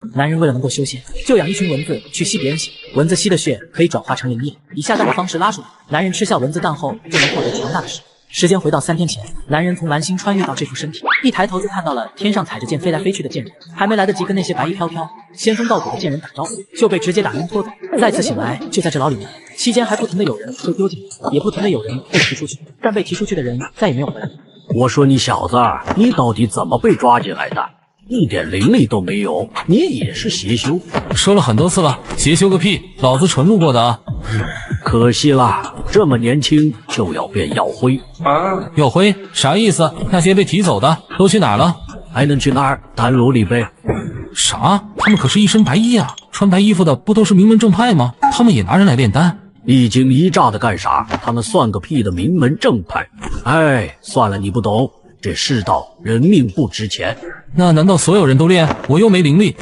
男人为了能够修仙，就养一群蚊子去吸别人血，蚊子吸的血可以转化成灵液，以下蛋的方式拉出来，男人吃下蚊子蛋后就能获得强大的实力。时间回到3天前，男人从蓝星穿越到这副身体，一抬头就看到了天上踩着剑飞来飞去的剑人，还没来得及跟那些白衣飘飘、仙风道骨的剑人打招呼，就被直接打晕拖走。再次醒来就在这牢里面，期间还不停的有人被丢进来，也不停的有人被提出去，但被提出去的人再也没有回来。我说你小子，你到底怎么被抓进来的？一点灵力都没有，你也是邪修？说了很多次了，邪修个屁，老子纯路过的啊！可惜啦，这么年轻就要变药灰啊！药灰啥意思？那些被提走的都去哪了？还能去哪儿？丹炉里呗。啥？他们可是一身白衣啊！穿白衣服的不都是名门正派吗？他们也拿人来炼丹？一惊一乍的干啥？他们算个屁的名门正派！哎，算了，你不懂，这世道人命不值钱。那难道所有人都练？我又没灵力。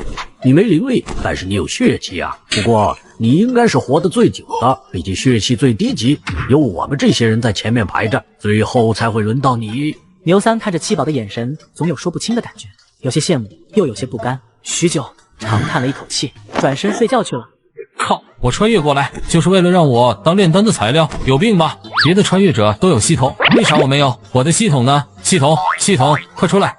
你没灵力，但是你有血气啊。不过你应该是活得最久的，毕竟血气最低级，有我们这些人在前面排着，最后才会轮到你。牛三看着七宝的眼神总有说不清的感觉，有些羡慕，又有些不甘。许久，长叹了一口气，转身睡觉去了。靠！我穿越过来就是为了让我当炼丹的材料，有病吧？别的穿越者都有系统，为啥我没有？我的系统呢？系统，快出来！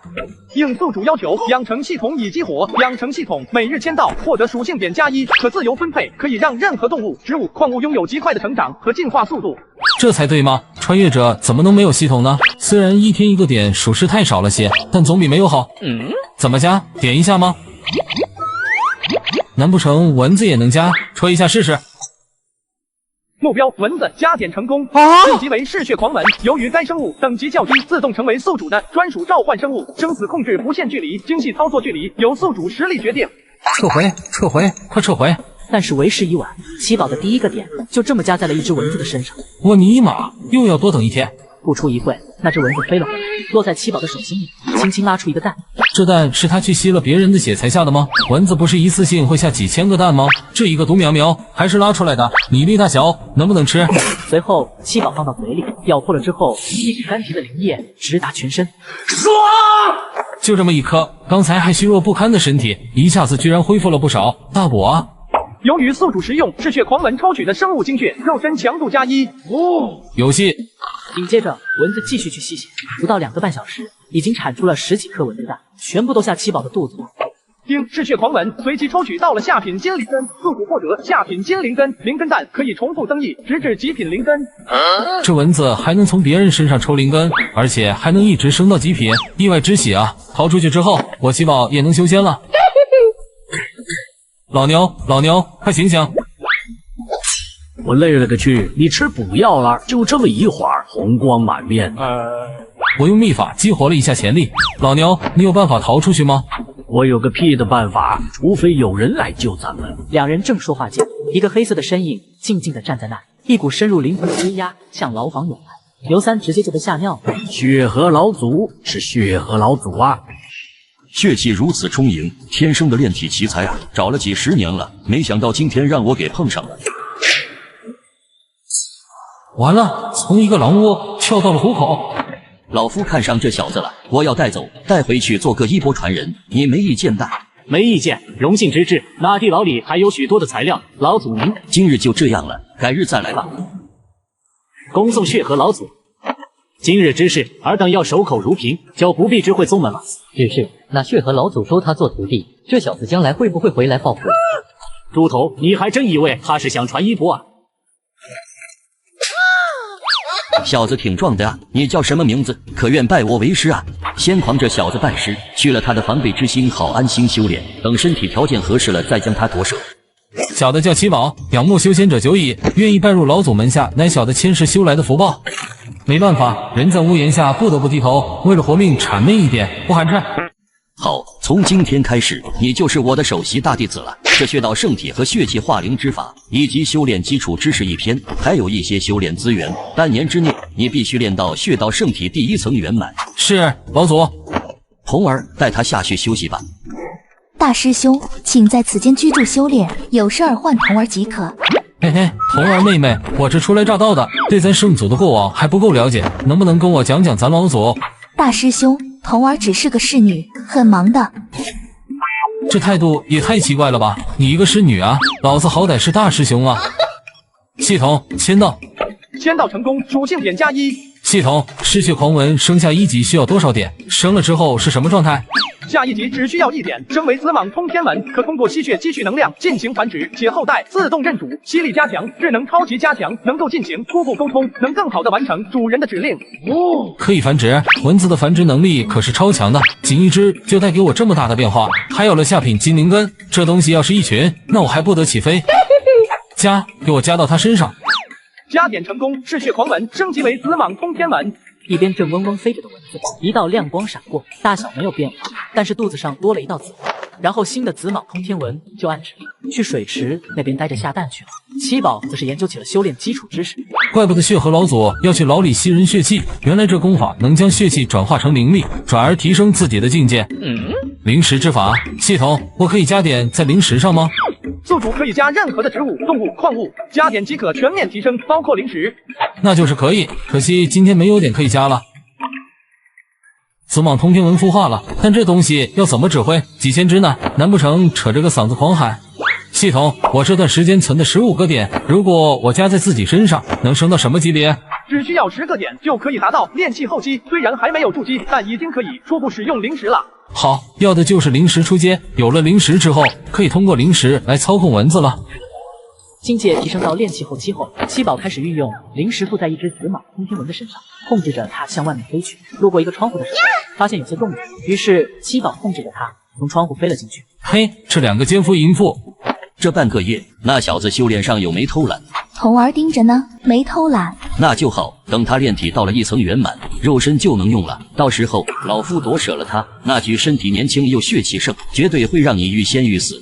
应宿主要求，养成系统已激活。养成系统每日签到，获得属性点+1，可自由分配，可以让任何动物、植物、矿物拥有极快的成长和进化速度。这才对吗？穿越者怎么能没有系统呢？虽然1天1个点属实太少了些，但总比没有好。怎么加？点一下吗？难不成蚊子也能加？戳一下试试。目标蚊子加点成功，晋级为嗜血狂蚊。由于该生物等级较低，自动成为宿主的专属召唤生物，生死控制不限距离，精细操作距离由宿主实力决定。撤回，快撤回！但是为时已晚，七宝的第一个点就这么加在了一只蚊子的身上。我尼玛，又要多等1天。不出一会，那只蚊子飞了回来，落在七宝的手心里，轻轻拉出一个蛋。这蛋是他去吸了别人的血才下的吗？蚊子不是一次性会下几千个蛋吗？这一个独苗苗还是拉出来的，米粒大小，能不能吃？随后七宝放到嘴里，咬破了之后，一股甘甜的灵液直达全身。爽！就这么一颗，刚才还虚弱不堪的身体，一下子居然恢复了不少，大补啊！由于宿主食用嗜血狂蚊抽取的生物精血，肉身强度+1。有戏！紧接着，蚊子继续去吸血，不到2个半小时，已经产出了10几颗蚊子蛋，全部都下七宝的肚子。经嗜血狂蚊随即抽取到了下品金灵根，宿主获得下品金灵根，灵根蛋可以重复增益，直至极品灵根。这蚊子还能从别人身上抽灵根，而且还能一直升到极品，意外之喜啊！逃出去之后，我七宝也能修仙了。老牛，快醒醒！我累了个去！你吃补药了，就这么一会儿，红光满面。我用秘法激活了一下潜力。老牛，你有办法逃出去吗？我有个屁的办法，除非有人来救咱们。两人正说话间，一个黑色的身影静静地站在那里，一股深入灵魂的威压向牢房涌来。刘三直接就被吓尿了。血河老祖是血河老祖啊！血气如此充盈，天生的炼体奇才啊！找了几10年了，没想到今天让我给碰上了。完了，从一个狼窝跳到了虎口。老夫看上这小子了，我要带走，带回去做个衣钵传人，你没意见吧？没意见，荣幸之至。那地牢里还有许多的材料，老祖您今日就这样了，改日再来吧。恭送血河老祖。今日之事，尔等要守口如瓶，就不必知会宗门了。只是那血河老祖收他做徒弟，这小子将来会不会回来报复？猪头，你还真以为他是想传衣钵啊？小子挺壮的啊，你叫什么名字？可愿拜我为师啊？先狂这小子拜师，去了他的防备之心，好安心修炼，等身体条件合适了，再将他夺舍。小的叫七宝，仰慕修仙者久矣，愿意拜入老祖门下，乃小的千世修来的福报。没办法，人在屋檐下不得不低头，为了活命谄媚一点，不寒碜。好，从今天开始，你就是我的首席大弟子了。这血道圣体和血气化灵之法，以及修炼基础知识1篇，还有一些修炼资源。半年之内，你必须练到血道圣体第1层圆满。是，老祖。童儿，带他下去休息吧。大师兄，请在此间居住修炼，有事儿唤童儿即可。嘿嘿，童儿妹妹，我这初来乍到的，对咱圣祖的过往还不够了解，能不能跟我讲讲咱老祖？大师兄，童儿只是个侍女，很忙的。这态度也太奇怪了吧！你一个师女啊，老子好歹是大师兄啊！系统签到，签到成功，属性点+1。系统，嗜血狂蚊升下1级需要多少点？升了之后是什么状态？下一级只需要1点，升为紫蟒通天蚊，可通过吸血积蓄能量进行繁殖，且后代自动认主，吸力加强，智能超级加强，能够进行初步沟通，能更好的完成主人的指令。可以繁殖，蚊子的繁殖能力可是超强的，仅一只就带给我这么大的变化。还有了下品金灵根，这东西要是一群，那我还不得起飞？加，给我加到它身上。加点成功，嗜血狂蚊升级为紫蟒通天蚊。一边正嗡嗡飞着的蚊子，一道亮光闪过，大小没有变化，但是肚子上多了一道紫光。然后新的紫蟒通天蚊就按指令去水池那边待着下蛋去了。七宝则是研究起了修炼基础知识。怪不得血河老祖要去牢里吸人血气，原来这功法能将血气转化成灵力，转而提升自己的境界。灵石之法，系统，我可以加点在灵石上吗？宿主可以加任何的植物、动物、矿物，加点即可全面提升，包括灵石。那就是可以，可惜今天没有点可以加了。紫蟒通天蚊孵化了，但这东西要怎么指挥？几千只呢？难不成扯着个嗓子狂喊？系统，我这段时间存的15个点，如果我加在自己身上，能升到什么级别？只需要10个点就可以达到炼气后期，虽然还没有筑基，但已经可以初步使用灵石了。好，要的就是灵石出阶，有了灵石之后，可以通过灵石来操控蚊子了。境界提升到炼气后期后，七宝开始运用灵石附在一只紫蟒通天蚊的身上，控制着它向外面飞去。路过一个窗户的时候，发现有些动静，于是七宝控制着它从窗户飞了进去。嘿，这两个奸夫淫妇，这半个月那小子修炼上有没偷懒？童儿盯着呢，没偷懒。那就好，等他炼体到了1层圆满，肉身就能用了。到时候老夫夺舍了他，那具身体年轻又血气盛，绝对会让你欲仙欲死。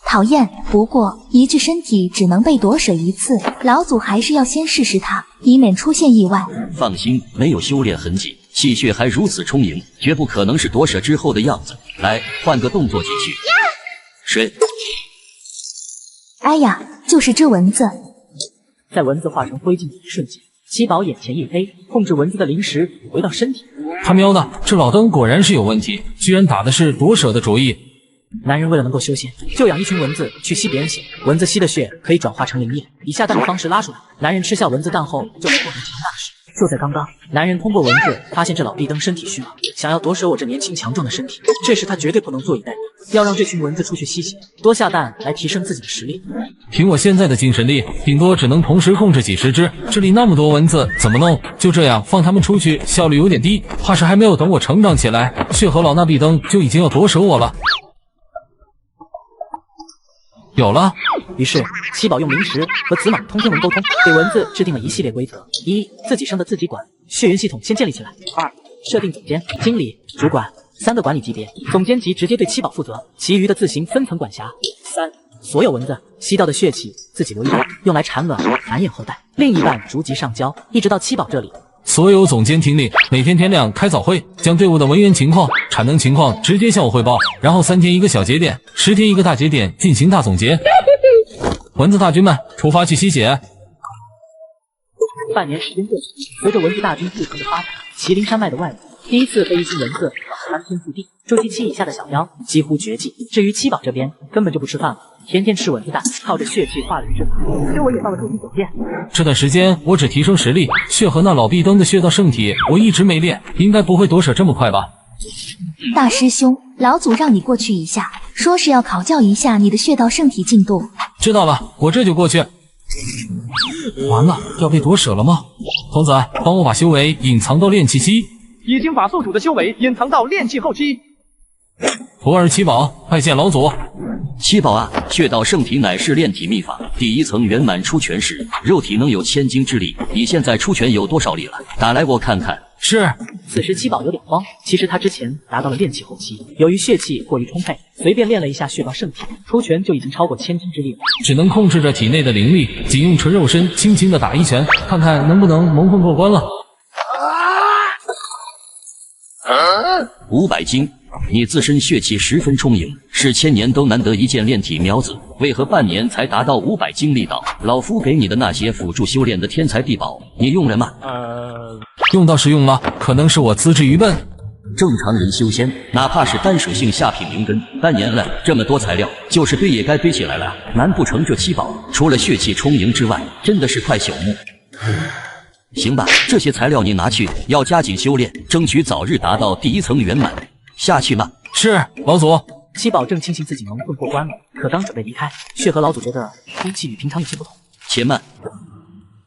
讨厌，不过一具身体只能被夺舍一次，老祖还是要先试试它，以免出现意外。放心，没有修炼痕迹，气血还如此充盈，绝不可能是夺舍之后的样子。来，换个动作继续。水。哎呀，就是只蚊子。在蚊子化成灰烬的一瞬间，七宝眼前一黑，控制蚊子的灵石回到身体。他喵的，这老登果然是有问题，居然打的是夺舍的主意。男人为了能够修仙，就养一群蚊子去吸别人血，蚊子吸的血可以转化成灵液，以下蛋的方式拉出来。男人吃下蚊子蛋后，就能获得强大的实力。就在刚刚，男人通过蚊子发现这老壁灯身体虚弱，想要夺舍我这年轻强壮的身体。这时他绝对不能坐以待毙，要让这群蚊子出去吸血，多下蛋来提升自己的实力。凭我现在的精神力，顶多只能同时控制几十只，这里那么多蚊子怎么弄？就这样放他们出去，效率有点低，怕是还没有等我成长起来，血河老那壁灯就已经要夺舍我了。有了，于是七宝用灵石和紫蟒通天蚊沟通，给蚊子制定了一系列规则：一、自己生的自己管，血源系统先建立起来；二、设定总监、经理、主管3个管理级别，总监级直接对七宝负责，其余的自行分层管辖；三、所有蚊子吸到的血气自己留一半，用来产卵繁衍后代，另一半逐级上交，一直到七宝这里。所有总监听令，每天天亮开早会，将队伍的文员情况、产能情况直接向我汇报，然后3天一个小节点，10天一个大节点进行大总结。蚊子大军们出发去吸血。半年时间过去，随着蚊子大军不停的发展，麒麟山脉的外围第一次被一群蚊子翻天覆地，筑基期以下的小妖几乎绝迹。至于七宝这边根本就不吃饭了，天天吃蚊子蛋，靠着血气化人之法。跟我也到了筑基酒店。这段时间我只提升实力，血和那老壁灯的血道圣体我一直没练，应该不会夺舍这么快吧？大师兄，老祖让你过去一下，说是要考教一下你的血道圣体进度。知道了，我这就过去。完了，要被夺舍了吗？童子，帮我把修为隐藏到炼气期。已经把宿主的修为隐藏到炼气后期。徒儿七宝，拜见老祖。七宝啊，血道圣体乃是炼体秘法，第1层圆满出拳时，肉体能有1000斤之力。你现在出拳有多少力了？打来我看看。是。此时七宝有点慌，其实他之前达到了炼气后期，由于血气过于充沛，随便练了一下血道圣体，出拳就已经超过1000斤之力了。只能控制着体内的灵力，仅用纯肉身轻轻的打一拳，看看能不能蒙混过关了。500斤，你自身血气十分充盈，是1000年都难得一见炼体苗子，为何半年才达到500斤力道？老夫给你的那些辅助修炼的天才地宝，你用了吗？用倒是用了，可能是我资质愚笨。正常人修仙，哪怕是单属性下品灵根，半年了，这么多材料，就是堆也该堆起来了。难不成这七宝除了血气充盈之外，真的是块朽木？行吧，这些材料你拿去，要加紧修炼，争取早日达到第1层圆满。下去吧。是，老祖。七宝正庆幸自己能混过关了，可刚准备离开，血河老祖觉得兵器与平常有些不同。且慢。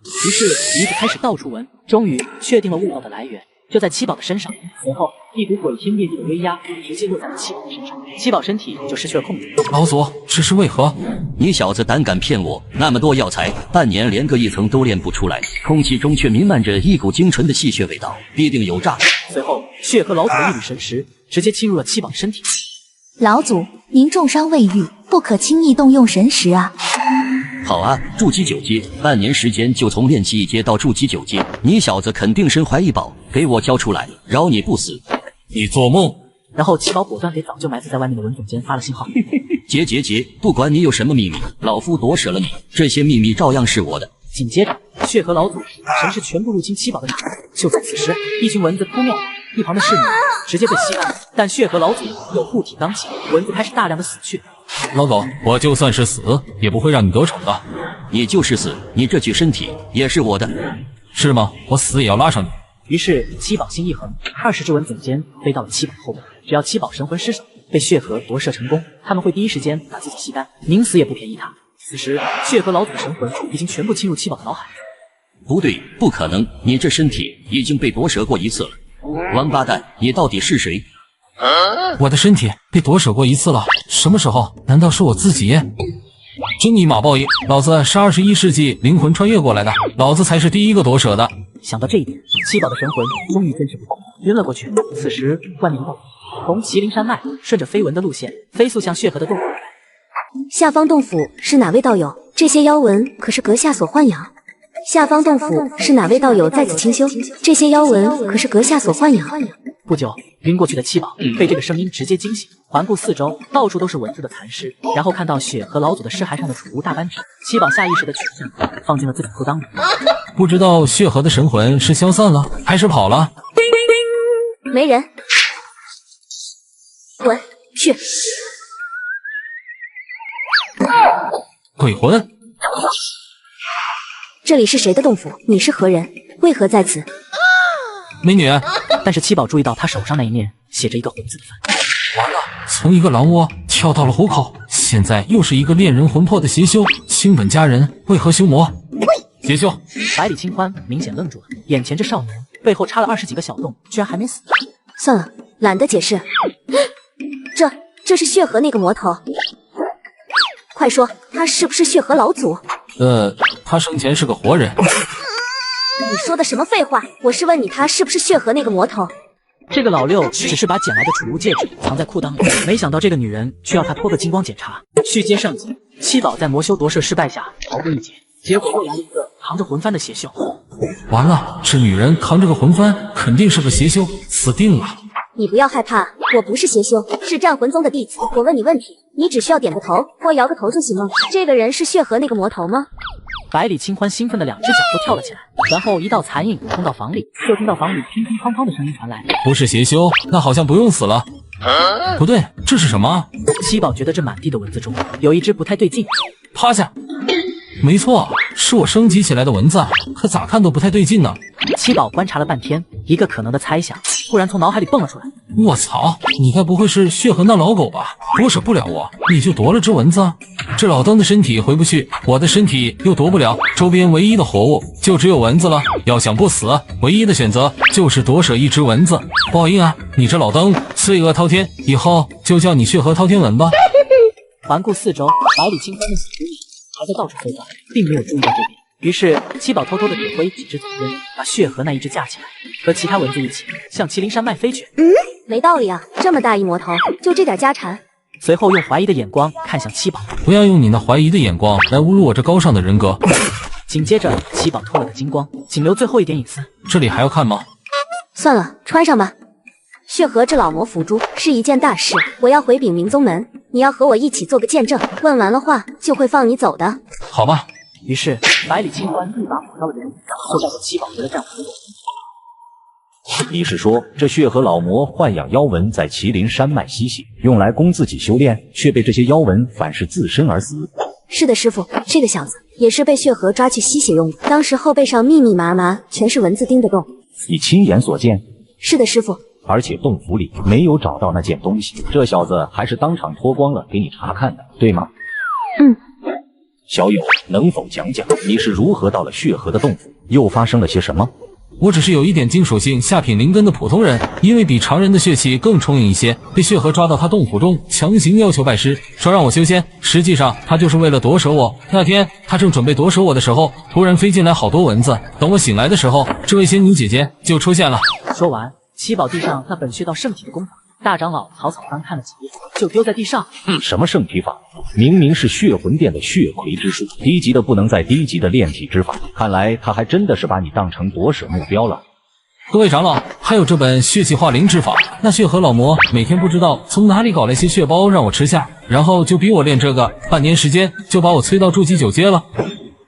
于是鼻子开始到处闻，终于确定了味道的来源，就在七宝的身上。随后一股毁天灭地的威压直接落在了七宝的身上，七宝身体就失去了控制。老祖，这是为何？你小子胆敢骗我！那么多药材，半年连个1层都炼不出来，空气中却弥漫着一股精纯的戏谑味道，必定有诈。随后血河老祖的一缕神识直接侵入了七宝的身体。老祖，您重伤未愈，不可轻易动用神识啊。好啊，筑基9阶，半年时间就从炼气1阶到筑基9阶，你小子肯定身怀异宝，给我交出来，饶你不死！你做梦！然后七宝果断给早就埋伏在外面的文总监发了信号。结，不管你有什么秘密，老夫夺舍了你，这些秘密照样是我的。紧接着，血河老祖神识全部入侵七宝的体内。就在此时，一群蚊子扑面而来，一旁的侍女直接被吸干。但血河老祖有护体罡气，蚊子开始大量的死去。老狗，我就算是死，也不会让你得逞的。你就是死，你这具身体也是我的，是吗？我死也要拉上你。于是七宝心一横，20只蚊总监飞到了七宝后面。只要七宝神魂失守，被血河夺舍成功，他们会第一时间把自己吸干，宁死也不便宜他。此时，血河老祖的神魂已经全部侵入七宝的脑海。不对，不可能，你这身体已经被夺舍过1次了。王八蛋，你到底是谁？我的身体被夺舍过1次了，什么时候？难道是我自己？真尼玛报应！老子是21世纪灵魂穿越过来的，老子才是第一个夺舍的。想到这一点，七宝的神魂终于坚持不住，晕了过去。此时，万灵洞从麒麟山脉顺着飞蚊的路线飞速向血河的洞府而来。下方洞府是哪位道友？这些妖纹可是阁下所豢养。下方洞府是哪位道友在此清修？这些妖纹可是阁下所豢养。不久，晕过去的七宝被这个声音直接惊醒，环顾四周，到处都是蚊子的残尸，然后看到血河老祖的尸骸上的储物大扳指，七宝下意识的取下，放进了自己裤裆里。不知道血河的神魂是消散了，还是跑了？没人，滚去！鬼魂，这里是谁的洞府？你是何人？为何在此？美女。但是七宝注意到他手上那一面写着一个魂字的幡。完了，从一个狼窝跳到了虎口，现在又是一个恋人魂魄的邪修，亲吻佳人，为何修魔？邪修。百里清欢明显愣住了，眼前这少年背后插了20几个小洞，居然还没死。算了，懒得解释。这是血河那个魔头，快说，他是不是血河老祖？他生前是个活人。你说的什么废话？我是问你，他是不是血河那个魔头？这个老六只是把捡来的储物戒指藏在裤裆里，没想到这个女人却要他脱个精光检查。续接上集，七宝在魔修夺舍失败下逃过一劫，结果又来了一个扛着魂幡的邪修。完了，这女人扛着个魂幡，肯定是个邪修，死定了。你不要害怕，我不是邪修，是战魂宗的弟子。我问你问题，你只需要点个头或摇个头就行了。这个人是血河那个魔头吗？百里清欢兴奋的2只脚都跳了起来，然后一道残影冲到房里，就听到房里乒乒乓乓的声音传来。不是邪修，那好像不用死了。不对，这是什么？七宝觉得这满地的蚊子中有一只不太对劲，趴下。没错，是我升级起来的蚊子，可咋看都不太对劲呢。七宝观察了半天，一个可能的猜想突然从脑海里蹦了出来。我操，你该不会是血河那老狗吧？夺舍不了我，你就夺了只蚊子？这老登的身体回不去，我的身体又夺不了，周边唯一的活物就只有蚊子了。要想不死，唯一的选择就是夺舍一只蚊子。报应啊，你这老登罪恶滔天，以后就叫你血河滔天蚊吧。环顾四周，百里清欢的死尸还在到处飞荡，并没有注意到这边。于是七宝偷偷的点挥几只走针，把血河那一只架起来，和其他蚊子一起向麒麟山脉飞去。没道理啊，这么大一魔头，就这点家产。随后用怀疑的眼光看向七宝，不要用你那怀疑的眼光来侮辱我这高尚的人格。紧接着七宝脱了个精光，仅留最后一点隐私。这里还要看吗？算了，穿上吧。血河这老魔伏诛是一件大事，我要回禀明宗门，你要和我一起做个见证，问完了话就会放你走的。好吧。于是百里清欢一把跑到了人影上，就带着七宝回了战魂宗。你是说这血河老魔豢养妖纹在麒麟山脉吸血，用来供自己修炼，却被这些妖纹反噬自身而死？是的，师傅，这个小子也是被血河抓去吸血用的。当时后背上密密麻麻全是蚊子叮的洞。你亲眼所见？是的，师傅。而且洞府里没有找到那件东西，这小子还是当场脱光了给你查看的，对吗？嗯。小友，能否讲讲你是如何到了血河的洞府，又发生了些什么？我只是有一点金属性下品灵根的普通人，因为比常人的血气更充盈一些，被血河抓到他洞府中，强行要求拜师，说让我修仙。实际上他就是为了夺舍我。那天他正准备夺舍我的时候，突然飞进来好多蚊子。等我醒来的时候，这位仙女姐姐就出现了。说完，七宝地上那本血道圣体的功法，大长老草草翻看了几页，就丢在地上。什么圣体法？明明是血魂殿的血魁之术，低级的不能再低级的炼体之法。看来他还真的是把你当成夺舍目标了。各位长老，还有这本血气化灵之法，那血河老魔每天不知道从哪里搞来些血包让我吃下，然后就逼我练这个，半年时间就把我催到筑基9阶了。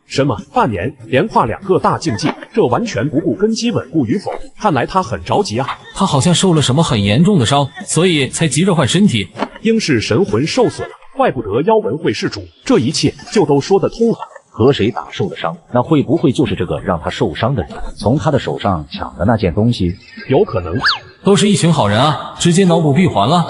什么半年连跨2个大境界，这完全不顾根基稳固与否。看来他很着急啊。他好像受了什么很严重的伤，所以才急着换身体。应是神魂受损了，怪不得妖纹会施主，这一切就都说得通了。和谁打受的伤？那会不会就是这个让他受伤的人从他的手上抢的那件东西？有可能。都是一群好人啊，直接脑补闭环了。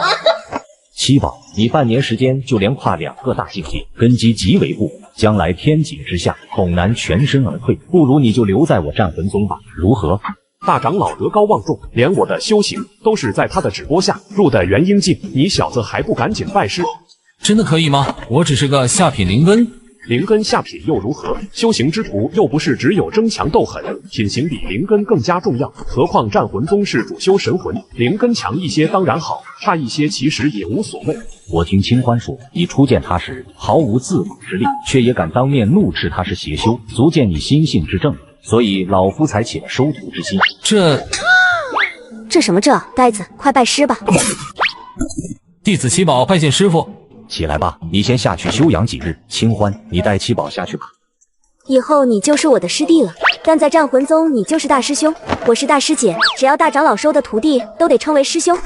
七宝，你半年时间就连跨2个大境界，根基极为不稳，将来天井之下恐难全身而退，不如你就留在我战魂宗吧，如何？大长老德高望重，连我的修行都是在他的指拨下入的元婴境，你小子还不赶紧拜师？真的可以吗？我只是个下品灵根。灵根下品又如何？修行之途又不是只有争强斗狠，品行比灵根更加重要。何况战魂宗是主修神魂，灵根强一些当然好，差一些其实也无所谓。我听清欢说，你初见他时毫无自保之力，却也敢当面怒斥他是邪修，足见你心性之正，所以老夫才起了收徒之心。这什么这呆子，快拜师吧！弟子七宝拜见师傅。起来吧，你先下去休养几日。清欢，你带七宝下去吧。以后你就是我的师弟了，但在战魂宗你就是大师兄，我是大师姐，只要大长老收的徒弟都得称为师兄。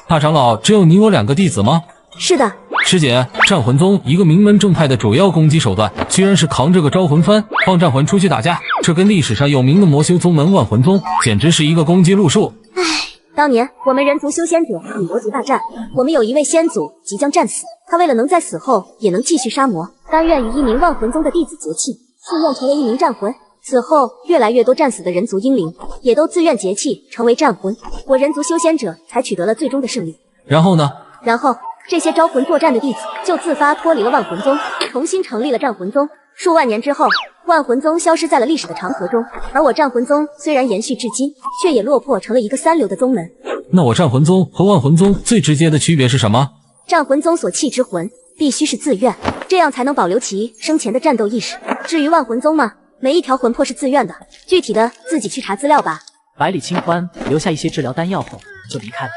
大长老，只有你我2个弟子吗？是的。师姐，战魂宗一个名门正派的主要攻击手段，居然是扛着个招魂幡放战魂出去打架，这跟历史上有名的魔修宗门万魂宗简直是一个攻击路数。唉，当年我们人族修仙者与魔族大战，我们有一位先祖即将战死，他为了能在死后也能继续杀魔，甘愿与一名万魂宗的弟子结契，自愿成为一名战魂。此后，越来越多战死的人族英灵也都自愿结契成为战魂，我人族修仙者才取得了最终的胜利。然后呢？然后这些招魂作战的弟子就自发脱离了万魂宗，重新成立了战魂宗。数万年之后，万魂宗消失在了历史的长河中，而我战魂宗虽然延续至今，却也落魄成了一个3流的宗门。那我战魂宗和万魂宗最直接的区别是什么？战魂宗所弃之魂必须是自愿，这样才能保留其生前的战斗意识。至于万魂宗嘛，每一条魂魄是自愿的，具体的自己去查资料吧。百里清欢留下一些治疗丹药后就离开了。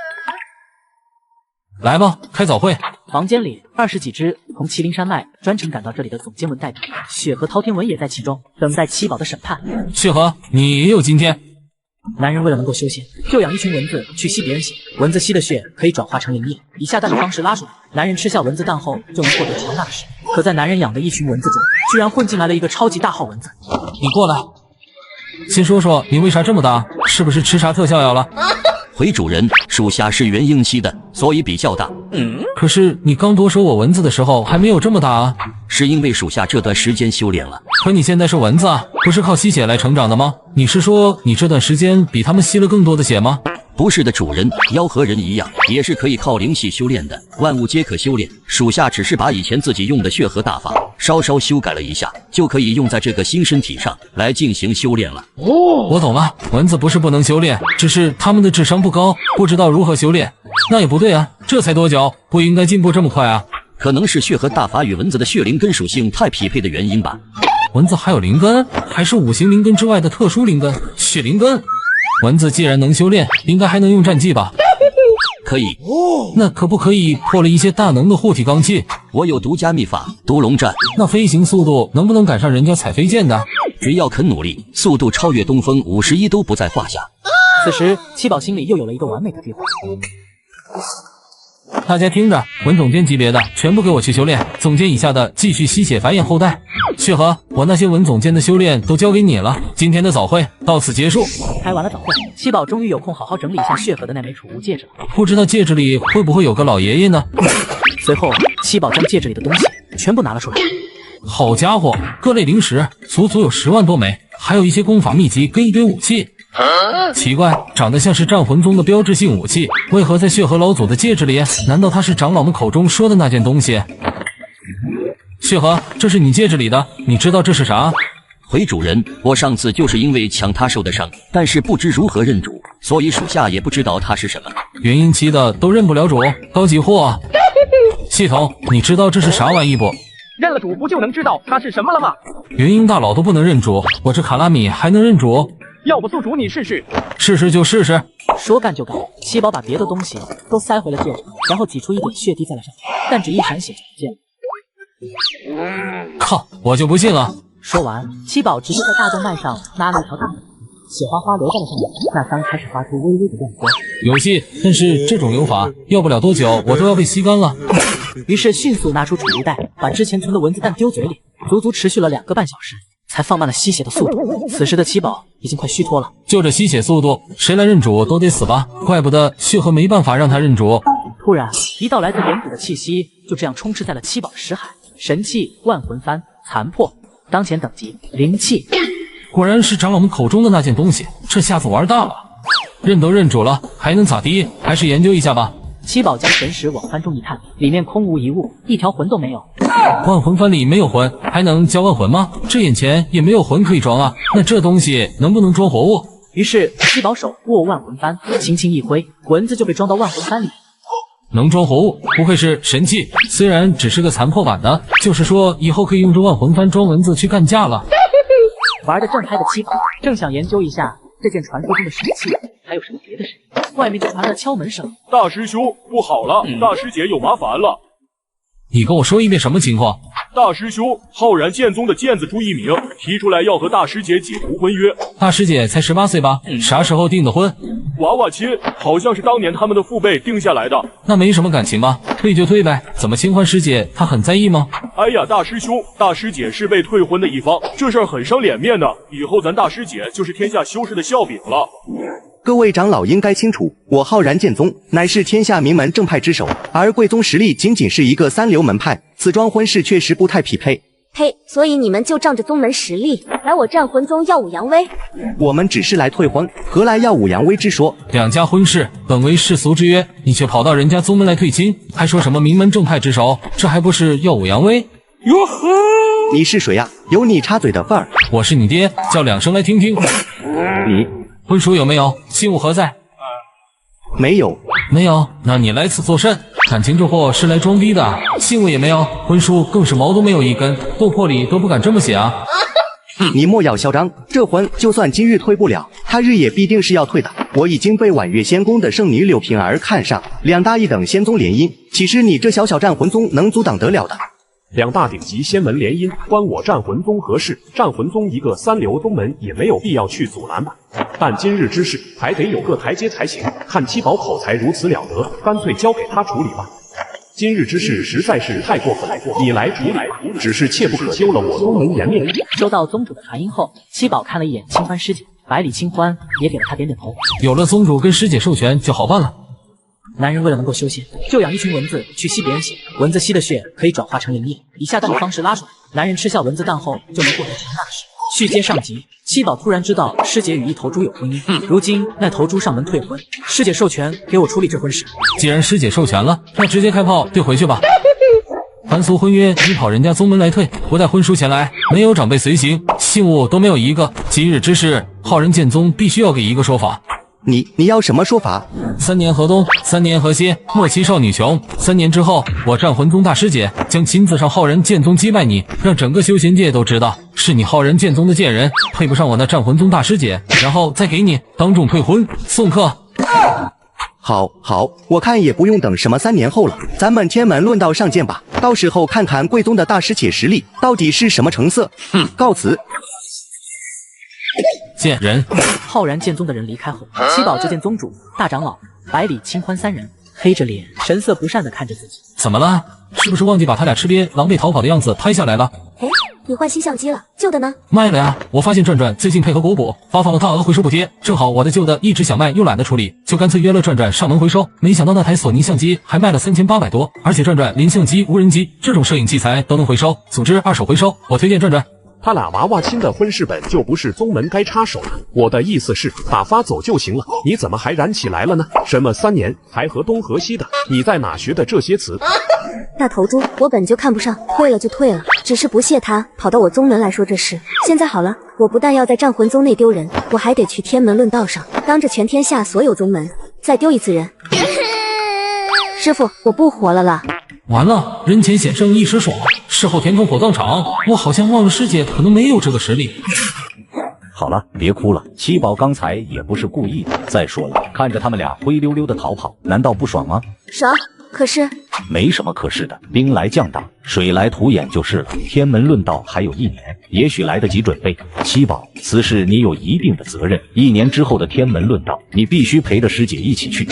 来吧，开早会。房间里20几只从麒麟山脉专程赶到这里的总监文代表，血和滔天文也在其中，等待七宝的审判。血和，你也有今天。男人为了能够修仙，就养一群蚊子去吸别人血，蚊子吸的血可以转化成灵液，以下蛋的方式拉出来，男人吃下蚊子蛋后就能获得强大的实力。可在男人养的一群蚊子中，居然混进来了一个超级大号蚊子。你过来，先说说你为啥这么大，是不是吃啥特效药了？回主人，属下是元婴期的，所以比较大。可是你刚夺舍我蚊子的时候还没有这么大啊。是因为属下这段时间修炼了。可你现在是蚊子啊，不是靠吸血来成长的吗？你是说你这段时间比他们吸了更多的血吗？不是的，主人，妖和人一样，也是可以靠灵气修炼的，万物皆可修炼。属下只是把以前自己用的血河大法稍稍修改了一下，就可以用在这个新身体上来进行修炼了。我懂了，蚊子不是不能修炼，只是他们的智商不高，不知道如何修炼。那也不对啊，这才多久，不应该进步这么快啊。可能是血河大法与蚊子的血灵根属性太匹配的原因吧。蚊子还有灵根，还是5行灵根之外的特殊灵根，血灵根。蚊子既然能修炼，应该还能用战技吧？可以。那可不可以破了一些大能的护体罡气？我有独家秘法独龙战。那飞行速度能不能赶上人家踩飞剑的？只要肯努力，速度超越东风51都不在话下。此时，七宝心里又有了一个完美的计划。大家听着，文总监级别的全部给我去修炼，总监以下的继续吸血繁衍后代。血河，我那些文总监的修炼都交给你了。今天的早会到此结束。开完了早会，七宝终于有空好好整理一下血河的那枚储物戒指了。不知道戒指里会不会有个老爷爷呢？随后，七宝将戒指里的东西全部拿了出来。好家伙，各类灵石足足有10万多枚，还有一些功法秘籍跟一堆武器。奇怪，长得像是战魂宗的标志性武器，为何在血河老祖的戒指里？难道他是长老们口中说的那件东西？血河，这是你戒指里的，你知道这是啥？回主人，我上次就是因为抢他受的伤，但是不知如何认主，所以属下也不知道它是什么。元婴期的都认不了主，高级货啊！系统，你知道这是啥玩意不？认了主不就能知道它是什么了吗？元婴大佬都不能认主，我这卡拉米还能认主？要不宿主你试试？试试就试试。说干就干，七宝把别的东西都塞回了戒指，然后挤出一点血滴在了上面，弹指一闪，血就不见了。靠，我就不信了。说完，七宝直接在大动脉上拉了一条大血，血花花流在了上面，那矲开始发出微微的亮光。有戏，但是这种流法要不了多久，我都要被吸干了。于是迅速拿出储物袋，把之前存的蚊子弹丢嘴里，足足持续了2个半小时，才放慢了吸血的速度。此时的七宝已经快虚脱了，就这吸血速度，谁来认主都得死吧？怪不得血河没办法让他认主。突然，一道来自远古的气息就这样充斥在了七宝的识海，神器万魂幡，残破，当前等级灵气。果然是长老们口中的那件东西，这下子玩大了。认都认主了，还能咋地？还是研究一下吧。七宝将神石往幡中一探，里面空无一物，一条魂都没有。万魂幡里没有魂，还能叫万魂吗？这眼前也没有魂可以装啊，那这东西能不能装活物？于是七宝手握万魂幡，轻轻一挥，蚊子就被装到万魂幡里。能装活物，不愧是神器。虽然只是个残破版的，就是说以后可以用这万魂幡装蚊子去干架了。玩得正嗨的七宝正想研究一下这件传说中的神器还有什么别的声音，外面就传来敲门声。大师兄，不好了，大师姐有麻烦了。你跟我说一遍什么情况？大师兄，浩然剑宗的剑子朱一鸣提出来要和大师姐解除婚约。大师姐才18岁吧？啥时候订的婚？娃娃亲，好像是当年他们的父辈定下来的。那没什么感情吧？退就退呗。怎么清欢师姐她很在意吗？哎呀，大师兄，大师姐是被退婚的一方，这事儿很伤脸面的。以后咱大师姐就是天下修士的笑柄了。各位长老应该清楚，我浩然剑宗乃是天下名门正派之首，而贵宗实力仅仅是一个三流门派，此桩婚事确实不太匹配。呸！所以你们就仗着宗门实力来我战魂宗耀武扬威？我们只是来退婚，何来耀武扬威之说？两家婚事本为世俗之约，你却跑到人家宗门来退亲，还说什么名门正派之首，这还不是耀武扬威？哟呵！你是谁呀？有你插嘴的份儿？我是你爹，叫2声来听听。你婚书有没有？信物何在？没有。没有？那你来此作甚？感情这货是来装逼的，信物也没有，婚书更是毛都没有一根，斗破里都不敢这么写啊！你莫要嚣张，这婚就算今日退不了，他日也必定是要退的。我已经被婉月仙宫的圣女柳平儿看上，2大一等仙宗联姻，岂是你这小小战魂宗能阻挡得了的？2大顶级仙门联姻，关我战魂宗何事？战魂宗一个三流宗门也没有必要去阻拦吧。但今日之事还得有个台阶才行。看七宝口才如此了得，干脆交给他处理吧。今日之事实在是太过分，你来处理，只是切不可丢了我宗门颜面。收到宗主的传音后，七宝看了一眼清欢师姐，百里清欢也给了他点点头。有了宗主跟师姐授权就好办了。男人为了能够修仙，就养一群蚊子去吸别人血，蚊子吸的血可以转化成灵液，以下弹的方式拉出来，男人吃下蚊子弹后就能获得强大的实力。续接上集，七宝突然知道师姐与一头猪有婚姻，如今那头猪上门退婚，师姐授权给我处理这婚事。既然师姐授权了，那直接开炮对回去吧。凡俗婚约，你跑人家宗门来退，不带婚书前来，没有长辈随行，信物都没有一个。今日之事，浩然剑宗必须要给一个说法。你要什么说法？3年河东，3年河西，莫欺少女穷。3年之后，我战魂宗大师姐将亲自上浩然剑宗击败你，让整个修仙界都知道是你浩然剑宗的贱人，配不上我那战魂宗大师姐，然后再给你当众退婚送客。好，我看也不用等什么3年后了，咱们天门论道上见吧。到时候看看贵宗的大师姐实力到底是什么成色。告辞。见人。浩然剑宗的人离开后，七宝就见宗主、大长老、百里清欢三人黑着脸，神色不善地看着自己。怎么了？是不是忘记把他俩吃瘪、狼狈逃跑的样子拍下来了？哎，你换新相机了，旧的呢？卖了呀！我发现转转最近配合国补发放了大额回收补贴，正好我的旧的一直想卖又懒得处理，就干脆约了转转上门回收。没想到那台索尼相机还卖了3800多，而且转转连相机、无人机这种摄影器材都能回收，组织二手回收。我推荐转转。他俩娃娃亲的婚事本就不是宗门该插手的。我的意思是，打发走就行了，你怎么还燃起来了呢？什么3年还河东河西的，你在哪学的这些词？大头猪，我本就看不上，退了就退了，只是不屑他跑到我宗门来说这事。现在好了，我不但要在战魂宗内丢人，我还得去天门论道上，当着全天下所有宗门再丢一次人。师傅，我不活了啦！完了，人前显圣一时爽，事后填坑火葬场。我好像忘了师姐可能没有这个实力。好了，别哭了，七宝刚才也不是故意的。再说了，看着他们俩灰溜溜的逃跑，难道不爽吗？爽，可是没什么可是的，兵来将挡，水来土掩就是了。天门论道还有1年，也许来得及准备。七宝，此事你有一定的责任。1年之后的天门论道，你必须陪着师姐一起去。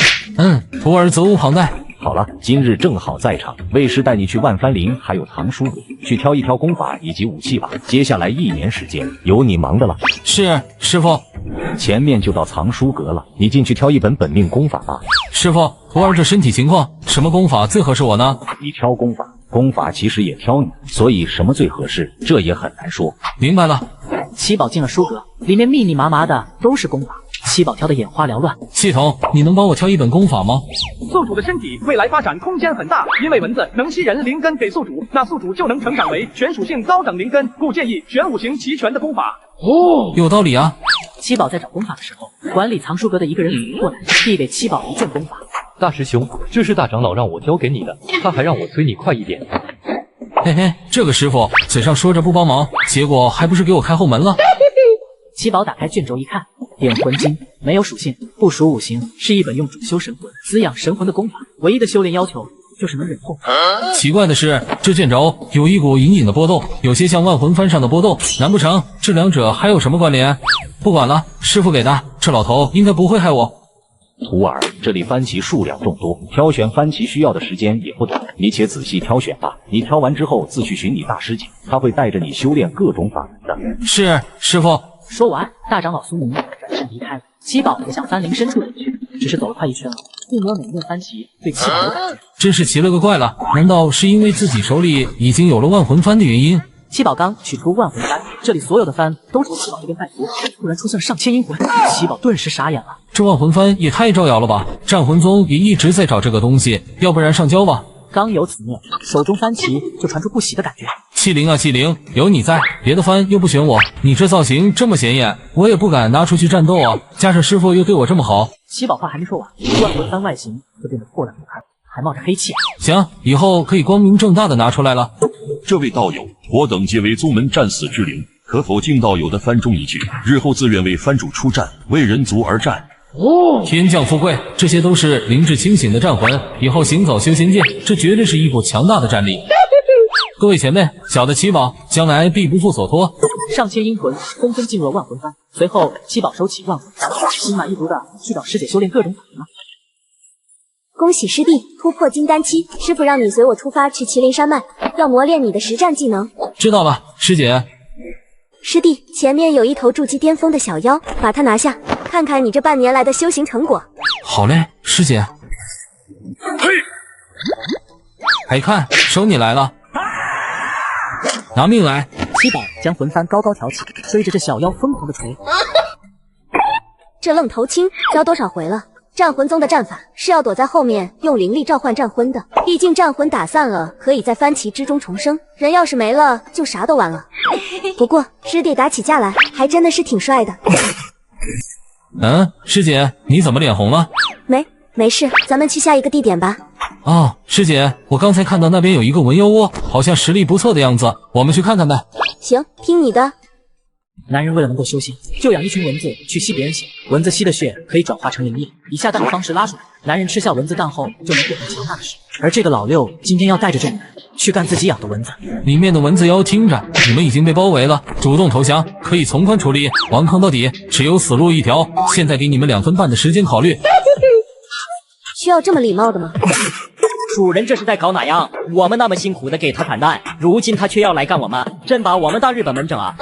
徒儿责无旁贷。好了，今日正好在场，为师带你去万帆林还有唐书阁去挑一挑功法以及武器吧。接下来1年时间有你忙的了。是，师傅。前面就到藏书阁了，你进去挑一本本命功法吧。师傅，徒儿这身体情况，什么功法最合适我呢？你挑功法，功法其实也挑你，所以什么最合适，这也很难说。明白了。七宝进了书阁，里面密密麻麻的都是功法。七宝挑得眼花缭乱。系统，你能帮我挑一本功法吗？宿主的身体未来发展空间很大，因为蚊子能吸人灵根给宿主，那宿主就能成长为全属性高等灵根，故建议全5行齐全的功法。有道理啊。七宝在找功法的时候，管理藏书阁的一个人过来，递给七宝一卷功法。大师兄，这是大长老让我交给你的，他还让我催你快一点。嘿嘿，这个师傅嘴上说着不帮忙，结果还不是给我开后门了。七宝打开卷轴一看，点魂经没有属性，不属5行，是一本用主修神魂、滋养神魂的功法。唯一的修炼要求就是能忍痛。奇怪的是，这卷轴有一股隐隐的波动，有些像万魂幡上的波动，难不成这两者还有什么关联？不管了，师傅给的，这老头应该不会害我。徒儿，这里番旗数量众多，挑选番旗需要的时间也不短，你且仔细挑选吧。你挑完之后自去寻你大师姐，他会带着你修炼各种法门的。是，师傅。说完，大长老苏明转身离开了。七宝也向番林深处走去，只是走了快1圈了，并没有哪面番旗对七宝有感觉。真是奇了个怪了，难道是因为自己手里已经有了万魂幡的原因？七宝刚取出万魂幡，这里所有的幡都从七宝这边拜服，突然出现了上千阴魂，七宝顿时傻眼了。这万魂幡也太招摇了吧！战魂宗也一直在找这个东西，要不然上交吧。刚有此念，手中番旗就传出不喜的感觉。欺凌啊欺凌，有你在，别的番又不选我，你这造型这么显眼，我也不敢拿出去战斗啊。加上师傅又对我这么好，七宝话还没说完，万魂幡外形就变得破烂不堪，还冒着黑气。行，以后可以光明正大的拿出来了。这位道友，我等皆为宗门战死之灵，可否敬道友的番中一句，日后自愿为番主出战，为人族而战。天降富贵，这些都是灵智清醒的战魂，以后行走修仙界，这绝对是一股强大的战力。各位前辈，小的七宝将来必不负所托。上千阴魂纷纷进入了万魂幡，随后七宝收起万魂幡，心满意足的去找师姐修炼各种法门。恭喜师弟突破金丹期，师傅让你随我出发去麒麟山脉，要磨练你的实战技能。知道了，师姐。师弟，前面有一头筑基巅峰的小妖，把它拿下，看看你这半年来的修行成果。好嘞，师姐。嘿，还看收你来了，拿命来！七宝将魂幡高高挑起，追着这小妖疯狂的锤。这愣头青教多少回了？战魂宗的战法是要躲在后面用灵力召唤战魂的，毕竟战魂打散了可以在番旗之中重生，人要是没了就啥都完了。不过师弟打起架来还真的是挺帅的。师姐你怎么脸红了？没事，咱们去下一个地点吧。哦，师姐，我刚才看到那边有一个文妖窝，好像实力不错的样子，我们去看看呗。行，听你的。男人为了能够修仙，就养一群蚊子去吸别人血，蚊子吸的血可以转化成灵力，以下蛋的方式拉出来，男人吃下蚊子蛋后就能变成强大的势力。而这个老六今天要带着这种人去干自己养的蚊子。里面的蚊子妖听着，你们已经被包围了，主动投降可以从宽处理，顽抗到底，只有死路一条。现在给你们2分半的时间考虑。需要这么礼貌的吗？主人这是在搞哪样？我们那么辛苦的给他砍蛋，如今他却要来干我们，真把我们当日本门整啊！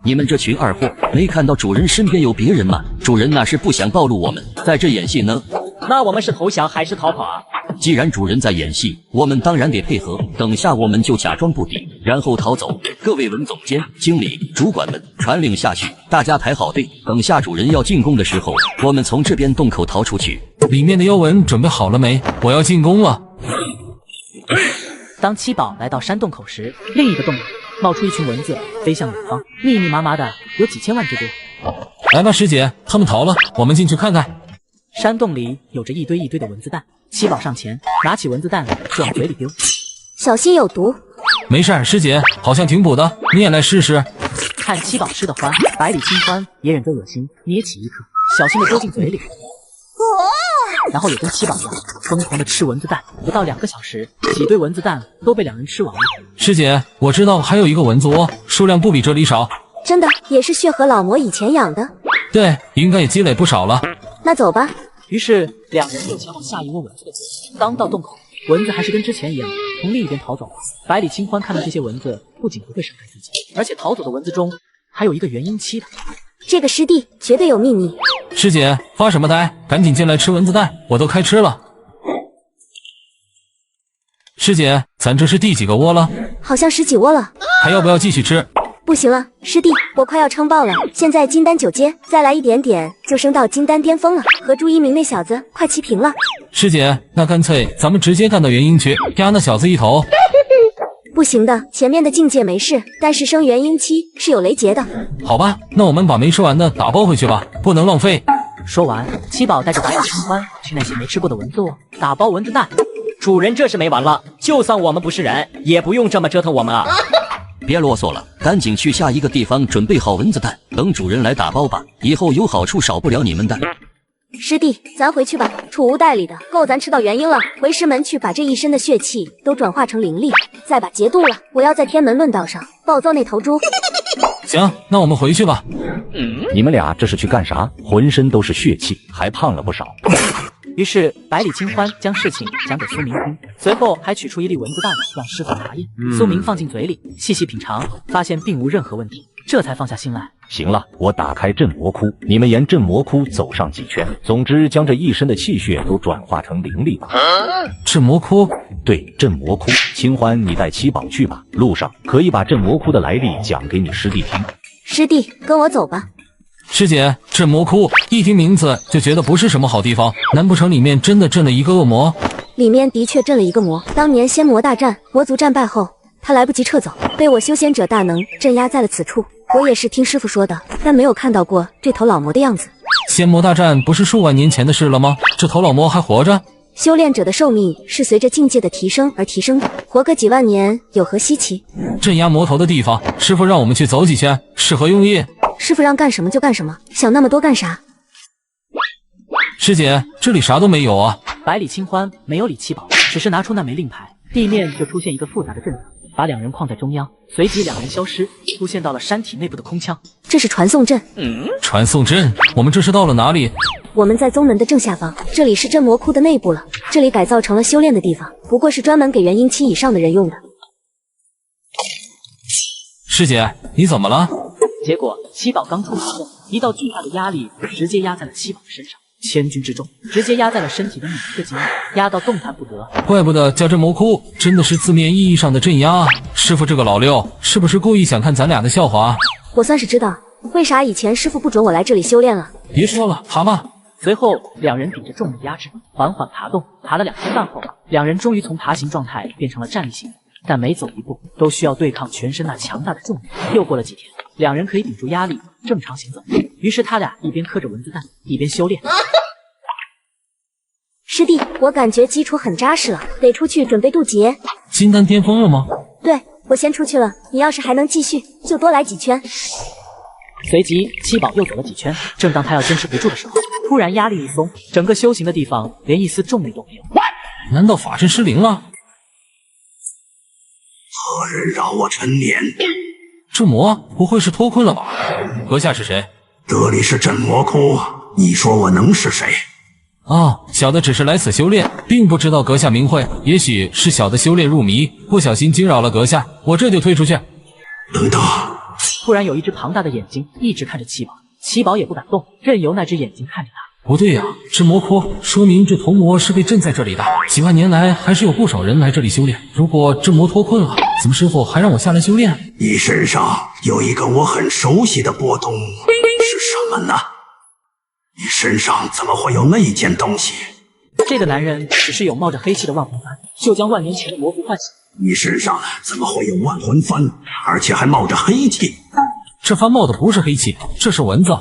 你们这群二货，没看到主人身边有别人吗？主人那是不想暴露我们，在这演戏呢。那我们是投降还是逃跑啊？既然主人在演戏，我们当然得配合。等下我们就假装不敌，然后逃走。各位文总监、经理、主管们，传令下去，大家排好队。等下主人要进攻的时候，我们从这边洞口逃出去。里面的妖蚊准备好了没？我要进攻了。当七宝来到山洞口时，另一个洞里冒出一群蚊子，飞向远方，密密麻麻的，有几千万之多。来吧，师姐，他们逃了，我们进去看看。山洞里有着一堆一堆的蚊子蛋，七宝上前拿起蚊子蛋就往嘴里丢，小心有毒。没事，师姐，好像挺补的，你也来试试。看七宝吃的欢，百里清欢也忍着恶心，捏起一颗，小心的丢进嘴里。然后也跟七宝一样，疯狂的吃蚊子蛋，不到2个小时，几堆蚊子蛋都被2人吃完了。师姐，我知道还有一个蚊子窝，数量不比这里少。真的，也是血和老魔以前养的。对，应该也积累不少了。那走吧。于是2人又前往下一窝蚊子的嘴。刚到洞口，蚊子还是跟之前一样从另一边逃走了。百里清欢看到这些蚊子不仅不会伤害自己，而且逃走的蚊子中还有一个元婴期的。这个师弟绝对有秘密。师姐，发什么呆？赶紧进来吃蚊子蛋，我都开吃了。师姐，咱这是第几个窝了？好像10几窝了。还要不要继续吃？不行了，师弟，我快要撑爆了。现在金丹9阶，再来一点点就升到金丹巅峰了，和朱一鸣那小子快齐平了。师姐，那干脆咱们直接干到元婴区，压那小子一头。不行的，前面的境界没事，但是升元婴期是有雷劫的。好吧，那我们把没吃完的打包回去吧，不能浪费。说完，七宝带着百里清欢去那些没吃过的蚊子窝打包蚊子蛋。主人这是没完了，就算我们不是人，也不用这么折腾我们啊！别啰嗦了，赶紧去下一个地方准备好蚊子蛋，等主人来打包吧，以后有好处少不了你们的。师弟，咱回去吧，储物袋里的够咱吃到元婴了。回师门去把这一身的血气都转化成灵力，再把劫渡了。我要在天门论道上暴揍那头猪。行，那我们回去吧。你们俩这是去干啥？浑身都是血气，还胖了不少。于是百里清欢将事情讲给苏明听，随后还取出一粒蚊子蛋让师傅查验。苏明放进嘴里细细品尝，发现并无任何问题，这才放下心来。行了，我打开镇魔窟，你们沿镇魔窟走上几圈，总之将这一身的气血都转化成灵力吧。镇魔窟？对，镇魔窟。清欢，你带七宝去吧，路上可以把镇魔窟的来历讲给你师弟听。师弟，跟我走吧。师姐，镇魔窟一听名字就觉得不是什么好地方，难不成里面真的镇了一个恶魔？里面的确镇了一个魔，当年仙魔大战，魔族战败后，他来不及撤走，被我修仙者大能镇压在了此处。我也是听师傅说的，但没有看到过这头老魔的样子。仙魔大战不是数万年前的事了吗？这头老魔还活着？修炼者的寿命是随着境界的提升而提升的，活个几万年有何稀奇？镇压魔头的地方，师傅让我们去走几圈，是何用意？师傅让干什么就干什么，想那么多干啥？师姐，这里啥都没有啊。百里清欢没有理七宝，只是拿出那枚令牌，地面就出现一个复杂的阵法，把2人框在中央，随即2人消失，出现到了山体内部的空腔。这是传送阵。传送阵？我们这是到了哪里？我们在宗门的正下方，这里是镇魔窟的内部了。这里改造成了修炼的地方，不过是专门给元婴期以上的人用的。师姐，你怎么了？结果七宝刚出阵，一道巨大的压力直接压在了七宝身上，千钧之重，直接压在了身体的每一个经脉，压到动弹不得。怪不得叫镇魔窟真的是字面意义上的镇压啊！师傅这个老六是不是故意想看咱俩的笑话？我算是知道为啥以前师傅不准我来这里修炼了。别说了，爬吧。随后2人顶着重力压制，缓缓爬动，爬了2天半后，2人终于从爬行状态变成了站立型，但每走一步都需要对抗全身那强大的重力。又过了几天，2人可以顶住压力正常行走，于是他俩一边磕着蚊子蛋一边修炼。师弟，我感觉基础很扎实了，得出去准备渡劫。金丹巅峰了吗？对，我先出去了，你要是还能继续，就多来几圈。随即七宝又走了几圈，正当他要坚持不住的时候，突然压力一松，整个修行的地方连一丝重力都没有。难道法阵失灵了？何人让我陈年？这魔不会是脱困了吧？阁下是谁？这里是镇魔窟，你说我能是谁？哦，小的只是来此修炼，并不知道阁下名讳。也许是小的修炼入迷，不小心惊扰了阁下，我这就退出去。等等！突然有一只庞大的眼睛一直看着七宝，七宝也不敢动，任由那只眼睛看着他。不对呀，镇魔窟说明这童魔是被镇在这里的，几万年来还是有不少人来这里修炼。如果镇魔脱困了，怎么师傅还让我下来修炼？你身上有一个我很熟悉的波动，是什么呢？你身上怎么会有那件东西？这个男人只是有冒着黑气的万魂幡，就将万年前的魔符唤醒。你身上怎么会有万魂幡，而且还冒着黑气？这幡冒的不是黑气，这是蚊子。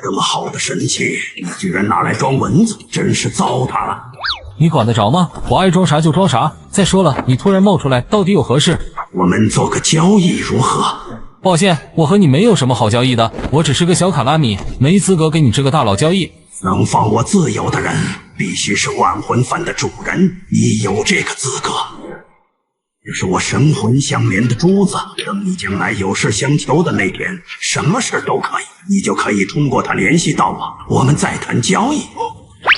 这么好的神器，你居然拿来装蚊子，真是糟蹋了。你管得着吗？我爱装啥就装啥。再说了，你突然冒出来，到底有何事？我们做个交易如何？抱歉，我和你没有什么好交易的，我只是个小卡拉米，没资格跟你这个大佬交易。能放我自由的人，必须是万魂幡的主人，你有这个资格。这是我神魂相连的珠子，等你将来有事相求的那天，什么事都可以，你就可以通过它联系到我，我们再谈交易。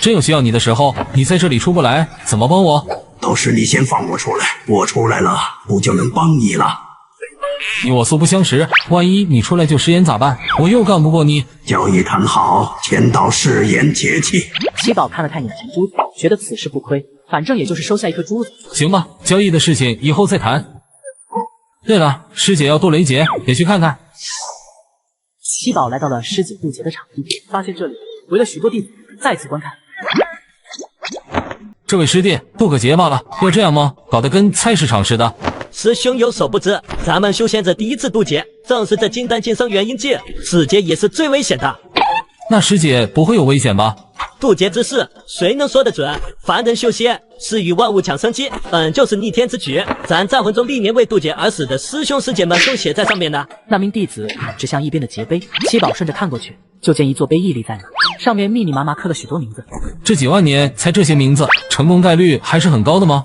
真有需要你的时候，你在这里出不来，怎么帮我？都是你先放我出来，我出来了，不就能帮你了？你我素不相识，万一你出来就食言咋办？我又干不过你。交易谈好，签到誓言结契。七宝看了看眼前珠子，觉得此事不亏，反正也就是收下一颗珠子。行吧，交易的事情以后再谈。对了，师姐要渡雷劫，也去看看。七宝来到了师姐渡劫的场地，发现这里围了许多弟子，再次观看。这位师弟，渡个劫罢了，要这样吗？搞得跟菜市场似的。师兄有所不知，咱们修仙者第一次渡劫，正是这金丹金生元婴界，此劫也是最危险的。那师姐不会有危险吧？渡劫之事，谁能说得准？凡人修仙是与万物抢生机，本就是逆天之举。咱战魂中历年为渡劫而死的师兄师姐们都写在上面呢。那名弟子指向一边的劫碑，七宝顺着看过去，就见一座碑屹立在那，上面密密麻麻刻了许多名字。这几万年才这些名字，成功概率还是很高的吗？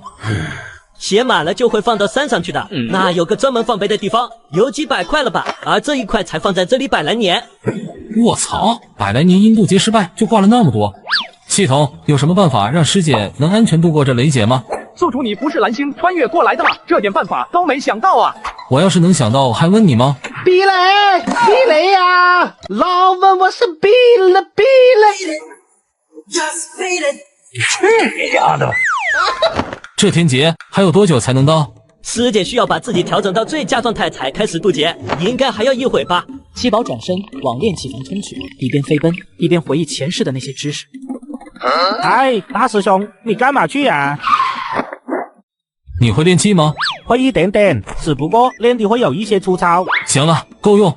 写满了就会放到山上去的，那有个专门放碑的地方，有几百块了吧？而这一块才放在这里100来年。卧槽，100来年因渡劫失败就挂了那么多。系统有什么办法让师姐能安全度过这雷劫吗？宿主，你不是蓝星穿越过来的吗？这点办法都没想到啊！我要是能想到，还问你吗？避雷，避雷呀！老问我是避了，避雷。Just beat it。去你丫的！这天劫还有多久才能到？师姐需要把自己调整到最佳状态才开始渡劫，应该还要一会吧。七宝转身往炼气房冲去，一边飞奔一边回忆前世的那些知识。哎，大师兄，你干嘛去呀？你会炼气吗？会一点点，只不过练的会有一些粗糙。行了，够用。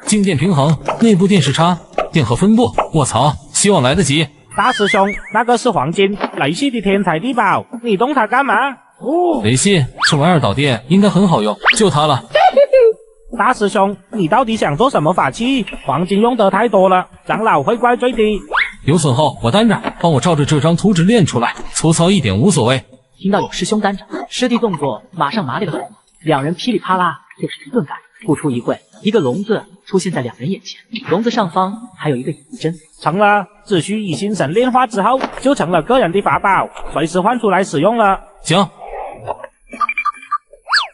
静电平衡，内部电势差，电荷分布。卧槽，希望来得及。大师兄，那个是黄金，雷系的天才地宝，你动它干嘛？雷系这玩意儿导电应该很好用，就它了。大师兄，你到底想做什么法器？黄金用得太多了，长老会怪罪的。有损耗我担着，帮我照着这张图纸练出来，粗糙一点无所谓。听到有师兄担着，师弟动作马上麻利了很多，两人噼里啪啦就是一顿干。不出一会，一个笼子出现在两人眼前，笼子上方还有一个引针。成了，只需以心神炼化之后，就成了个人的法宝，随时换出来使用了。行。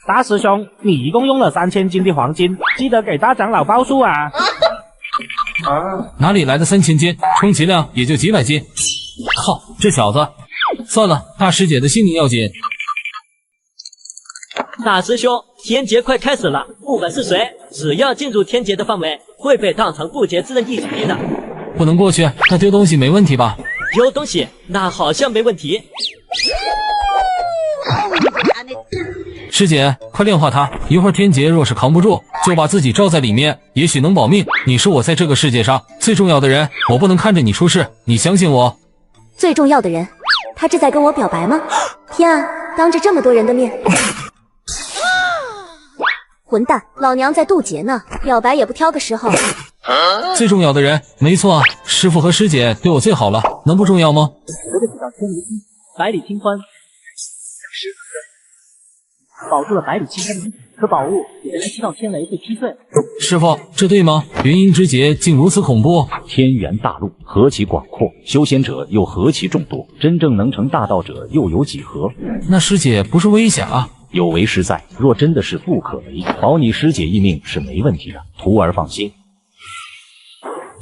大师兄，你一共用了3000斤的黄金，记得给大长老报数啊！哪里来的3000斤？充其量也就几百斤。靠，这小子！算了，大师姐的性命要紧。大师兄，天劫快开始了，不管是谁，只要进入天劫的范围，会被当场渡劫自认一举一的。不能过去，那丢东西没问题吧？丢东西，那好像没问题。师姐，快炼化它！一会儿天劫若是扛不住，就把自己罩在里面，也许能保命。你是我在这个世界上最重要的人，我不能看着你出事，你相信我。最重要的人，他这在跟我表白吗？天啊，当着这么多人的面。混蛋，老娘在渡劫呢，表白也不挑个时候。最重要的人，没错啊，师傅和师姐对我最好了，能不重要吗？隔着几道天雷星，百里清欢保住了百里清欢的命，可宝物也被7道天雷被劈碎了。师傅，这对吗？元婴之劫竟如此恐怖！天元大陆何其广阔，修仙者又何其众多，真正能成大道者又有几何？那师姐不是危险啊？有为师在，若真的是不可为，保你师姐一命是没问题的，徒儿放心。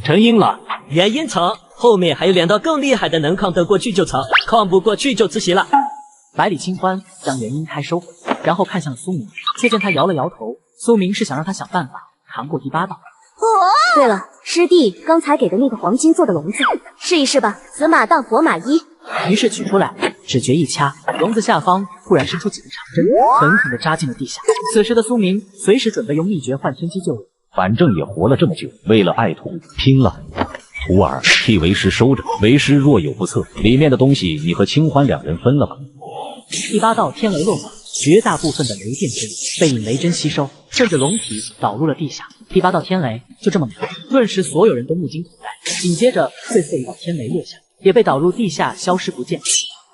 成阴了，元婴草后面还有2道更厉害的能抗得过去就草，抗不过去就自习了。百里清欢将元婴胎收回，然后看向了苏明，却见他摇了摇头。苏明是想让他想办法扛过第8道。对了，师弟刚才给的那个黄金做的笼子，试一试吧。死马当活马医。于是取出来，指诀一掐，笼子下方突然伸出几个长针，狠狠地扎进了地下。此时的苏明随时准备用秘诀换天机救人。反正也活了这么久，为了爱徒拼了！徒儿替为师收着，为师若有不测，里面的东西你和清欢2人分了吧。第8道天雷落下，绝大部分的雷电之力被引雷针吸收，顺着龙体导入了地下。第8道天雷就这么没了，顿时所有人都目瞪口呆。紧接着，最后一道天雷落下，也被导入地下，消失不见。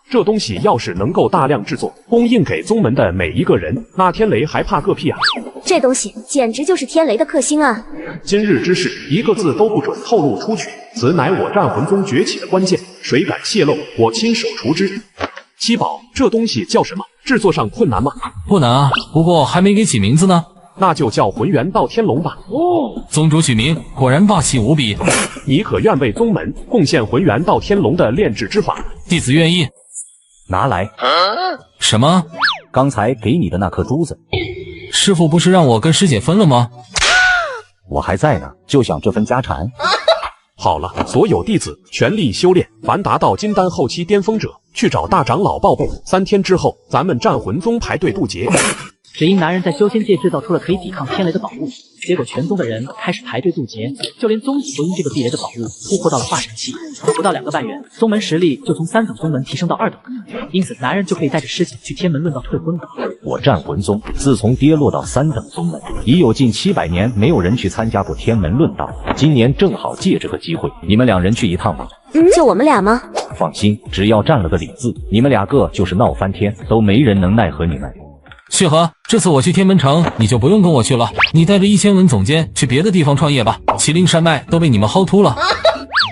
这东西要是能够大量制作，供应给宗门的每一个人，那天雷还怕个屁啊！这东西简直就是天雷的克星啊！今日之事，一个字都不准透露出去，此乃我战魂宗崛起的关键，谁敢泄露，我亲手除之。七宝，这东西叫什么？制作上困难吗？不难啊，不过还没给起名字呢。那就叫浑元道天龙吧。哦，宗主取名果然霸气无比。你可愿为宗门贡献浑元道天龙的炼制之法？弟子愿意。拿来。什么？刚才给你的那颗珠子。师傅不是让我跟师姐分了吗？我还在呢，就想这份家产。好了，所有弟子全力修炼，凡达到金丹后期巅峰者，去找大长老报备。3天之后，咱们战魂宗排队渡劫。只因男人在修仙界制造出了可以抵抗天雷的宝物，结果全宗的人开始排队渡劫，就连宗主都因这个避雷的宝物突破到了化神期。不到2个半月，宗门实力就从3等宗门提升到2等，因此男人就可以带着师姐去天门论道退婚了。我战魂宗自从跌落到3等宗门，已有近700年没有人去参加过天门论道，今年正好借这个机会，你们2人去一趟吧。就我们俩吗？放心，只要占了个理字，你们2个就是闹翻天，都没人能奈何你们。血河，这次我去天门城，你就不用跟我去了，你带着1000文总监去别的地方创业吧。麒麟山脉都被你们薅秃了。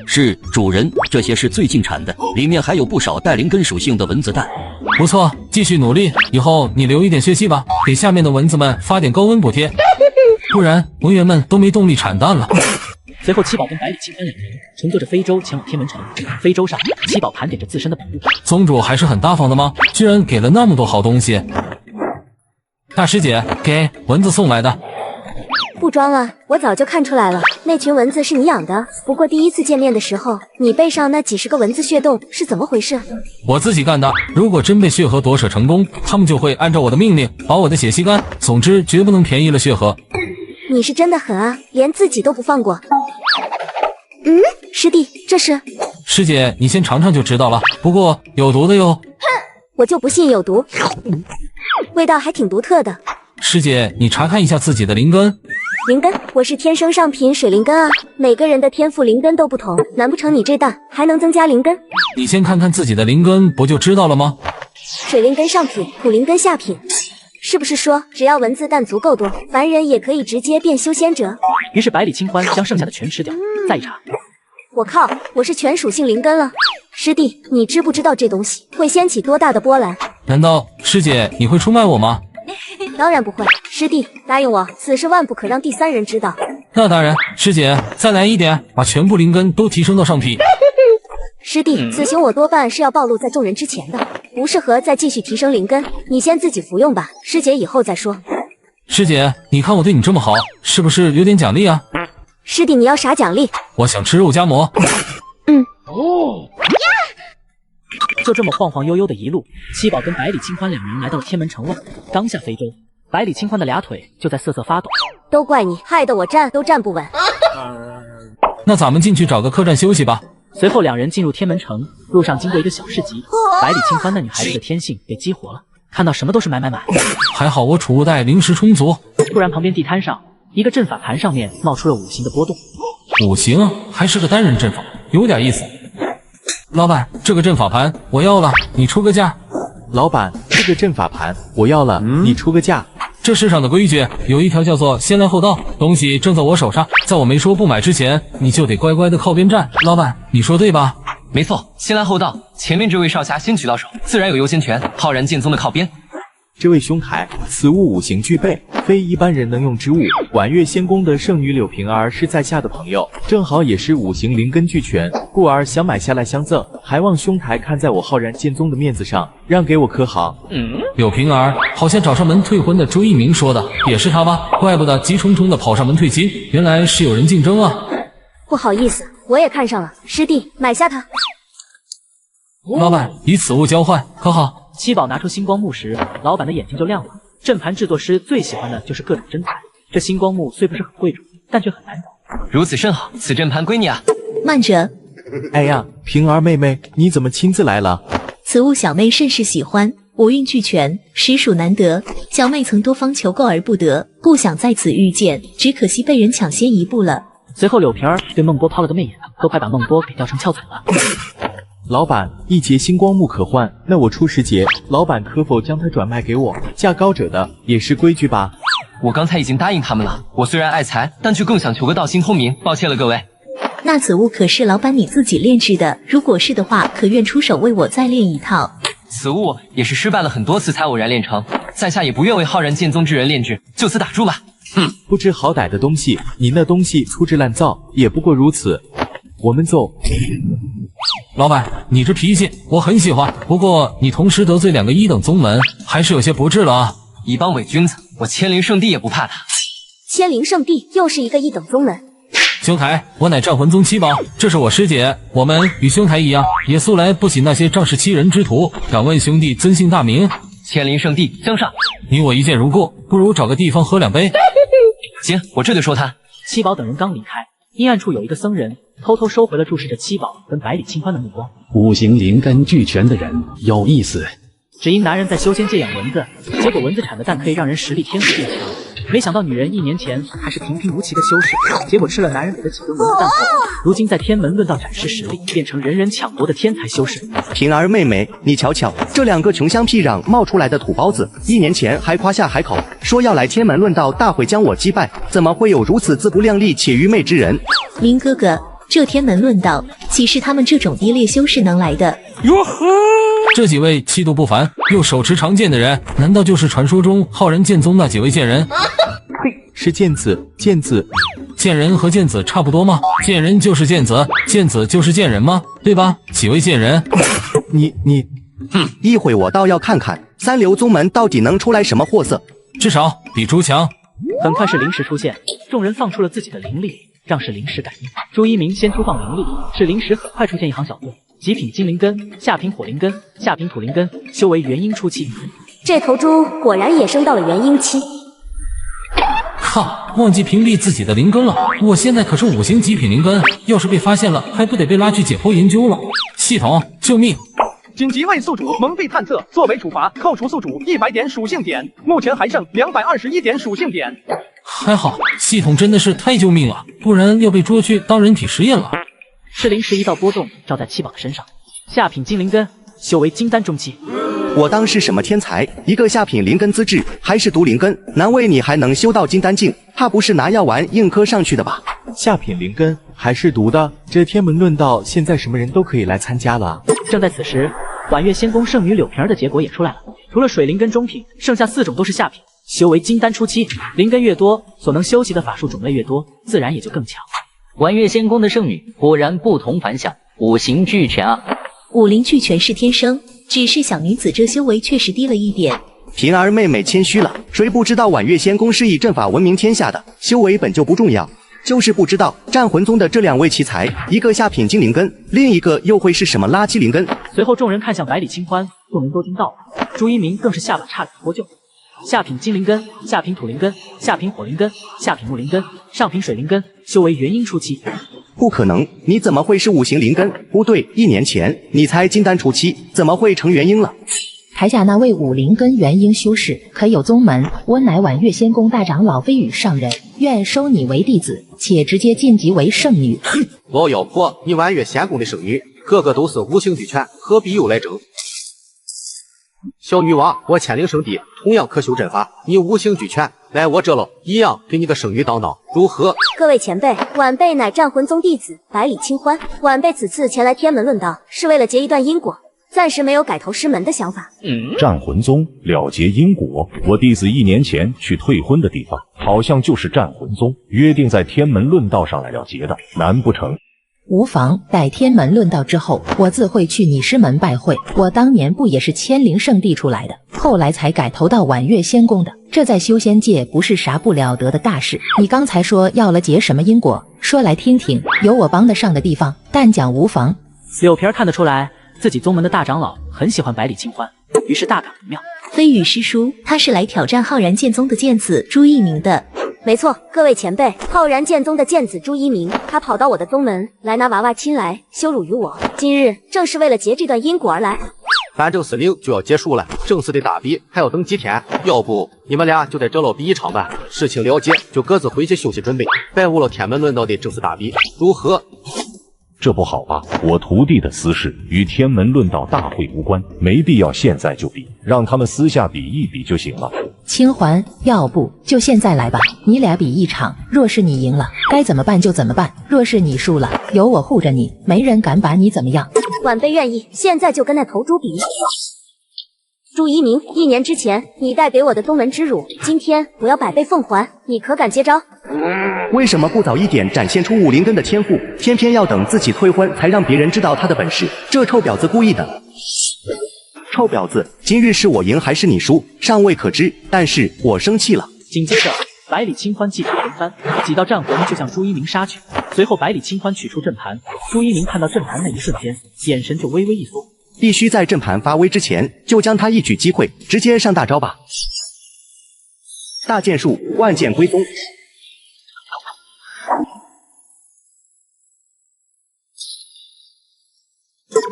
是主人，这些是最近产的，里面还有不少带灵根属性的蚊子蛋。不错，继续努力，以后你留一点血气吧，给下面的蚊子们发点高温补贴，不然文员们都没动力产蛋了。随后，七宝跟百里清欢2人乘坐着飞舟前往天门城。飞舟上，七宝盘点着自身的宝物。宗主还是很大方的吗？居然给了那么多好东西。大师姐，给蚊子送来的。不装了，我早就看出来了，那群蚊子是你养的。不过第一次见面的时候，你背上那几10个蚊子血洞是怎么回事？我自己干的。如果真被血河夺舍成功，他们就会按照我的命令把我的血吸干。总之，绝不能便宜了血河。你是真的狠啊，连自己都不放过。师弟，这是？师姐，你先尝尝就知道了。不过有毒的哟。哼，我就不信有毒。味道还挺独特的。师姐，你查看一下自己的灵根。灵根？我是天生上品水灵根啊，每个人的天赋灵根都不同，难不成你这蛋还能增加灵根？你先看看自己的灵根，不就知道了吗？水灵根上品，土灵根下品，是不是说只要蚊子蛋足够多，凡人也可以直接变修仙者？于是百里清欢将剩下的全吃掉，再一查，我靠，我是全属性灵根了。师弟，你知不知道这东西会掀起多大的波澜？难道师姐你会出卖我吗？当然不会，师弟答应我，此事万不可让第3人知道。那当然，师姐再来一点，把全部灵根都提升到上品。师弟，此行我多半是要暴露在众人之前的，不适合再继续提升灵根，你先自己服用吧，师姐以后再说。师姐，你看我对你这么好，是不是有点奖励啊？师弟，你要啥奖励？我想吃肉夹馍。就这么晃晃悠悠的一路，七宝跟百里清欢2人来到了天门城外。刚下飞舟，百里清欢的俩腿就在瑟瑟发抖。都怪你，害得我站都站不稳。那咱们进去找个客栈休息吧。随后2人进入天门城，路上经过一个小市集，百里清欢那女孩子的天性被激活了，看到什么都是买。还好我储物袋零食充足。突然，旁边地摊上一个阵法盘上面冒出了5行的波动。5行还是个单人阵法，有点意思。老板，这个阵法盘我要了，你出个价。老板，这个阵法盘我要了，你出个价。这世上的规矩有一条叫做先来后到，东西正在我手上，在我没说不买之前，你就得乖乖的靠边站。老板，你说对吧？没错，先来后到，前面这位少侠先举到手，自然有优先权。浩然剑宗的靠边。这位兄台，此物5行具备，非一般人能用之物。婉月仙宫的圣女柳平儿是在下的朋友，正好也是5行灵根俱全，故而想买下来相赠，还望兄台看在我浩然剑宗的面子上，让给我可好？柳平儿好像找上门退婚的周一鸣说的，也是他吧？怪不得急冲冲的跑上门退亲，原来是有人竞争啊！不好意思，我也看上了，师弟买下它。老板，以此物交换，可好？七宝拿出星光木时，老板的眼睛就亮了。阵盘制作师最喜欢的就是各种真材，这星光木虽不是很贵重，但却很难得。如此甚好，此阵盘归你啊！慢着，哎呀，平儿妹妹，你怎么亲自来了？此物小妹甚是喜欢，五运俱全，实属难得。小妹曾多方求购而不得，不想在此遇见，只可惜被人抢先一步了。随后柳平儿对孟波抛了个媚眼，都快把孟波给吊成翘彩了。老板，一节星光木可换，那我出10节，老板可否将它转卖给我？价高者的也是规矩吧？我刚才已经答应他们了。我虽然爱财，但却更想求个道心通明。抱歉了各位。那此物可是老板你自己炼制的？如果是的话，可愿出手为我再炼一套？此物也是失败了很多次才偶然炼成，在下也不愿为浩然剑宗之人炼制，就此打住吧。不知好歹的东西，你那东西粗制滥造，也不过如此。我们走。老板，你这脾气我很喜欢，不过你同时得罪2个1等宗门，还是有些不智了啊！一帮伪君子，我千灵圣地也不怕他。千灵圣地又是一个1等宗门。兄台，我乃战魂宗七宝，这是我师姐，我们与兄台一样，也素来不喜那些仗势欺人之徒。敢问兄弟尊姓大名？千灵圣地，江上。你我一见如故，不如找个地方喝2杯。行，我这就说他。七宝等人刚离开，阴暗处有一个僧人偷偷收回了注视着七宝跟百里清欢的目光。5行灵根俱全的人有意思。只因男人在修仙界养蚊子，结果蚊子产的蛋可以让人实力天赋变强。没想到女人1年前还是平平无奇的修士，结果吃了男人给的几根蚊子蛋后，如今在天门论道展示实力，变成人人抢夺的天才修士。平儿妹妹，你瞧瞧，这2个穷乡僻壤冒出来的土包子，1年前还夸下海口，说要来天门论道大会将我击败，怎么会有如此自不量力且愚昧之人？林哥哥，这天门论道岂是他们这种低劣修士能来的？哟呵，这几位气度不凡又手持长剑的人，难道就是传说中浩然剑宗那几位剑人？嘿，是剑子，剑子，剑人和剑子差不多吗？剑人就是剑子，剑子就是剑人吗？对吧？几位剑人？你，一会我倒要看看3流宗门到底能出来什么货色，至少比猪强。很快是灵石出现，众人放出了自己的灵力，让是灵石感应。朱一鸣先突放灵力，是灵石很快出现一行小字：极品金灵根，下品火灵根，下品土灵根，修为元婴初期。这头猪果然也升到了元婴期。靠，忘记屏蔽自己的灵根了。我现在可是5行极品灵根，要是被发现了，还不得被拉去解剖研究了？系统，救命！紧急为宿主蒙蔽探测，作为处罚，扣除宿主100点属性点，目前还剩221点属性点。还好，系统真的是太救命了，不然要被捉去当人体实验了。是灵石一道波动照在七宝的身上，下品金灵根，修为金丹中期。我当是什么天才？一个下品灵根资质，还是毒灵根，难为你还能修到金丹境，怕不是拿药丸硬磕上去的吧？下品灵根还是毒的？这天门论道现在什么人都可以来参加了。正在此时，婉月仙宫圣女柳平儿的结果也出来了，除了水灵根中品，剩下4种都是下品，修为金丹初期。灵根越多，所能修习的法术种类越多，自然也就更强。婉月仙宫的圣女果然不同凡响，5行俱全啊！5灵俱全是天生，只是小女子这修为确实低了一点。平儿妹妹谦虚了，谁不知道婉月仙宫是以阵法闻名天下的，修为本就不重要，就是不知道战魂宗的这2位奇才，一个下品金灵根，另一个又会是什么垃圾灵根？随后众人看向百里清欢，众人都听到了，朱一鸣更是下巴差点脱臼。下品金灵根，下品土灵根，下品火灵根，下品木灵根，上品水灵根，修为元婴初期。不可能，你怎么会是5行灵根？不对，1年前你才金丹初期，怎么会成元婴了？台下那位武林根元婴修士可有宗门？我乃婉月仙宫大长老飞羽上人，愿收你为弟子，且直接晋级为圣女。老妖婆，你婉月仙宫的圣女，个个都是五行俱全，何必又来争？小女娃，我千灵圣地同样可修阵法，你五行俱全，来我这喽，一样给你个圣女当道，如何？各位前辈，晚辈乃战魂宗弟子百里清欢，晚辈此次前来天门论道，是为了结一段因果，暂时没有改头师门的想法。战魂宗了结因果，我弟子1年前去退婚的地方，好像就是战魂宗，约定在天门论道上来了结的，难不成？无妨，待天门论道之后，我自会去你师门拜会。我当年不也是千灵圣地出来的，后来才改投到婉月仙宫的，这在修仙界不是啥不了得的大事。你刚才说要了结什么因果？说来听听，有我帮得上的地方，但讲无妨。柳皮儿看得出来，自己宗门的大长老很喜欢百里清欢，于是大感不妙。飞羽师叔，他是来挑战浩然剑宗的剑子朱一鸣的。没错，各位前辈，浩然剑宗的剑子朱一鸣，他跑到我的宗门来拿娃娃亲来羞辱于我，今日正是为了结这段因果而来。反正司令就要结束了，正式的大比还要等几天，要不你们俩就在这喽比一场吧。事情了解就各自回去休息准备，耽误了天门论道的正式大比，如何？这不好吧？我徒弟的私事与天门论道大会无关，没必要现在就比，让他们私下比一比就行了。清欢，要不就现在来吧，你俩比一场，若是你赢了，该怎么办就怎么办；若是你输了，有我护着你，没人敢把你怎么样。晚辈愿意，现在就跟那头猪比。朱一鸣，1年之前你带给我的宗门之辱，今天我要100倍奉还，你可敢接招？为什么不早一点展现出武林根的天赋，偏偏要等自己退婚才让别人知道他的本事？这臭婊子故意的！臭婊子，今日是我赢还是你输，尚未可知，但是我生气了。紧接着，百里清欢技法连番，几道战魂就向朱一鸣杀去。随后，百里清欢取出阵盘，朱一鸣看到阵盘那一瞬间，眼神就微微一缩。必须在阵盘发威之前，就将他一举击溃，直接上大招吧！大剑术，万剑归宗。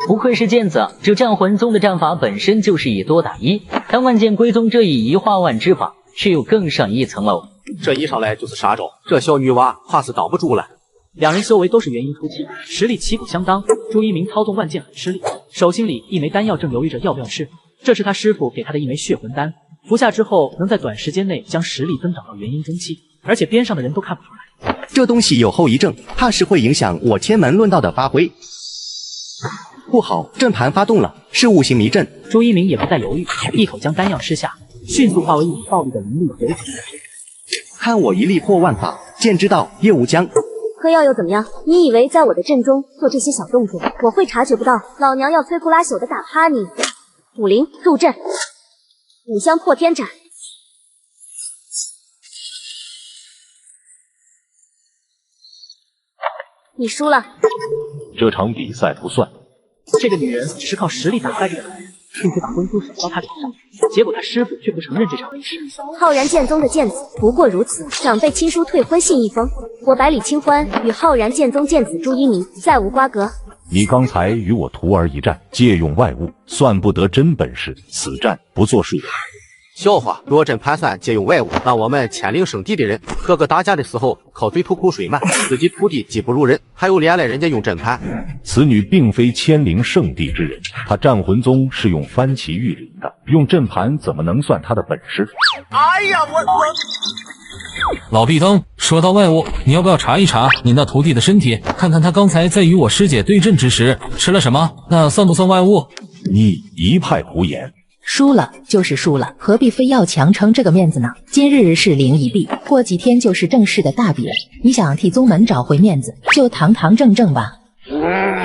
不愧是剑子，这战魂宗的战法本身就是以多打一，但万剑归宗这以一化万之法，却又更上一层楼。这一上来就是杀招，这小女娃怕是挡不住了。两人修为都是元婴初期，实力旗鼓相当。朱一鸣操纵万剑很吃力，手心里一枚丹药正犹豫着要不要吃，这是他师傅给他的一枚血魂丹，服下之后能在短时间内将实力增长到元婴中期，而且边上的人都看不出来。这东西有后遗症，怕是会影响我天门论道的发挥。不好，阵盘发动了，是五行迷阵。朱一鸣也不再犹豫，一口将丹药吃下，迅速化为一股暴力的灵力流起来。看我一力破万法，剑之道叶无疆。嗑药又怎么样？你以为在我的阵中做这些小动作，我会察觉不到？老娘要摧枯拉朽的打趴你！武灵入阵，五香破天斩。你输了。这场比赛不算。这个女人只是靠实力打败这个男人，并且把婚书甩到他脸上，结果他师傅却不承认这场比试。浩然剑宗的剑子不过如此，长辈亲疏退婚信一封。我百里清欢与浩然剑宗剑子朱一鸣再无瓜葛。你刚才与我徒儿一战，借用外物，算不得真本事，此战不作数。笑话，若真盘算借用外物，那我们千灵圣地的人个个打架的时候靠嘴吐口水嘛，自己徒弟技不如人，还有脸来人家用阵盘。此女并非千灵圣地之人，她战魂宗是用番旗御灵的，用阵盘怎么能算她的本事？哎呀，我老壁灯，说到外物，你要不要查一查你那徒弟的身体，看看他刚才在与我师姐对阵之时吃了什么？那算不算外物？你一派胡言。输了就是输了，何必非要强撑这个面子呢？今日是灵一臂，过几天就是正式的大比，你想替宗门找回面子，就堂堂正正吧。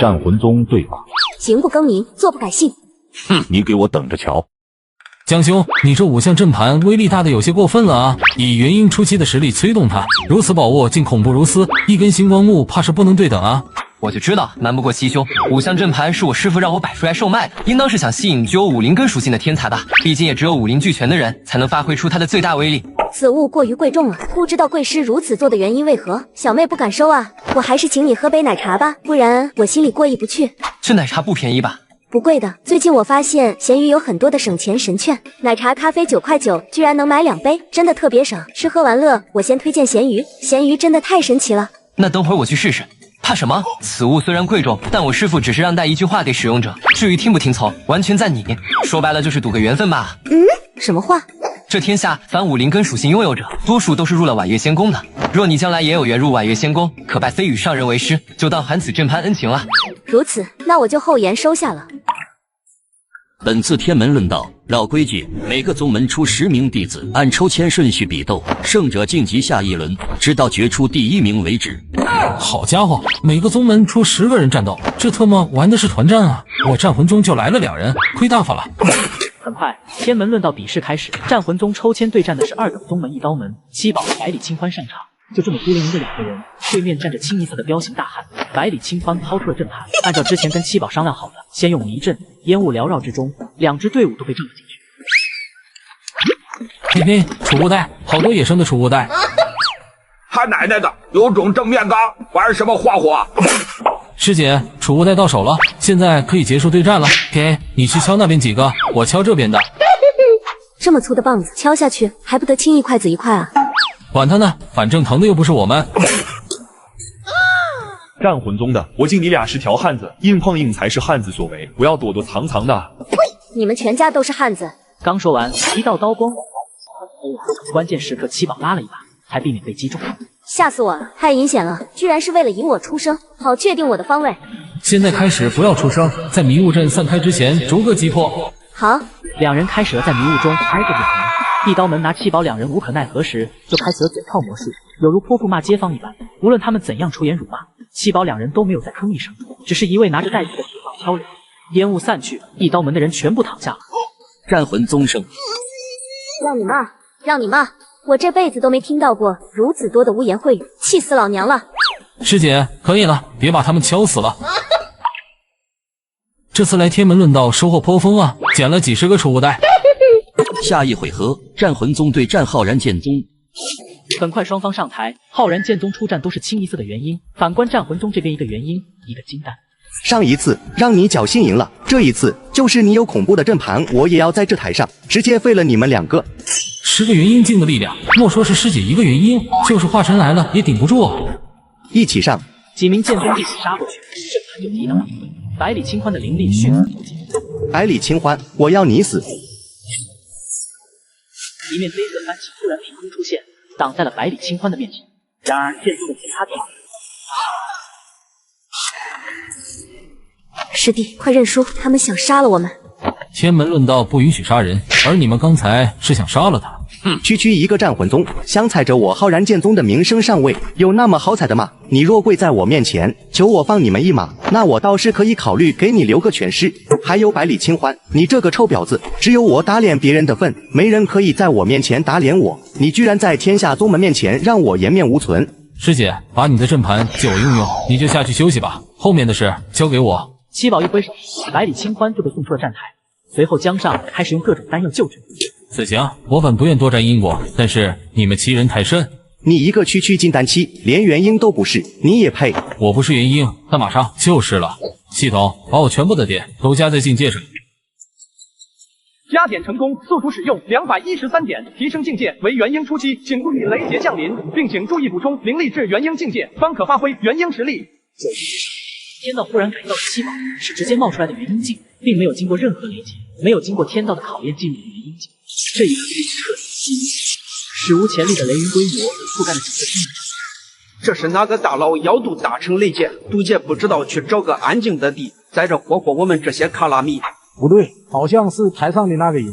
战魂宗对吧？行不更名，坐不改姓。哼，你给我等着瞧。江兄，你这五象阵盘威力大的有些过分了啊！以元婴初期的实力催动它，如此宝物竟恐怖如斯，一根星光木怕是不能对等啊！我就知道瞒不过西兄，五象阵盘是我师傅让我摆出来售卖的，应当是想吸引具有武灵根属性的天才吧，毕竟也只有武灵俱全的人才能发挥出它的最大威力。此物过于贵重了，不知道贵师如此做的原因为何，小妹不敢收啊。我还是请你喝杯奶茶吧，不然我心里过意不去。这奶茶不便宜吧？不贵的。最近我发现闲鱼有很多的省钱神券，奶茶、咖啡9块9，居然能买2杯，真的特别省。吃喝玩乐，我先推荐闲鱼，闲鱼真的太神奇了。那等会儿我去试试。怕什么？此物虽然贵重，但我师傅只是让带一句话给使用者，至于听不听从，完全在你。说白了就是赌个缘分吧。什么话？这天下凡5灵根属性拥有者，多数都是入了婉月仙宫的。若你将来也有缘入婉月仙宫，可拜飞羽上人为师，就当还此正潘恩情了。如此，那我就厚颜收下了。本次天门论道，老规矩，每个宗门出10名弟子，按抽签顺序比斗，胜者晋级下一轮，直到决出第1名为止。好家伙，每个宗门出10个人战斗，这特么玩的是团战啊！我战魂宗就来了2人，亏大发了。很快，天门论道比试开始，战魂宗抽签对战的是2等宗门一刀门，七宝百里清欢上场。就这么孤零零的2个人，对面站着清一色的彪形大汉。百里清欢抛出了阵盘，按照之前跟七宝商量好的，先用迷阵，烟雾缭绕之中，2支队伍都被震了进嘿去。嘿，储物袋，好多野生的储物袋。他奶奶的，有种正面刚，玩什么花火？师姐，储物袋到手了，现在可以结束对战了。给你去敲那边几个，我敲这边的。这么粗的棒子敲下去，还不得轻一筷子一块啊？管他呢，反正疼的又不是我们。战魂宗的，我敬你俩是条汉子，硬碰硬才是汉子所为，不要躲躲藏藏的。呸！你们全家都是汉子。刚说完，一道刀光，关键时刻七宝拉了一把，还避免被击中。吓死我了，太阴险了，居然是为了引我出声，好确定我的方位。现在开始不要出声，在迷雾阵散开之前逐个击破。好，2人开始了在迷雾中挨个点名。一刀门拿七宝2人无可奈何时，就开始了嘴炮模式，有如泼妇骂街坊一般。无论他们怎样出言辱骂，七宝2人都没有再吭一声，只是一味拿着袋子的铁棒敲人。烟雾散去，一刀门的人全部躺下了。战魂宗胜。让你骂，让你骂！我这辈子都没听到过如此多的污言秽语，气死老娘了！师姐，可以了，别把他们敲死了。这次来天门论道收获颇丰啊，捡了几10个储物袋。下一回合，战魂宗对战浩然剑宗。很快双方上台，浩然剑宗出战都是清一色的原因，反观战魂宗这边一个原因，一个金丹。上一次让你侥幸赢了，这一次就是你有恐怖的阵盘，我也要在这台上直接废了你们2个。10个元婴境的力量，莫说是师姐一个元婴，就是化神来了也顶不住。一起上！几名剑宗弟子杀过去，阵盘就抵挡了。百里清欢的灵力迅速突进。百里清欢，我要你死！一面黑色帆旗突然凭空出现，挡在了百里清欢的面前。然而剑宗的其他弟子，师弟，快认输，他们想杀了我们。天门论道不允许杀人，而你们刚才是想杀了他。区一个战魂宗，想踩着我浩然剑宗的名声上位，有那么好踩的吗？你若跪在我面前，求我放你们一马，那我倒是可以考虑给你留个全尸。还有百里清欢，你这个臭婊子，只有我打脸别人的份，没人可以在我面前打脸我。你居然在天下宗门面前让我颜面无存。师姐，把你的阵盘借我用用，你就下去休息吧，后面的事交给我。七宝一挥手，百里清欢就被送出了站台。随后江上开始用各种丹药救治。此行我本不愿多占因果，但是你们欺人太甚。你一个区金丹期，连元婴都不是，你也配？我不是元婴，但马上就是了。系统把我全部的点都加在境界上。加点成功，速出使用213点，提升境界为元婴初期，请注意雷劫降临，并请注意补充灵力至元婴境界，方可发挥元婴实力。天道忽然感应到七宝是直接冒出来的元婴境，并没有经过任何雷劫，没有经过天道的考验进入元婴境。这一刻彻底吸引，史无前例的雷云规模覆盖了整个天门。这是哪个大佬妖毒大成雷劫？毒劫不知道去找个安静的地，在这霍霍我们这些卡拉米。不对，好像是台上的那个人。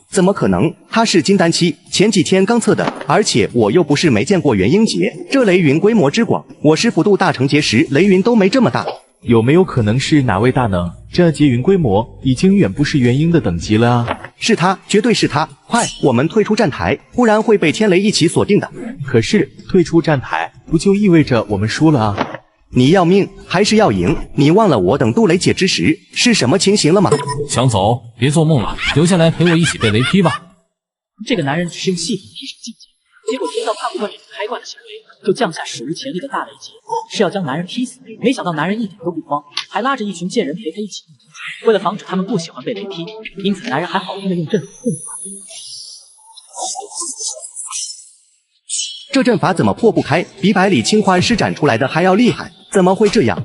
怎么可能？他是金丹期，前几天刚测的，而且我又不是没见过元婴劫，这雷云规模之广，我师傅渡大成劫时雷云都没这么大。有没有可能是哪位大能？这劫云规模已经远不是元婴的等级了啊！是他，绝对是他！快，我们退出站台，不然会被天雷一起锁定的。可是退出站台，不就意味着我们输了啊？你要命还是要赢？你忘了我等渡雷劫之时是什么情形了吗？想走，别做梦了，留下来陪我一起被雷劈吧。这个男人只是用系统提升境界，结果天道看不惯这种开挂的行为，就降下史无前例的大雷劫，是要将男人劈死。没想到男人一点都不慌，还拉着一群贱人陪他一起。为了防止他们不喜欢被雷劈，因此男人还好心的用阵法控制他。这阵法怎么破不开？比百里青花施展出来的还要厉害，怎么会这样？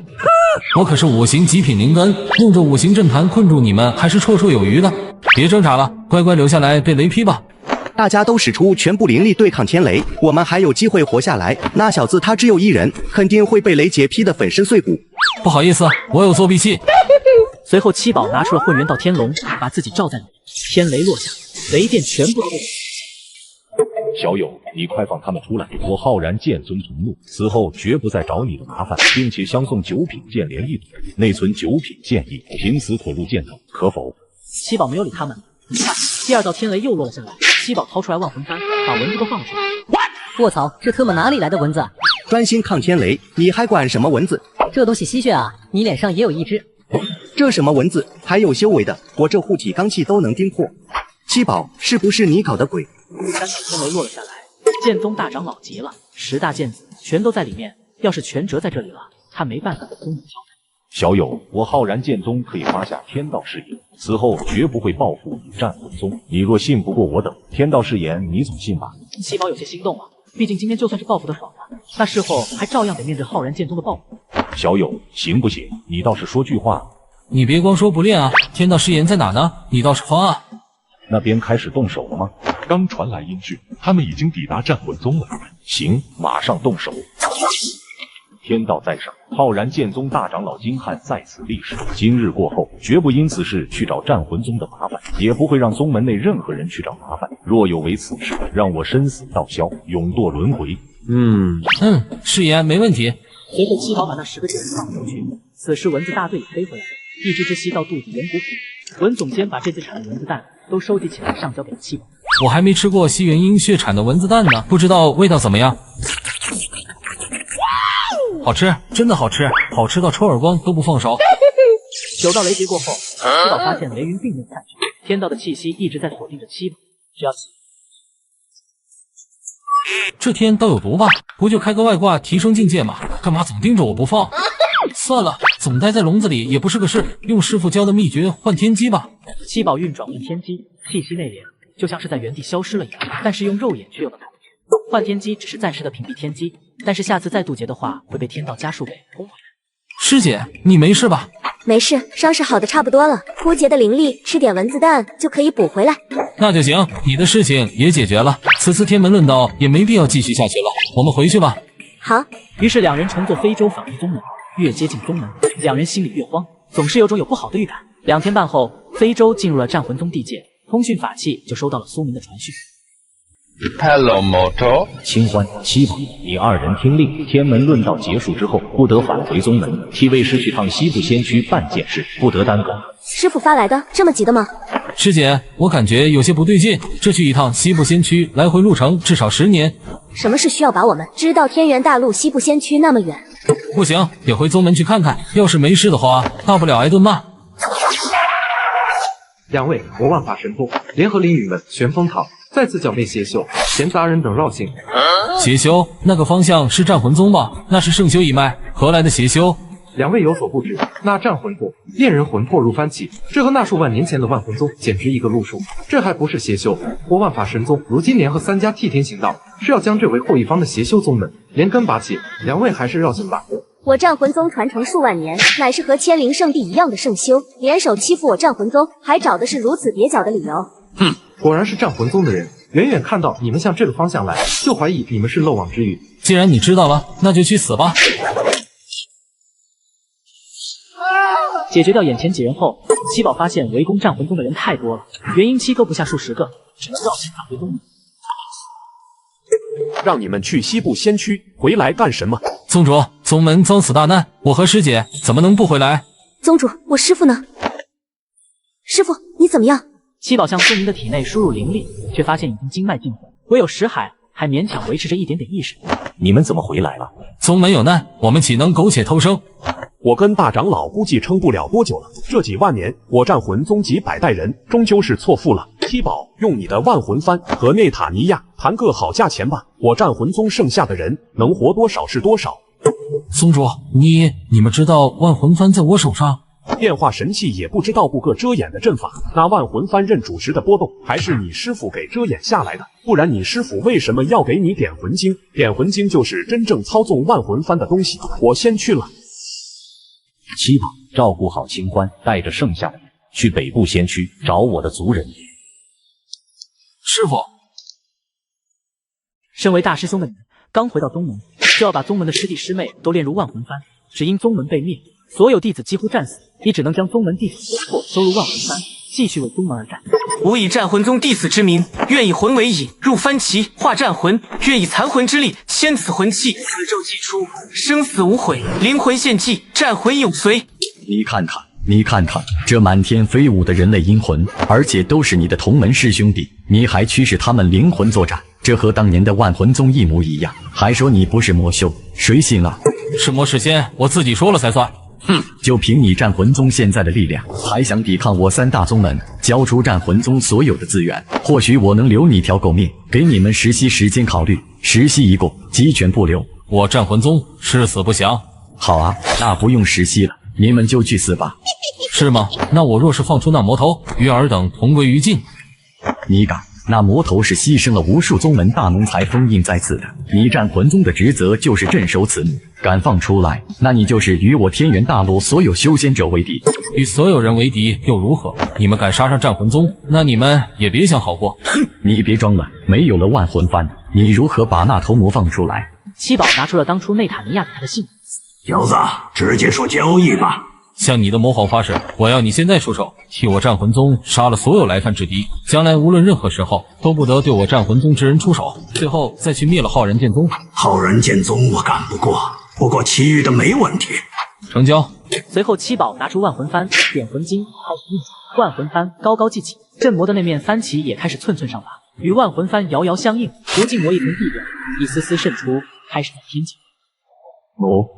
我可是5行极品灵根，用这5行阵盘困住你们还是绰绰有余的。别挣扎了，乖乖留下来被雷劈吧。大家都使出全部灵力对抗天雷，我们还有机会活下来。那小子他只有1人，肯定会被雷劫劈得粉身碎骨。不好意思，我有作弊器。随后七宝拿出了混元道天龙，把自己罩在里面。天雷落下，雷电全部都被小友，你快放他们出来！我浩然剑尊同怒，此后绝不再找你的麻烦，并且相送9品剑莲1朵，内存9品剑意，凭死可入剑头，可否？七宝没有理他们。很快，第2道天雷又落了下来。七宝掏出来万魂幡，把蚊子都放了出来。卧槽，这特么哪里来的蚊子？专心抗天雷，你还管什么蚊子？这东西吸血啊！你脸上也有1只。这什么蚊子？还有修为的，我这护体罡气都能盯破。七宝，是不是你搞的鬼？3道天雷落了下来，剑宗大长老急了，10大剑子全都在里面，要是全折在这里了，他没办法跟宗主交代。小友，我浩然剑宗可以发下天道誓言，此后绝不会报复你战魂宗。你若信不过我等，天道誓言你总信吧？七宝有些心动了，毕竟今天就算是报复的爽了，那事后还照样得面对浩然剑宗的报复。小友，行不行？你倒是说句话。你别光说不练啊，天道誓言在哪呢？你倒是发啊！那边开始动手了吗？刚传来音讯，他们已经抵达战魂宗了。行，马上动手。天道在上，浩然剑宗大长老金汉在此立誓，今日过后，绝不因此事去找战魂宗的麻烦，也不会让宗门内任何人去找麻烦。若有违此事，让我身死道消，永堕轮回。誓言没问题。随后七宝把那10个剑子放了出去，此时蚊子大队也飞回来了，一只只吸到肚子圆鼓鼓。文总监把这次产的蚊子蛋都收集起来，上交给了七宝。我还没吃过西元鹰血产的蚊子蛋呢，不知道味道怎么样。好吃，真的好吃，好吃到抽耳光都不放手。9道雷劫过后，七宝发现雷云并没有散去，天道的气息一直在锁定着七宝，只要这天道有毒吧？不就开个外挂提升境界吗？干嘛总盯着我不放？算了，总待在笼子里也不是个事，用师傅教的秘诀换天机吧。七宝运转换天机，气息内敛，就像是在原地消失了一样，但是用肉眼却又能看得见。换天机只是暂时的屏蔽天机，但是下次再渡劫的话，会被天道加速给轰回来。师姐，你没事吧？没事，伤势好的差不多了，枯竭的灵力吃点蚊子蛋就可以补回来。那就行，你的事情也解决了，此次天门论道也没必要继续下去了，我们回去吧。好。于是2人乘坐飞舟返回宗门，越接近宗门，2人心里越慌，总是有种有不好的预感。2天半后，飞舟进入了战魂宗地界，通讯法器就收到了苏明的传讯。Hello, Moto。清欢、七宝，你2人听令，天门论道结束之后，不得返回宗门，替魏师去趟西部仙区办件事，不得耽搁。师傅发来的，这么急的吗？师姐，我感觉有些不对劲，这去一趟西部仙区，来回路程至少10年。什么事需要把我们知道天元大陆西部仙区那么远？不行，得回宗门去看看，要是没事的话，大不了挨顿骂。2位，我万法神宗联合灵女们旋风讨，再次剿灭邪修、闲杂人等绕境。邪修那个方向是战魂宗吧？那是圣修一脉，何来的邪修？2位有所不知，那战魂魄，恋人魂魄入幡起，这和那数万年前的万魂宗简直一个路数。这还不是邪修，我万法神宗如今联合3家替天行道，是要将这为后一方的邪修宗门连根拔起。2位还是绕行吧。我战魂宗传承数万年，乃是和千灵圣地一样的圣修，联手欺负我战魂宗，还找的是如此蹩脚的理由。果然是战魂宗的人，远远看到你们向这个方向来，就怀疑你们是漏网之鱼。既然你知道了，那就去死吧。解决掉眼前几人后，七宝发现围攻战魂宗的人太多了，元婴期都不下数10个，只能绕行返回宗门。让你们去西部仙区，回来干什么？宗主，宗门遭此大难，我和师姐怎么能不回来？宗主，我师父呢？师父，你怎么样？七宝向苏明的体内输入灵力，却发现已经经脉尽毁，唯有石海还勉强维持着一点点意识。你们怎么回来了？宗门有难，我们岂能苟且偷生？我跟大长老估计撑不了多久了，这几万年，我战魂宗几百代人，终究是错付了。七宝，用你的万魂幡和涅塔尼亚、谈个好价钱吧，我战魂宗剩下的人能活多少是多少。宗主，你们知道万魂幡在我手上？变化神器也不知道布个遮掩的阵法，那万魂幡认主时的波动，还是你师傅给遮掩下来的？不然你师傅为什么要给你点魂经？点魂经就是真正操纵万魂幡的东西。我先去了。七宝，照顾好清欢，带着剩下的人去北部先驱找我的族人。师傅，身为大师兄的你们，刚回到宗门，就要把宗门的师弟师妹都炼入万魂幡，只因宗门被灭，所有弟子几乎战死，你只能将宗门弟子魂魄收入万魂幡，继续为宗门而战。吾以战魂宗弟子之名，愿以魂为引，入幡旗，化战魂，愿以残魂之力牵此魂气，此咒既出，生死无悔，灵魂献祭，战魂永随。你看看，这满天飞舞的人类阴魂，而且都是你的同门师兄弟，你还驱使他们灵魂作战，这和当年的万魂宗一模一样，还说你不是魔修，谁信啊？是魔是仙，我自己说了才算。就凭你战魂宗现在的力量，还想抵抗我三大宗门？交出战魂宗所有的资源，或许我能留你条狗命，给你们10息时间考虑，10息一过，鸡犬不留。我战魂宗誓死不降。好啊，那不用10息了，你们就去死吧。是吗？那我若是放出那魔头，与尔等同归于尽。你敢？那魔头是牺牲了无数宗门大能才封印在此的，你战魂宗的职责就是镇守此墓，敢放出来，那你就是与我天元大陆所有修仙者为敌。与所有人为敌又如何？你们敢杀上战魂宗，那你们也别想好过。你别装了，没有了万魂幡，你如何把那头魔放出来？七宝拿出了当初内塔尼亚给他的信。小子，直接说交易吧。向你的魔皇发誓，我要你现在出手，替我战魂宗杀了所有来犯之敌，将来无论任何时候都不得对我战魂宗之人出手，最后再去灭了浩然剑宗。浩然剑宗我干不过，不过其余的没问题。成交。随后七宝拿出万魂幡，点魂经，开始运转，万魂幡高高祭起，镇魔的那面幡旗也开始寸寸上拔，与万魂幡遥遥相应，如浸魔一层地表，一丝丝渗出，开始在天际。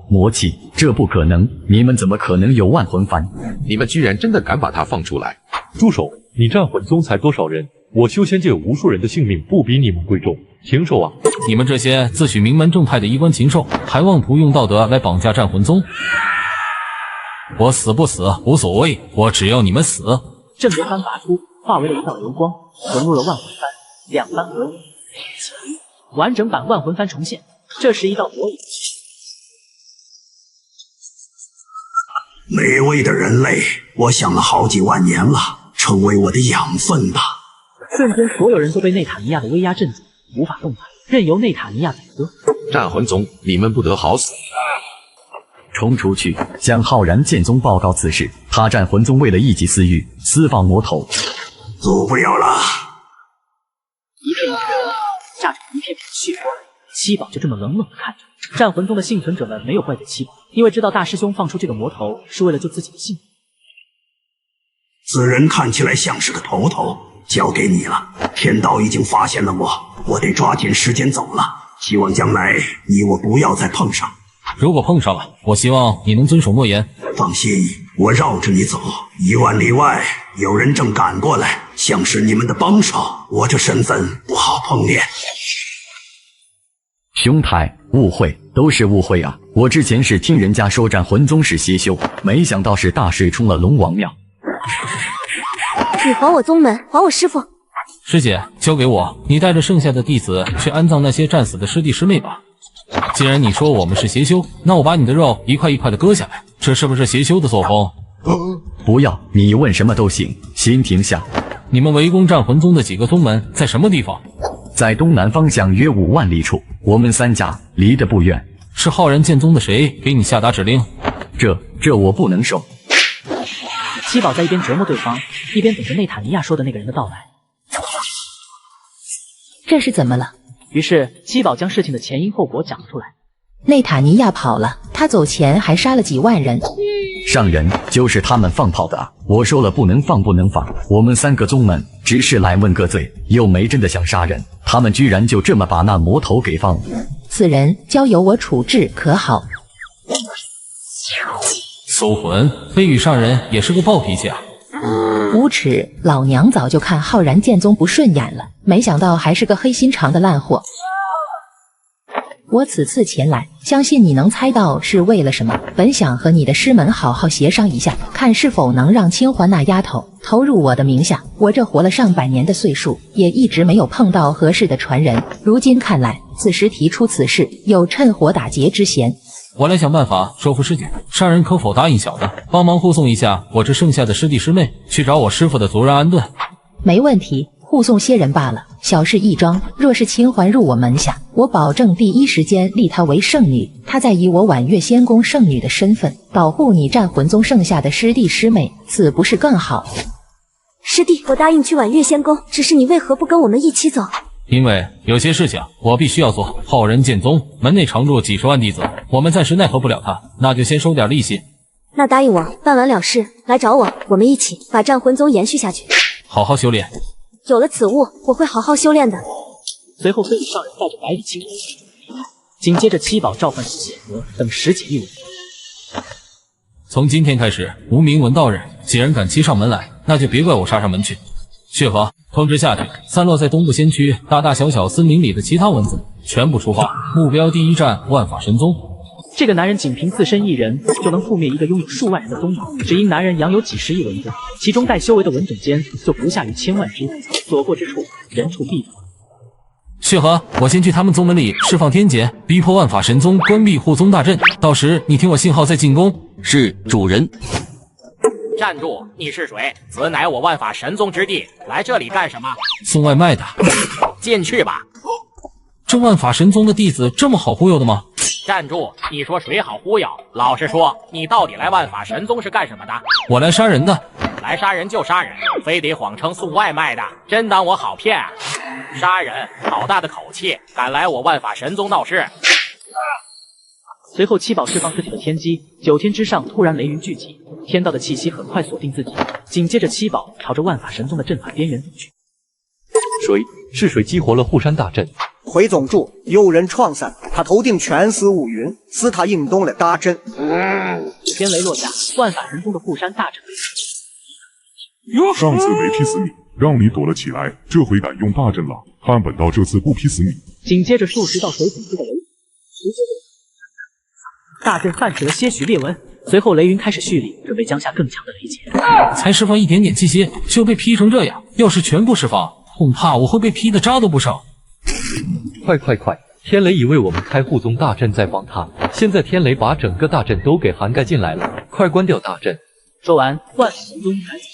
魔气，这不可能！你们怎么可能有万魂幡？你们居然真的敢把它放出来！住手！你战魂宗才多少人？我修仙界无数人的性命不比你们贵重，停手啊！你们这些自诩名门正派的衣冠禽兽，还妄图用道德来绑架战魂宗！我死不死无所谓，我只要你们死！镇魔幡拔出，化为了一道流光，融入了万魂幡，两幡合一，完整版万魂幡重现。这是一道魔影。美味的人类，我想了好几万年了，成为我的养分吧。瞬间，所有人都被内塔尼亚的威压震住，无法动弹，任由内塔尼亚宰割。战魂宗，你们不得好死！冲出去，向浩然剑宗报告此事。他战魂宗为了一己私欲，私放魔头，做不了了。一片片炸成一片片血光，七宝就这么冷冷地看着。战魂宗的幸存者们没有怪罪七宝，因为知道大师兄放出这个魔头是为了救自己的性命。此人看起来像是个头头，交给你了。天道已经发现了我得抓紧时间走了。希望将来你我不要再碰上。如果碰上了，我希望你能遵守诺言。放心，我绕着你走，1万里外有人正赶过来，像是你们的帮手，我这身份不好碰面。兄台，误会，都是误会啊！我之前是听人家说战魂宗是邪修，没想到是大水冲了龙王庙。你还我宗门，还我师父！师姐，交给我，你带着剩下的弟子去安葬那些战死的师弟师妹吧。既然你说我们是邪修，那我把你的肉一块一块的割下来，这是不是邪修的作风？不要，你问什么都行，先停下。你们围攻战魂宗的几个宗门在什么地方？在东南方向约5万里处，我们3家离得不远。是浩然剑宗的谁给你下达指令？这我不能说。七宝在一边折磨对方，一边等着内塔尼亚说的那个人的到来。这是怎么了？于是七宝将事情的前因后果讲了出来。内塔尼亚跑了，他走前还杀了几万人。上人就是他们放炮的啊！我说了不能放，不能放。我们3个宗门只是来问个罪，又没真的想杀人，他们居然就这么把那魔头给放了。此人交由我处置，可好？搜魂，飞羽上人也是个暴脾气啊！无耻！老娘早就看浩然剑宗不顺眼了，没想到还是个黑心肠的烂货。我此次前来，相信你能猜到是为了什么。本想和你的师门好好协商一下，看是否能让清欢那丫头投入我的名下。我这活了上百年的岁数，也一直没有碰到合适的传人。如今看来，此时提出此事，有趁火打劫之嫌。我来想办法说服师姐，上人可否答应小的帮忙护送一下我这剩下的师弟师妹去找我师父的族人安顿？没问题。护送些人罢了，小事一桩。若是清欢入我门下，我保证第一时间立她为圣女，她再以我婉月仙宫圣女的身份保护你战魂宗剩下的师弟师妹，此不是更好？师弟，我答应去婉月仙宫，只是你为何不跟我们一起走？因为有些事情我必须要做。浩然剑宗门内常驻几十万弟子，我们暂时奈何不了他，那就先收点利息。那答应我，办完了事来找我，我们一起把战魂宗延续下去，好好修炼。有了此物，我会好好修炼的。随后，非礼上人带着百里清离开，紧接着七宝召唤血河等10几亿文。从今天开始，无名文道人既然敢欺上门来，那就别怪我杀上门去。血河，通知下去，散落在东部仙区大大小小森林里的其他蚊子全部出发，目标第一站万法神宗。这个男人仅凭自身一人就能覆灭一个拥有数万人的宗门，只因男人养有几十亿文字，其中待修为的文种间就不下于千万之，所过之处，人畜必死。血河，我先去他们宗门里释放天劫，逼迫万法神宗关闭护宗大阵，到时你听我信号再进攻。是主人。站住！你是谁？此乃我万法神宗之地，来这里干什么？送外卖的。进去吧。这万法神宗的弟子这么好忽悠的吗？站住！你说谁好忽悠？老实说，你到底来万法神宗是干什么的？我来杀人的。来杀人就杀人，非得谎称送外卖的，真当我好骗啊？杀人，好大的口气，敢来我万法神宗闹事！随后七宝释放自己的天机，9天之上突然雷云聚集，天道的气息很快锁定自己，紧接着七宝朝着万法神宗的阵法边缘走去。是谁激活了护山大阵？回总助，有人创散，他头顶全是乌云，是他引动了大阵。天雷落下，万法神宗的护山大阵。上次没劈死你，让你躲了起来，这回敢用大阵了，看本道这次不劈死你。紧接着数十道水桶似的雷，大阵泛起了些许裂纹，随后雷云开始蓄力，准备降下更强的雷劫。才释放一点点气息就被劈成这样，要是全部释放，恐怕我会被劈的渣都不剩。快！天雷已为我们开护宗大阵在帮他，现在天雷把整个大阵都给涵盖进来了，快关掉大阵。说完，万法神宗赶紧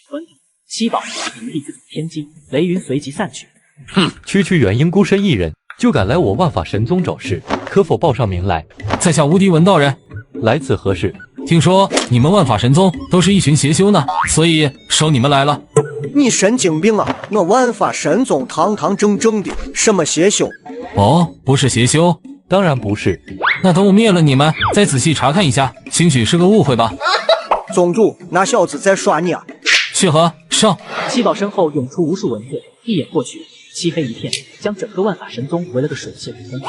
关掉。七宝屏蔽自己的天机，雷云随即散去。哼，区元婴孤身一人就敢来我万法神宗找事，可否报上名来？在下无敌文道人，来此何事？听说你们万法神宗都是一群邪修呢，所以收你们来了。你神经病啊！我万法神宗堂堂正正的，什么邪修？哦，不是邪修？当然不是。那等我灭了你们，再仔细查看一下，兴许是个误会吧。宗主，那小子在耍你啊！血河上！七宝身后涌出无数文字，一眼过去，漆黑一片，将整个万法神宗围了个水泄不通。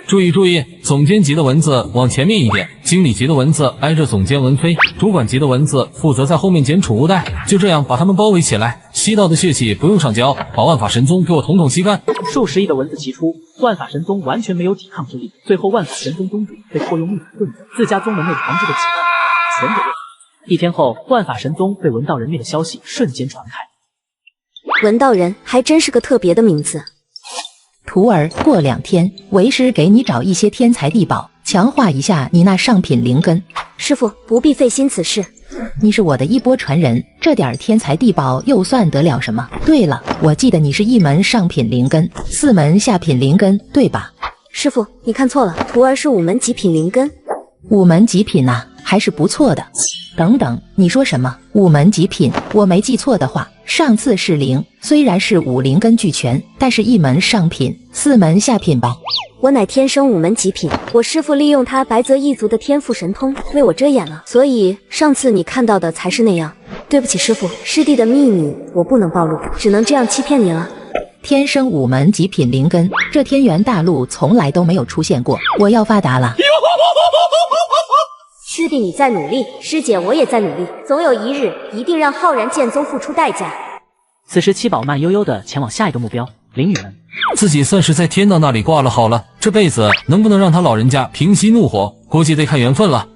注意，总监级的文字往前面一点，经理级的文字挨着总监文飞，主管级的文字负责在后面捡储物袋，就这样把他们包围起来。吸到的血气不用上交，把万法神宗给我统统吸干。数十亿的文字齐出，万法神宗完全没有抵抗之力。最后，万法神宗宗主被迫用一把盾子，自家宗门内藏着的几万全给灭。1天后，万法神宗被文道人灭的消息瞬间传开。文道人还真是个特别的名字。徒儿，过2天，为师给你找一些天材地宝，强化一下你那上品灵根。师傅不必费心此事，你是我的衣钵传人，这点天材地宝又算得了什么？对了，我记得你是1门上品灵根，4门下品灵根，对吧？师傅，你看错了，徒儿是5门极品灵根。5门极品啊，还是不错的。等等，你说什么？5门极品？我没记错的话，上次是0，虽然是5灵根俱全，但是1门上品，4门下品吧？我乃天生5门极品，我师父利用他白泽一族的天赋神通为我遮掩了，所以上次你看到的才是那样。对不起师父，师弟的秘密我不能暴露，只能这样欺骗你了。天生5门极品灵根，这天元大陆从来都没有出现过，我要发达了。师弟你在努力，师姐我也在努力，总有一日一定让浩然剑宗付出代价。此时七宝慢悠悠的前往下一个目标灵雨门。自己算是在天道那里挂了好了，这辈子能不能让他老人家平息怒火，估计得看缘分了。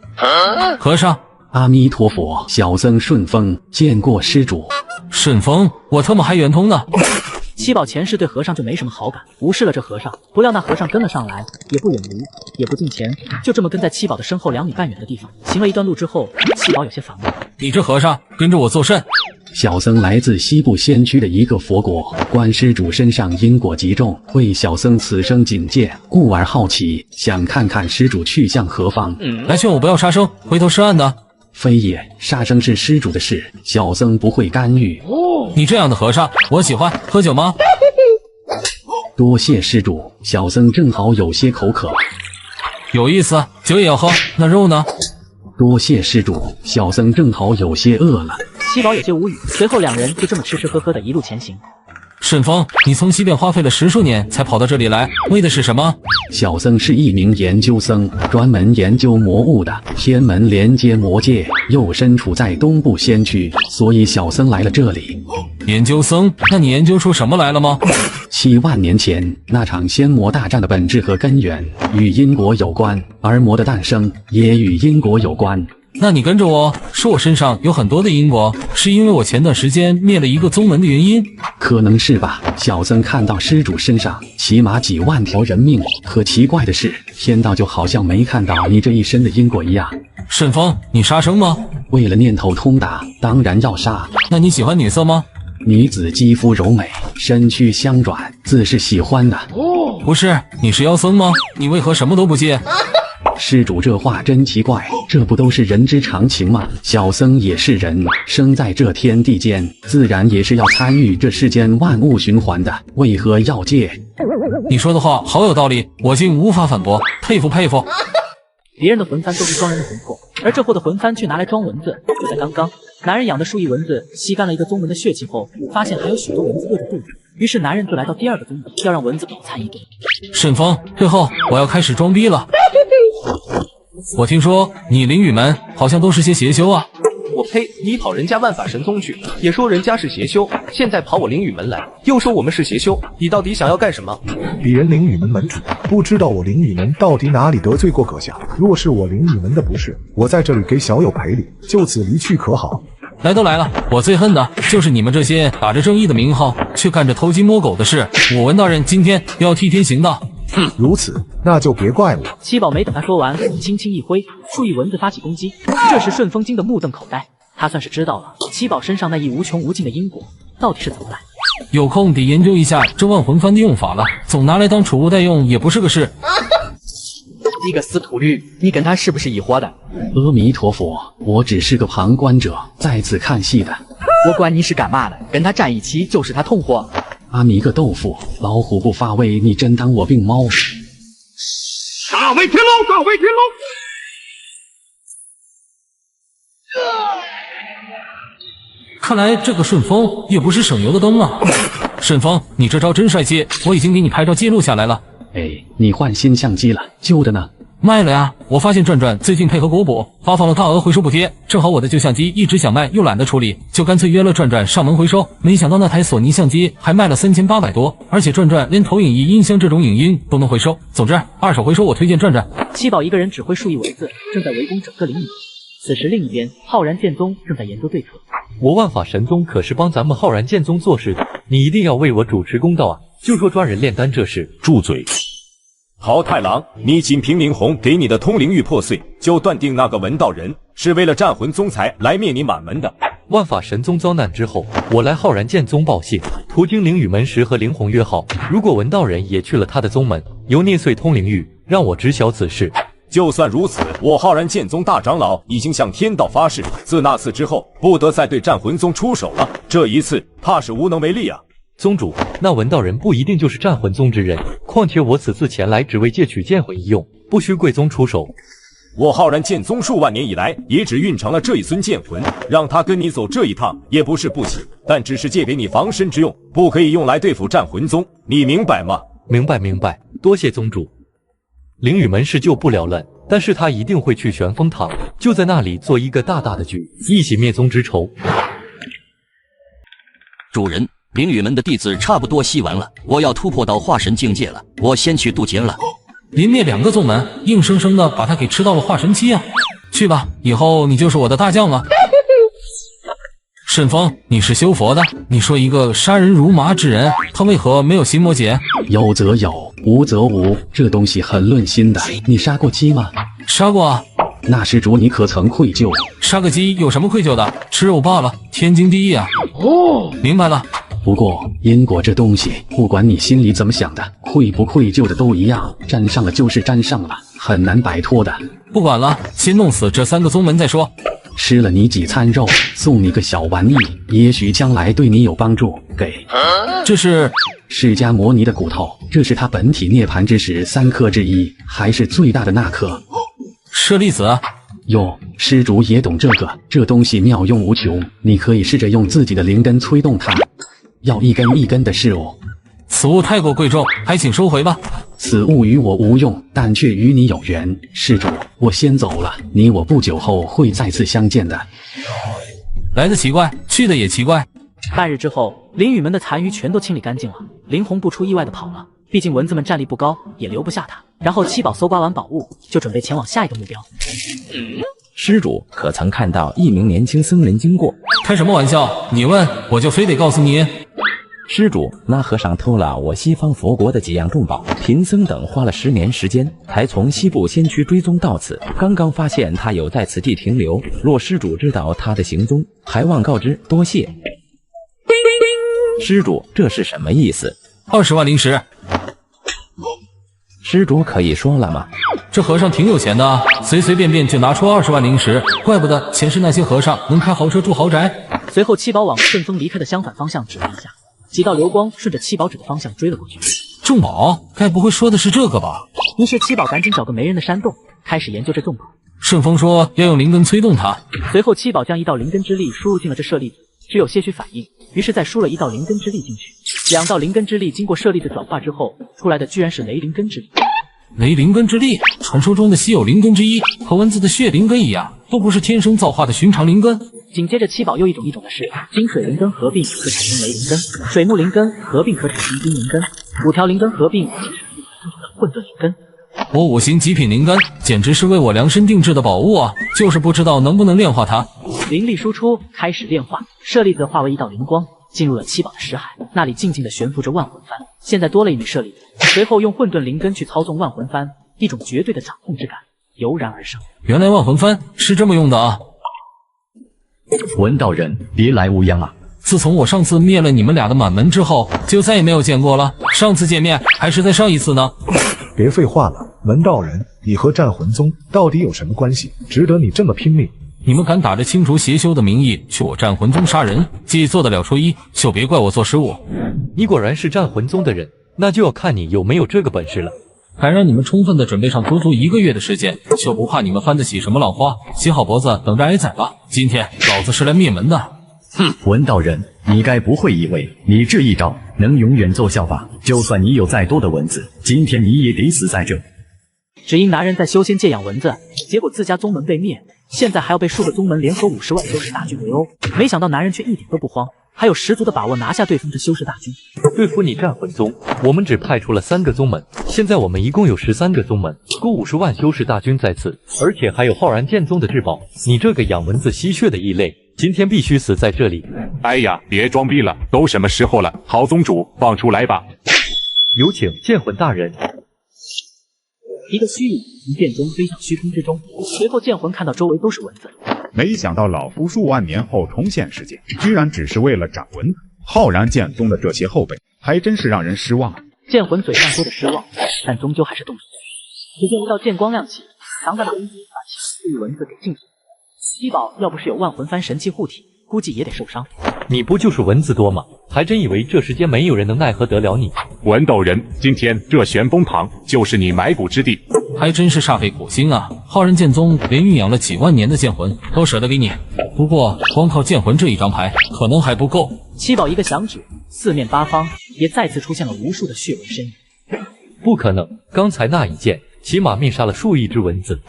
和尚，阿弥陀佛，小僧顺风见过施主。顺风，我他妈还圆通呢。七宝前世对和尚就没什么好感，无视了这和尚。不料那和尚跟了上来，也不远离，也不近前，就这么跟在七宝的身后2米半远的地方。行了一段路之后，七宝有些烦了。你这和尚跟着我作甚？小僧来自西部仙区的一个佛国，观施主身上因果极重，为小僧此生警戒，故而好奇，想看看施主去向何方。来劝我不要杀生，回头是岸的。非也，杀生是施主的事，小僧不会干预。你这样的和尚，我喜欢。喝酒吗？多谢施主，小僧正好有些口渴。有意思，酒也要喝。那肉呢？多谢施主，小僧正好有些饿了。七宝有些无语，随后2人就这么吃吃喝喝的一路前行。顺风，你从西边花费了10数年才跑到这里来，为的是什么？小僧是一名研究僧，专门研究魔物的。天门连接魔界，又身处在东部仙区，所以小僧来了这里。研究僧？那你研究出什么来了吗？7万年前那场仙魔大战的本质和根源与因果有关，而魔的诞生也与因果有关。那你跟着我，说我身上有很多的因果，是因为我前段时间灭了一个宗门的原因？可能是吧。小僧看到施主身上起码几万条人命，可奇怪的是，天道就好像没看到你这一身的因果一样。顺风，你杀生吗？为了念头通达，当然要杀。那你喜欢女色吗？女子肌肤柔美，身躯香软，自是喜欢的。不是，你是妖僧吗？你为何什么都不戒？施主这话真奇怪，这不都是人之常情吗？小僧也是人，生在这天地间，自然也是要参与这世间万物循环的，为何要戒？你说的话好有道理，我竟无法反驳，佩服佩服。别人的魂幡都是装人的魂魄，而这货的魂幡却拿来装蚊子。就在刚刚，男人养的数亿蚊子吸干了一个宗门的血气后，发现还有许多蚊子饿着肚子，于是男人就来到第2个宗门，要让蚊子饱餐一顿。顺风，最后我要开始装逼了。我听说你灵雨门好像都是些邪修啊。我呸！你跑人家万法神宗去，也说人家是邪修，现在跑我灵雨门来，又说我们是邪修，你到底想要干什么？鄙人灵雨门门主，不知道我灵雨门到底哪里得罪过阁下？若是我灵雨门的不是，我在这里给小友赔礼，就此离去可好？来都来了，我最恨的就是你们这些打着正义的名号，却干着偷鸡摸狗的事。我文道人今天要替天行道。如此，那就别怪我。七宝没等他说完，轻轻一挥，数亿蚊子发起攻击。这时顺风惊得目瞪口呆，他算是知道了七宝身上那一无穷无尽的因果到底是怎么来。有空得研究一下这万魂幡的用法了，总拿来当储物袋用也不是个事。你个死秃驴，你跟他是不是一伙的？阿弥陀佛，我只是个旁观者，在此看戏的。我管你是干嘛的，跟他站一起就是他同伙。阿弥个豆腐，老虎不发威，你真当我病猫？大威天龙，大威天龙！看来这个顺风也不是省油的灯啊。顺风，你这招真帅气，我已经给你拍照记录下来了。哎，你换新相机了，旧的呢？卖了呀！我发现转转最近配合国补发放了大额回收补贴，正好我的旧相机一直想卖又懒得处理，就干脆约了转转上门回收。没想到那台索尼相机还卖了3800多，而且转转连投影仪、音箱这种影音都能回收。总之，二手回收我推荐转转。七宝一个人指挥数亿蚊子，正在围攻整个灵隐。此时另一边，浩然剑宗正在研究对策。我万法神宗可是帮咱们浩然剑宗做事的，你一定要为我主持公道啊！就说抓人炼丹这事，住嘴！豪太郎，你仅凭灵红给你的通灵玉破碎，就断定那个文道人是为了战魂宗才来灭你满门的。万法神宗遭难之后，我来浩然剑宗报信，途经灵雨门时和灵红约好，如果文道人也去了他的宗门，由聂碎通灵玉，让我知晓此事。就算如此，我浩然剑宗大长老已经向天道发誓，自那次之后，不得再对战魂宗出手了。这一次，怕是无能为力啊。宗主，那文道人不一定就是战魂宗之人，况且我此次前来只为借取剑魂一用，不需贵宗出手。我浩然剑宗数万年以来，也只运成了这一尊剑魂，让他跟你走这一趟也不是不行，但只是借给你防身之用，不可以用来对付战魂宗，你明白吗？明白，多谢宗主。灵雨门事救不了了，但是他一定会去玄风堂，就在那里做一个大大的局，一起灭宗之仇。主人，灵雨门的弟子差不多吸完了，我要突破到化神境界了，我先去渡劫了。临灭2个宗门，硬生生的把他给吃到了化神期啊！去吧，以后你就是我的大将了。顺风，你是修佛的，你说一个杀人如麻之人，他为何没有心魔劫？有则有，无则无，这东西很论心的。你杀过鸡吗？杀过啊。那施主你可曾愧疚？杀个鸡有什么愧疚的？吃肉罢了，天经地义啊。哦，明白了。不过因果这东西，不管你心里怎么想的，愧不愧疚的都一样，沾上了就是沾上了，很难摆脱的。不管了，先弄死这3个宗门再说。吃了你几餐肉，送你个小玩意，也许将来对你有帮助。给，这是释迦摩尼的骨头，这是他本体涅槃之时3颗之一，还是最大的那颗。舍利子。哟，施主也懂这个，这东西妙用无穷，你可以试着用自己的灵根催动它。要一根一根的事物，此物太过贵重，还请收回吧。此物与我无用，但却与你有缘。施主，我先走了，你我不久后会再次相见的。来的奇怪，去的也奇怪。半日之后，灵雨门的残余全都清理干净了。林红不出意外的跑了，毕竟蚊子们战力不高，也留不下他。然后七宝搜刮完宝物，就准备前往下一个目标。施主可曾看到一名年轻僧人经过？开什么玩笑？你问我就非得告诉你。施主，那和尚偷了我西方佛国的几样重宝，贫僧等花了10年时间，才从西部仙区追踪到此。刚刚发现他有在此地停留，若施主知道他的行踪，还望告知，多谢。施主，这是什么意思？20万灵石。施主可以说了吗？这和尚挺有钱的啊，随随便便就拿出20万灵石，怪不得前世那些和尚能开豪车住豪宅。随后七宝往顺风离开的相反方向指了一下，几道流光顺着七宝指的方向追了过去。重宝？该不会说的是这个吧？于是七宝赶紧找个没人的山洞，开始研究这重宝。顺风说要用灵根催动它。随后七宝将一道灵根之力输入进了这舍利子，只有些许反应，于是再输了一道灵根之力进去。2道灵根之力经过舍利子转化之后，出来的居然是雷灵根之力。雷灵根之力，传说中的稀有灵根之一，和蚊子的血灵根一样，都不是天生造化的寻常灵根。紧接着七宝又一种的是金水灵根合并可产生雷灵根，水木灵根合并可产生金灵根，5条灵根合并即是混沌灵根。我5行极品灵根简直是为我量身定制的宝物啊，就是不知道能不能炼化它。灵力输出开始炼化，舍利子化为一道灵光，进入了七宝的识海，那里静静地悬浮着万魂幡。现在多了一枚舍利子，随后用混沌灵根去操纵万魂幡，一种绝对的掌控之感油然而生。原来万魂幡是这么用的啊！文道人，别来无恙啊！自从我上次灭了你们俩的满门之后，就再也没有见过了。上次见面还是在上一次呢。别废话了，文道人，你和战魂宗到底有什么关系，值得你这么拼命？你们敢打着清除邪修的名义去我战魂宗杀人，既做得了说一，就别怪我做失误。你果然是战魂宗的人，那就要看你有没有这个本事了。敢让你们充分的准备上足足1个月的时间，就不怕你们翻得起什么浪花？洗好脖子等着挨宰吧！今天老子是来灭门的。哼，文道人，你该不会以为你这一招能永远奏效吧？就算你有再多的蚊子，今天你也得死在这。只因拿人在修仙界养蚊子，结果自家宗门被灭，现在还要被数个宗门联合50万修士大军围殴。没想到拿人却一点都不慌，还有十足的把握拿下对方的修士大军。对付你战魂宗，我们只派出了3个宗门，现在我们一共有13个宗门，共50万修士大军在此，而且还有浩然剑宗的至宝。你这个养蚊子吸血的异类，今天必须死在这里！哎呀，别装逼了，都什么时候了？好宗主，放出来吧！有请剑魂大人。一个虚影从剑中飞向虚空之中，随后剑魂看到周围都是蚊子。没想到老夫数万年后重现世界，居然只是为了斩蚊子。浩然剑宗的这些后辈，还真是让人失望啊！剑魂嘴上说的失望，但终究还是动手。只见一道剑光亮起，强大的攻击把其与蚊子给禁止。七宝要不是有万魂幡神器护体，估计也得受伤。你不就是蚊子多吗？还真以为这世间没有人能奈何得了你。文斗人，今天这玄风堂就是你埋骨之地。还真是煞费苦心啊！浩然剑宗连酝养了几万年的剑魂都舍得给你，不过光靠剑魂这一张牌可能还不够。七宝一个响指，四面八方也再次出现了无数的血纹身影。不可能，刚才那一剑起码灭杀了数亿只蚊子。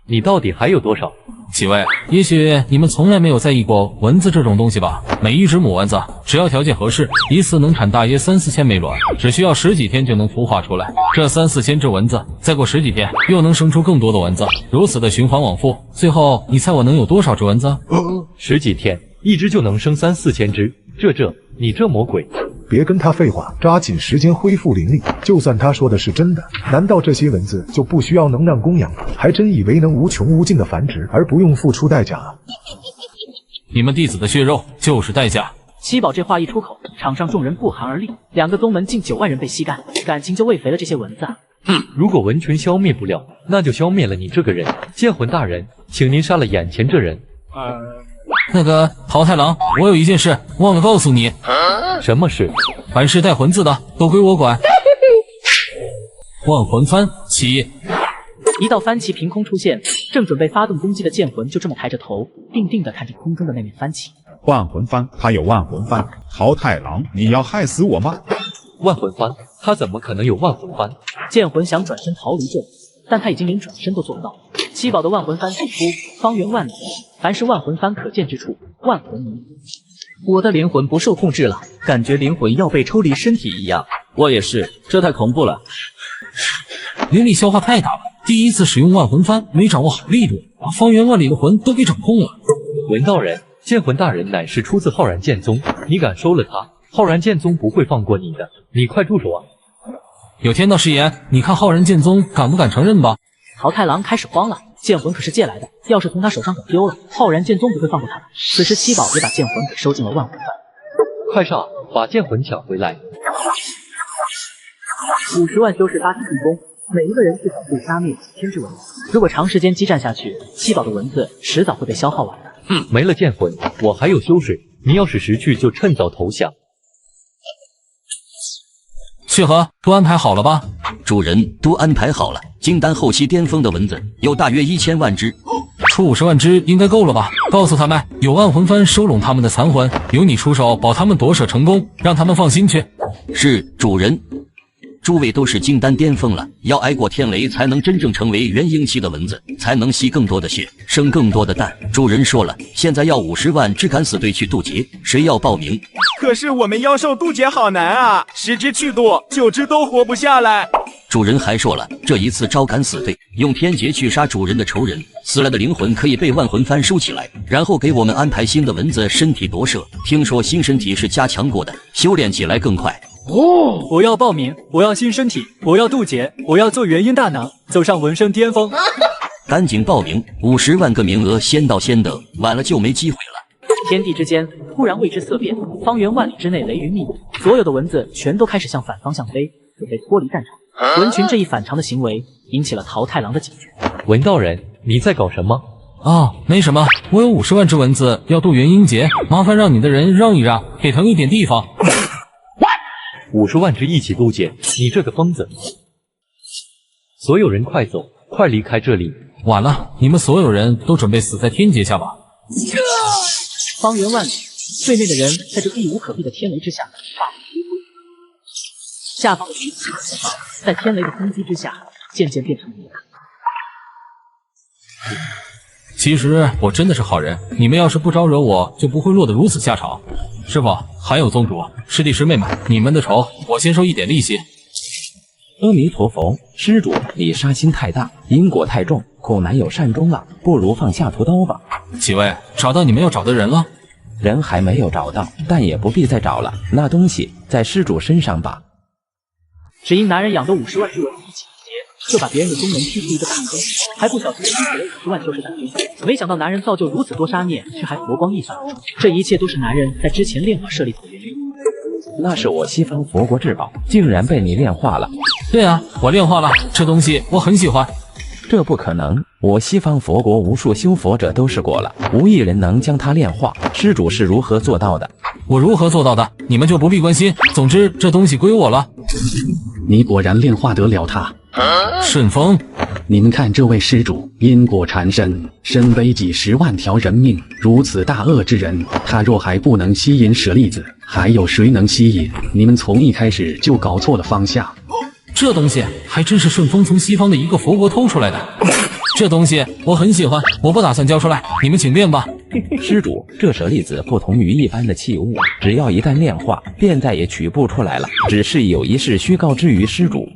你到底还有多少？几位，也许你们从来没有在意过蚊子这种东西吧？每一只母蚊子，只要条件合适，一次能产大约3、4千枚卵，只需要10几天就能孵化出来。这3、4千只蚊子，再过10几天又能生出更多的蚊子，如此的循环往复。最后，你猜我能有多少只蚊子？10几天，一只就能生3、4千只，你这魔鬼！别跟他废话，抓紧时间恢复灵力。就算他说的是真的，难道这些蚊子就不需要能量供养吗？还真以为能无穷无尽的繁殖而不用付出代价啊？你们弟子的血肉就是代价。七宝这话一出口，场上众人不寒而栗。2个宗门近9万人被吸干，感情就喂肥了这些蚊子啊！如果蚊群消灭不了，那就消灭了你这个人。剑魂大人，请您杀了眼前这人。那个桃太郎，我有一件事忘了告诉你。什么事？凡是带魂字的都归我管。万魂幡起！一道幡旗凭空出现，正准备发动攻击的剑魂就这么抬着头，定定地看着空中的那面幡旗。万魂幡，他有万魂幡。桃太郎，你要害死我吗？万魂幡，他怎么可能有万魂幡？剑魂想转身逃离这里，但他已经连转身都做不到。七宝的万魂幡祭出，方圆万里，凡是万魂幡可见之处，万魂迷。我的灵魂不受控制了，感觉灵魂要被抽离身体一样。我也是，这太恐怖了。灵力消化太大了，第一次使用万魂幡没掌握好力度，把方圆万里的魂都给掌控了。文道人，剑魂大人乃是出自浩然剑宗，你敢收了他，浩然剑宗不会放过你的，你快住手啊！有天道誓言，你看浩然剑宗敢不敢承认吧？桃太郎开始慌了，剑魂可是借来的，要是从他手上搞丢了，浩然剑宗不会放过他的。此时七宝也把剑魂给收进了万魂幡。快上，把剑魂抢回来！50万修士发起进攻，每一个人至少可以杀灭几千只蚊子。如果长时间激战下去，七宝的蚊子迟早会被消耗完的。没了剑魂，我还有修水，你要是识趣就趁早投降。血河都安排好了吧？主人都安排好了。金丹后期巅峰的蚊子有大约1000万只，出50万只应该够了吧？告诉他们，有万魂幡收拢他们的残魂，由你出手保他们夺舍成功，让他们放心去。是主人。诸位都是金丹巅峰了，要挨过天雷才能真正成为元婴期的蚊子，才能吸更多的血，生更多的蛋。主人说了，现在要50万只敢死队去渡劫，谁要报名？可是我们妖兽渡劫好难啊，10只去渡，9只都活不下来。主人还说了，这一次招敢死队，用天劫去杀主人的仇人，死了的灵魂可以被万魂幡收起来，然后给我们安排新的蚊子身体夺舍。听说新身体是加强过的，修炼起来更快。我要报名，我要新身体，我要渡劫，我要做元婴大能，走上纹身巅峰。赶紧报名，50万个名额，先到先得，晚了就没机会了。天地之间突然为之色变，方圆万里之内雷云密布，所有的蚊子全都开始向反方向飞，准备脱离战场。蚊群这一反常的行为引起了桃太郎的警觉。文道人，你在搞什么？没什么，我有50万只蚊子要渡元婴劫，麻烦让你的人让一让，给腾一点地方。50万只一起渡劫，你这个疯子！所有人快走，快离开这里！晚了，你们所有人都准备死在天劫下吧！方圆万里，对面的人在这避无可避的天雷之下，下方的彼此在天雷的攻击之下，渐渐变成泥巴。其实我真的是好人，你们要是不招惹我，就不会落得如此下场。师傅，还有宗主、师弟师妹们，你们的仇我先收一点利息。阿弥陀佛，施主，你杀心太大，因果太重，恐难有善终了，不如放下屠刀吧。几位，找到你们要找的人了？人还没有找到，但也不必再找了，那东西在施主身上吧。只因男人养的50万只蚊子一起就把别人的宗门踢出一个大坑，还不小心踢死了50万修士大军。没想到男人造就如此多杀孽，却还佛光一闪而出。这一切都是男人在之前炼化舍利子的原因。那是我西方佛国至宝，竟然被你炼化了。对啊，我炼化了，这东西我很喜欢。这不可能，我西方佛国无数修佛者都试过了，无一人能将它炼化。施主是如何做到的？我如何做到的，你们就不必关心。总之，这东西归我了。你果然炼化得了它。顺风，您看这位施主因果缠身，身背几10万条人命，如此大恶之人，他若还不能吸引舍利子，还有谁能吸引？你们从一开始就搞错了方向。这东西还真是顺丰从西方的一个佛国偷出来的。这东西我很喜欢，我不打算交出来，你们请便吧。施主，这舍利子不同于一般的器物，只要一旦炼化，便再也取不出来了。只是有一事需告知于施主。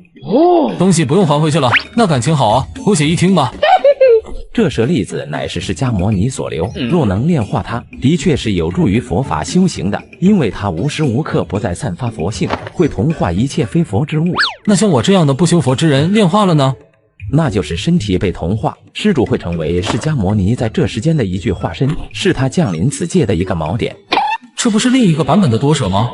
东西不用还回去了，那感情好啊，姑且一听吧。这舍利子乃是释迦摩尼所留，若能炼化它，的确是有助于佛法修行的，因为它无时无刻不在散发佛性，会同化一切非佛之物。那像我这样的不修佛之人炼化了呢？那就是身体被同化，施主会成为释迦摩尼在这世间的一具化身，是他降临此界的一个锚点。这不是另一个版本的多舍吗？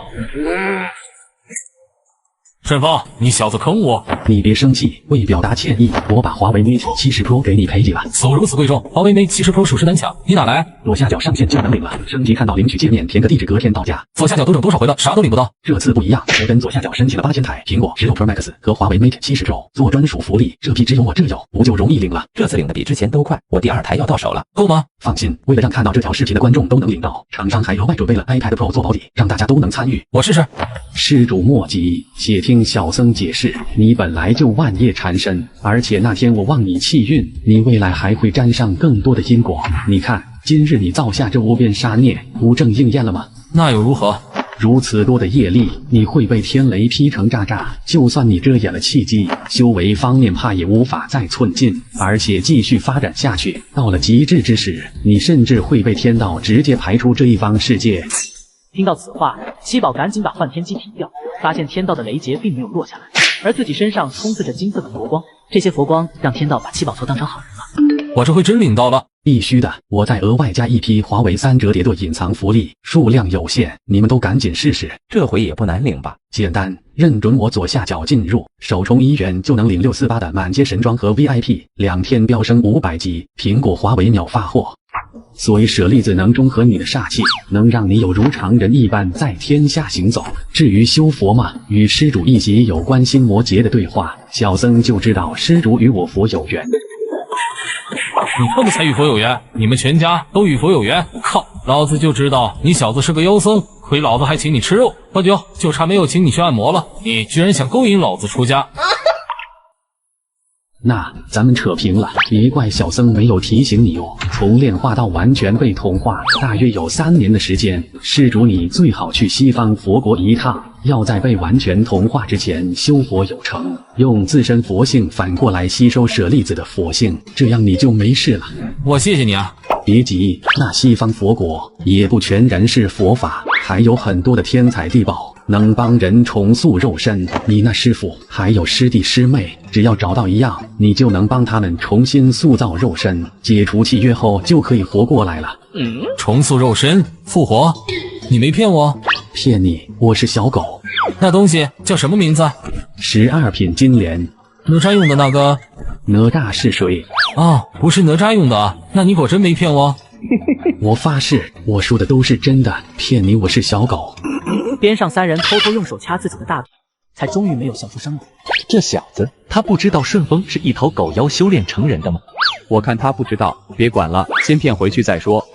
顺丰，你小子坑我！你别生气，为表达歉意，我把华为 Mate 70 Pro 给你赔礼了。手如此贵重，华为 Mate 70 Pro 属实难抢，你哪来？左下角上线就能领了，升级看到领取界面，填个地址，隔天到家。左下角都整多少回了，啥都领不到。这次不一样，我跟左下角申请了8000台苹果16 Pro Max 和华为 Mate 70 Pro 做专属福利，这批只有我这有，不就容易领了？这次领的比之前都快，我第2台要到手了，够吗？放心，为了让看到这条视频的观众都能领到，厂商还额外准备了 iPad Pro 做保底，让大家都能参与。我试试。施主莫急，且听小僧解释。你本来就万叶缠身，而且那天我忘你气运，你未来还会沾上更多的因果。你看，今日你造下这无边杀孽，不正应验了吗？那又如何？如此多的业力，你会被天雷劈成渣渣。就算你遮掩了契机，修为方面怕也无法再寸进，而且继续发展下去，到了极致之时，你甚至会被天道直接排出这一方世界。听到此话，七宝赶紧把幻天机劈掉，发现天道的雷劫并没有落下来，而自己身上充斥着金色的佛光，这些佛光让天道把七宝球当成好人了。我这回真领到了。必须的，我再额外加一批华为3折叠的隐藏福利，数量有限，你们都赶紧试试。这回也不难领吧？简单，认准我左下角进入，首充1元就能领648的满街神装和 VIP，2天飙升500级，苹果华为秒发货。所以舍利子能中和你的煞气，能让你有如常人一般在天下行走。至于修佛嘛，与施主一起有关心魔劫的对话，小僧就知道施主与我佛有缘。你他妈才与佛有缘，你们全家都与佛有缘。靠，老子就知道你小子是个妖僧，亏老子还请你吃肉，喝酒，就差没有请你去按摩了。你居然想勾引老子出家！那咱们扯平了，别怪小僧没有提醒你哦。从炼化到完全被同化，大约有3年的时间。施主你最好去西方佛国一趟，要在被完全同化之前修佛有成，用自身佛性反过来吸收舍利子的佛性，这样你就没事了。我谢谢你啊。别急，那西方佛国也不全然是佛法，还有很多的天材地宝能帮人重塑肉身。你那师父还有师弟师妹，只要找到一样，你就能帮他们重新塑造肉身，解除契约后就可以活过来了。重塑肉身，复活？你没骗我？骗你，我是小狗。那东西叫什么名字？12品金莲。哪吒用的那个？哪吒是谁？啊，不是哪吒用的啊，那你果真没骗我？我发誓，我说的都是真的，骗你我是小狗。边上3人偷偷用手掐自己的大腿，才终于没有笑出声来。这小子，他不知道顺丰是一头狗妖修炼成人的吗？我看他不知道，别管了，先骗回去再说。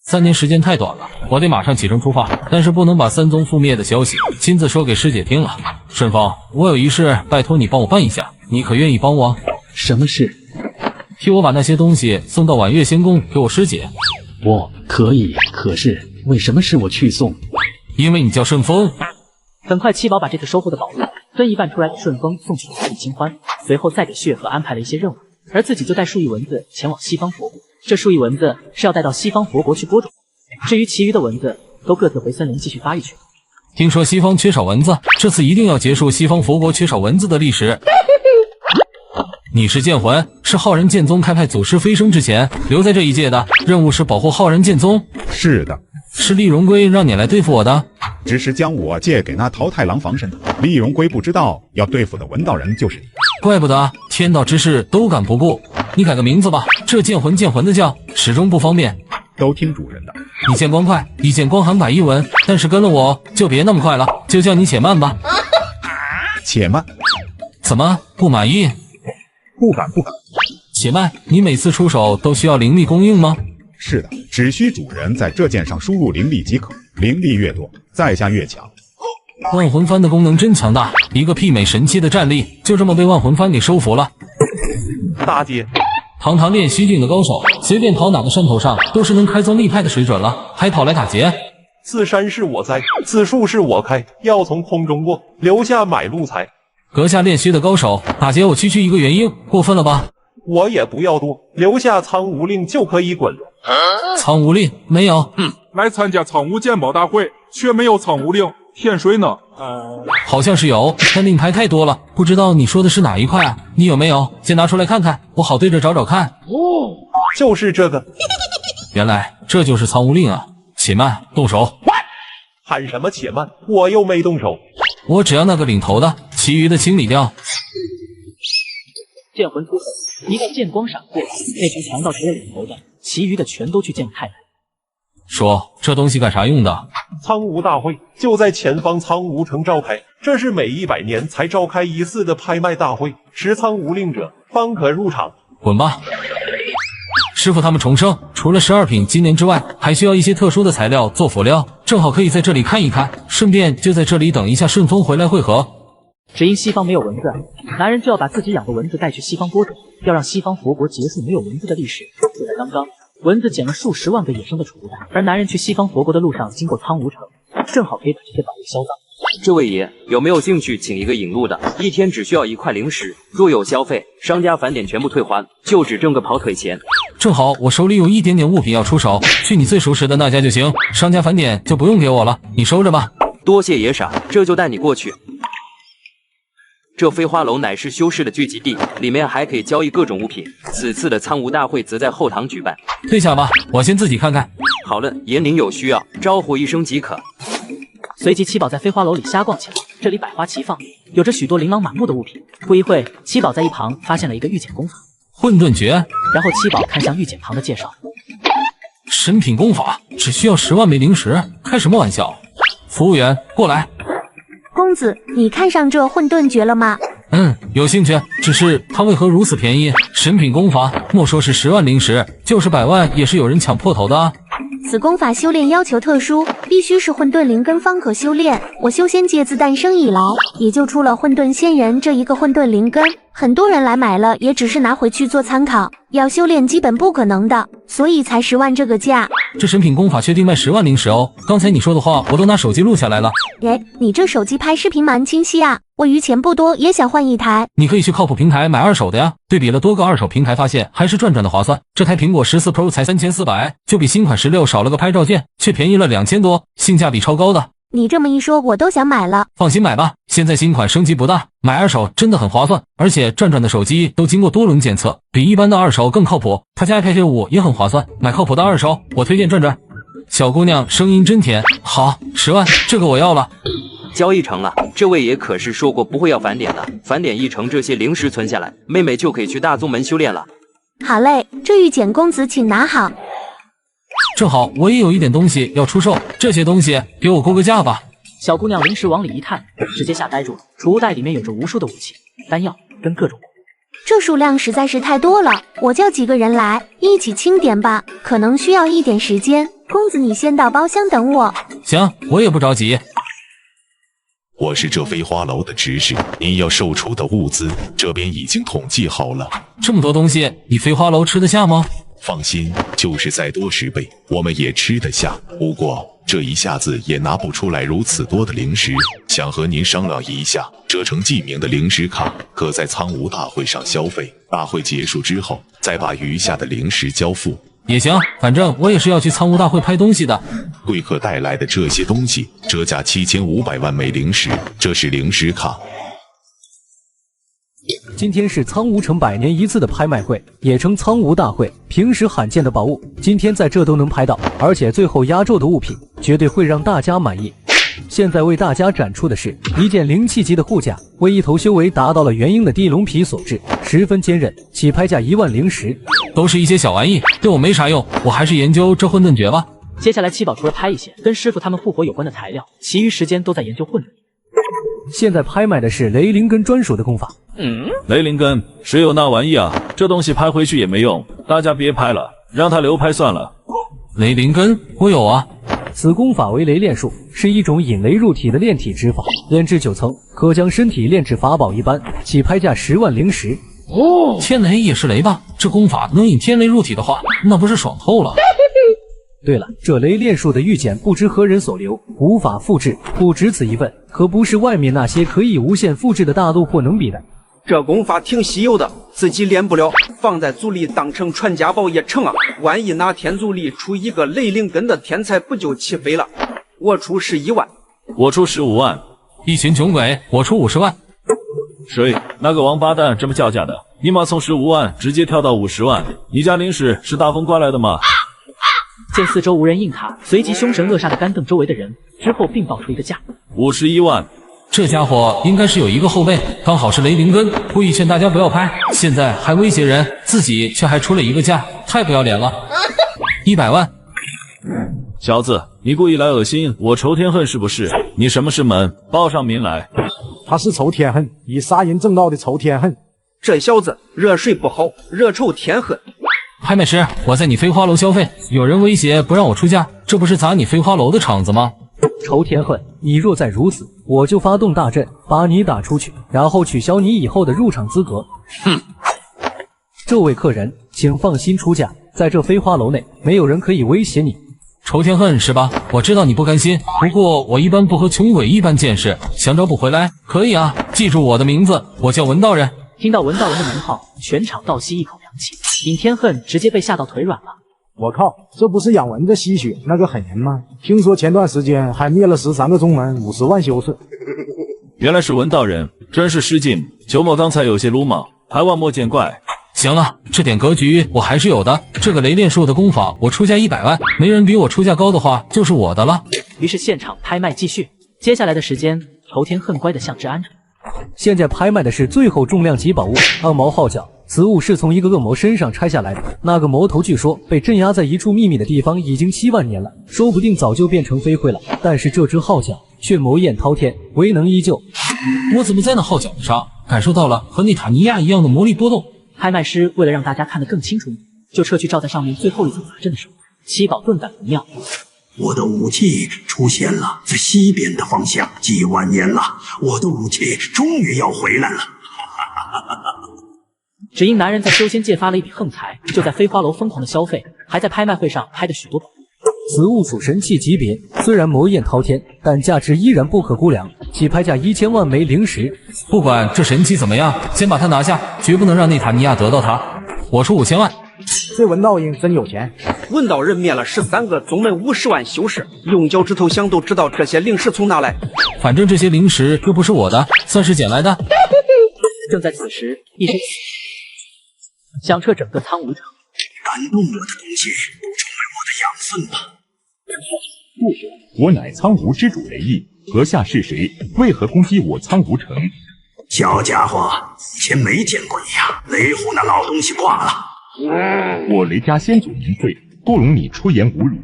3年时间太短了，我得马上启程出发，但是不能把3宗覆灭的消息亲自说给师姐听了。顺丰，我有一事拜托你帮我办一下，你可愿意帮我？什么事？替我把那些东西送到婉月仙宫给我师姐。我可以，可是为什么是我去送？因为你叫顺丰。很快七宝把这次收获的宝物分一半出来给顺丰送去彩礼清欢，随后再给血河安排了一些任务，而自己就带数亿蚊子前往西方佛国。这数亿蚊子是要带到西方佛国去播种，至于其余的蚊子都各自回森林继续发育去。听说西方缺少蚊子，这次一定要结束西方佛国缺少蚊子的历史。你是剑魂，是浩然剑宗开派祖师飞升之前留在这一界的，任务是保护浩然剑宗。是的，是厉荣龟让你来对付我的，只是将我借给那桃太郎防身。厉荣龟不知道要对付的文道人就是你，怪不得天道之事都敢不顾。你改个名字吧，这剑魂的叫始终不方便。都听主人的。你见光快，一见光寒百一文，但是跟了我就别那么快了，就叫你且慢吧。且慢？怎么不满意？不敢。且慢，你每次出手都需要灵力供应吗？是的，只需主人在这剑上输入灵力即可，灵力越多，在下越强。万魂幡的功能真强大，一个媲美神器的战力，就这么被万魂幡给收服了。大姐，堂堂练虚境的高手，随便跑哪个山头上都是能开宗立派的水准了，还跑来打劫？此山是我栽，此树是我开，要从空中过，留下买路财。阁下练虚的高手，打劫我区区一个元婴，过分了吧？我也不要多，留下苍梧令就可以滚了。苍梧令没有。来参加苍梧鉴宝大会，却没有苍梧令，天水呢？好像是有，但令牌太多了，不知道你说的是哪一块啊？你有没有？先拿出来看看，我好对着找找看。哦，就是这个。原来这就是苍梧令啊！且慢，动手。喊什么且慢？我又没动手。我只要那个领头的，其余的清理掉。剑魂出手，一道剑光闪过，那群强盗除了领头的，其余的全都去见太奶。说这东西干啥用的？苍梧大会就在前方苍梧城召开，这是每100年才召开一次的拍卖大会，持苍梧令者方可入场。滚吧！师傅他们重生，除了12品金莲之外，还需要一些特殊的材料做辅料，正好可以在这里看一看，顺便就在这里等一下顺风回来会合。只因西方没有蚊子，男人就要把自己养的蚊子带去西方播种，要让西方佛国结束没有蚊子的历史。就在刚刚，蚊子捡了数十万个野生的储物袋，而男人去西方佛国的路上经过苍梧城，正好可以把这些宝物销赃。这位爷有没有兴趣请一个引路的？一天只需要1块零食，若有消费，商家返点全部退还，就只挣个跑腿钱。正好我手里有一点点物品要出手，去你最熟识的那家就行，商家返点就不用给我了，你收着吧。多谢爷傻，这就带你过去。这飞花楼乃是修士的聚集地，里面还可以交易各种物品。此次的苍梧大会则在后堂举办。退下吧，我先自己看看。好了，爷您有需要，招呼一声即可。随即七宝在飞花楼里瞎逛起来，这里百花齐放，有着许多琳琅满目的物品。不一会，七宝在一旁发现了一个御剑功法混沌诀，然后七宝看向御剑旁的介绍：神品功法，只需要10万枚灵石，开什么玩笑？服务员，过来。公子，你看上这混沌诀了吗？有兴趣，只是它为何如此便宜？神品功法，莫说是10万灵石，就是100万也是有人抢破头的啊！此功法修炼要求特殊，必须是混沌灵根方可修炼。我修仙界自诞生以来，也就出了混沌仙人这一个混沌灵根，很多人来买了，也只是拿回去做参考，要修炼基本不可能的，所以才10万这个价。这神品功法确定卖10万灵石哦！刚才你说的话，我都拿手机录下来了。你这手机拍视频蛮清晰啊！我余钱不多，也想换一台。你可以去靠谱平台买二手的呀。对比了多个二手平台，发现还是转转的划算。这台苹果14 Pro 才3400，就比新款16少了个拍照键，却便宜了2000多，性价比超高的。你这么一说，我都想买了。放心买吧，现在新款升级不大，买二手真的很划算。而且转转的手机都经过多轮检测，比一般的二手更靠谱。它家 iPad 5也很划算，买靠谱的二手，我推荐转转。小姑娘声音真甜，好，10万，这个我要了。交易成了，这位爷可是说过不会要返点的，返点一成，这些灵石存下来，妹妹就可以去大宗门修炼了。好嘞，这玉简公子请拿好。正好我也有一点东西要出售，这些东西给我估个价吧。小姑娘临时往里一探，直接吓呆住了。储物袋里面有着无数的武器、丹药跟各种。这数量实在是太多了，我叫几个人来一起清点吧，可能需要一点时间。公子你先到包厢等我。行，我也不着急。我是这飞花楼的执事，您要售出的物资这边已经统计好了。这么多东西，你飞花楼吃得下吗？放心，就是再多10倍，我们也吃得下。不过这一下子也拿不出来如此多的灵石，想和您商量一下，折成记名的灵石卡，可在苍梧大会上消费，大会结束之后再把余下的灵石交付。也行，反正我也是要去苍梧大会拍东西的。贵客带来的这些东西，折价7500万枚灵石，这是灵石卡。今天是苍梧城100年一次的拍卖会，也称苍梧大会。平时罕见的宝物，今天在这都能拍到，而且最后压轴的物品绝对会让大家满意。现在为大家展出的是一件灵气级的护甲，为一头修为达到了元婴的地龙皮所制，十分坚韧，起拍价1万灵石。都是一些小玩意，对我没啥用，我还是研究这混沌诀吧。接下来七宝除了拍一些跟师傅他们复活有关的材料，其余时间都在研究混沌。现在拍卖的是雷灵根专属的功法。雷灵根，谁有那玩意啊？这东西拍回去也没用，大家别拍了，让他流拍算了。雷灵根，我有啊。此功法为雷炼术，是一种引雷入体的炼体之法，炼制9层，可将身体炼制法宝一般，起拍价10万灵石。哦，天雷也是雷吧？这功法能引天雷入体的话，那不是爽透了？对了，这雷炼术的玉简不知何人所留，无法复制，不只此一份，可不是外面那些可以无限复制的大陆货能比的。这功法挺稀有的，自己练不了，放在族里当成传家宝也成啊！万一哪天族里出一个雷灵根的天才，不就起飞了？我出11万，我出15万，一群穷鬼，我出50万。谁？那个王八蛋这么叫价的？尼玛从15万直接跳到50万！你家灵石是大风刮来的吗？见四周无人应塔，随即凶神恶煞的干瞪周围的人，之后并报出一个价，51万。这家伙应该是有一个后辈，刚好是雷灵根，故意劝大家不要拍，现在还威胁人，自己却还出了一个价，太不要脸了。100万。小子，你故意来恶心我仇天恨是不是？你什么是门？报上名来。他是仇天恨，以杀人正道的仇天恨。这小子热水不好，热仇天恨。拍卖师，我在你飞花楼消费，有人威胁不让我出价，这不是砸你飞花楼的场子吗？仇天恨，你若再如此，我就发动大阵把你打出去，然后取消你以后的入场资格。哼！这位客人，请放心出价，在这飞花楼内，没有人可以威胁你。仇天恨是吧？我知道你不甘心，不过我一般不和穷鬼一般见识，想找补回来可以啊。记住我的名字，我叫文道人。听到文道人的名号，全场倒吸一口凉气，尹天恨直接被吓到腿软了。我靠，这不是养蚊子吸血那个狠人吗？听说前段时间还灭了13个宗门，50万修士。原来是文道人，真是失敬。九某刚才有些鲁莽，还望莫见怪。行了，这点格局我还是有的。这个雷炼术的功法，我出价100万，没人比我出价高的话，就是我的了。于是现场拍卖继续，接下来的时间，仇天恨乖的像只安着。现在拍卖的是最后重量级宝物——恶魔号角。此物是从一个恶魔身上拆下来的，那个魔头据说被镇压在一处秘密的地方已经7万年了，说不定早就变成飞灰了。但是这只号角却魔焰滔天，威能依旧。我怎么在那号角上感受到了和内塔尼亚一样的魔力波动？拍卖师为了让大家看得更清楚一点，就撤去罩在上面最后一层法阵的手，七宝顿感不妙。我的武器出现了，在西边的方向，几万年了，我的武器终于要回来了。只因男人在修仙界发了一笔横财，就在飞花楼疯狂的消费，还在拍卖会上拍的许多宝物。此物属神器级别，虽然魔焰滔天，但价值依然不可估量，起拍价1000万枚灵石。不管这神器怎么样，先把它拿下，绝不能让内塔尼亚得到它。我出5000万。这文道英真有钱。文道人灭了13个宗门50万修士，用脚趾头想都知道这些灵石从哪来。反正这些灵石又不是我的，算是捡来的。正在此时，一声响彻整个苍梧城。感动我的东西都成为我的养分吧。我乃苍梧之主雷毅，阁下是谁？为何攻击我苍梧城？小家伙，以前没见过你呀！雷虎那老东西挂了。我雷家先祖名讳，不容你出言侮辱。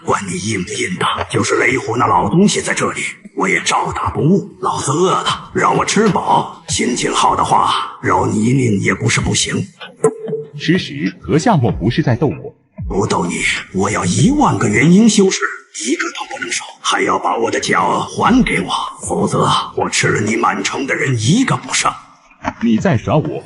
管你硬不硬的，就是雷虎那老东西在这里，我也照打不误。老子饿了，让我吃饱。心情好的话，饶你一命也不是不行。吃屎！阁下莫不是在逗我？不逗你，我要1万个元婴修士，一个都不能少，还要把我的脚还给我，否则我吃了你满城的人一个不剩。你在耍我？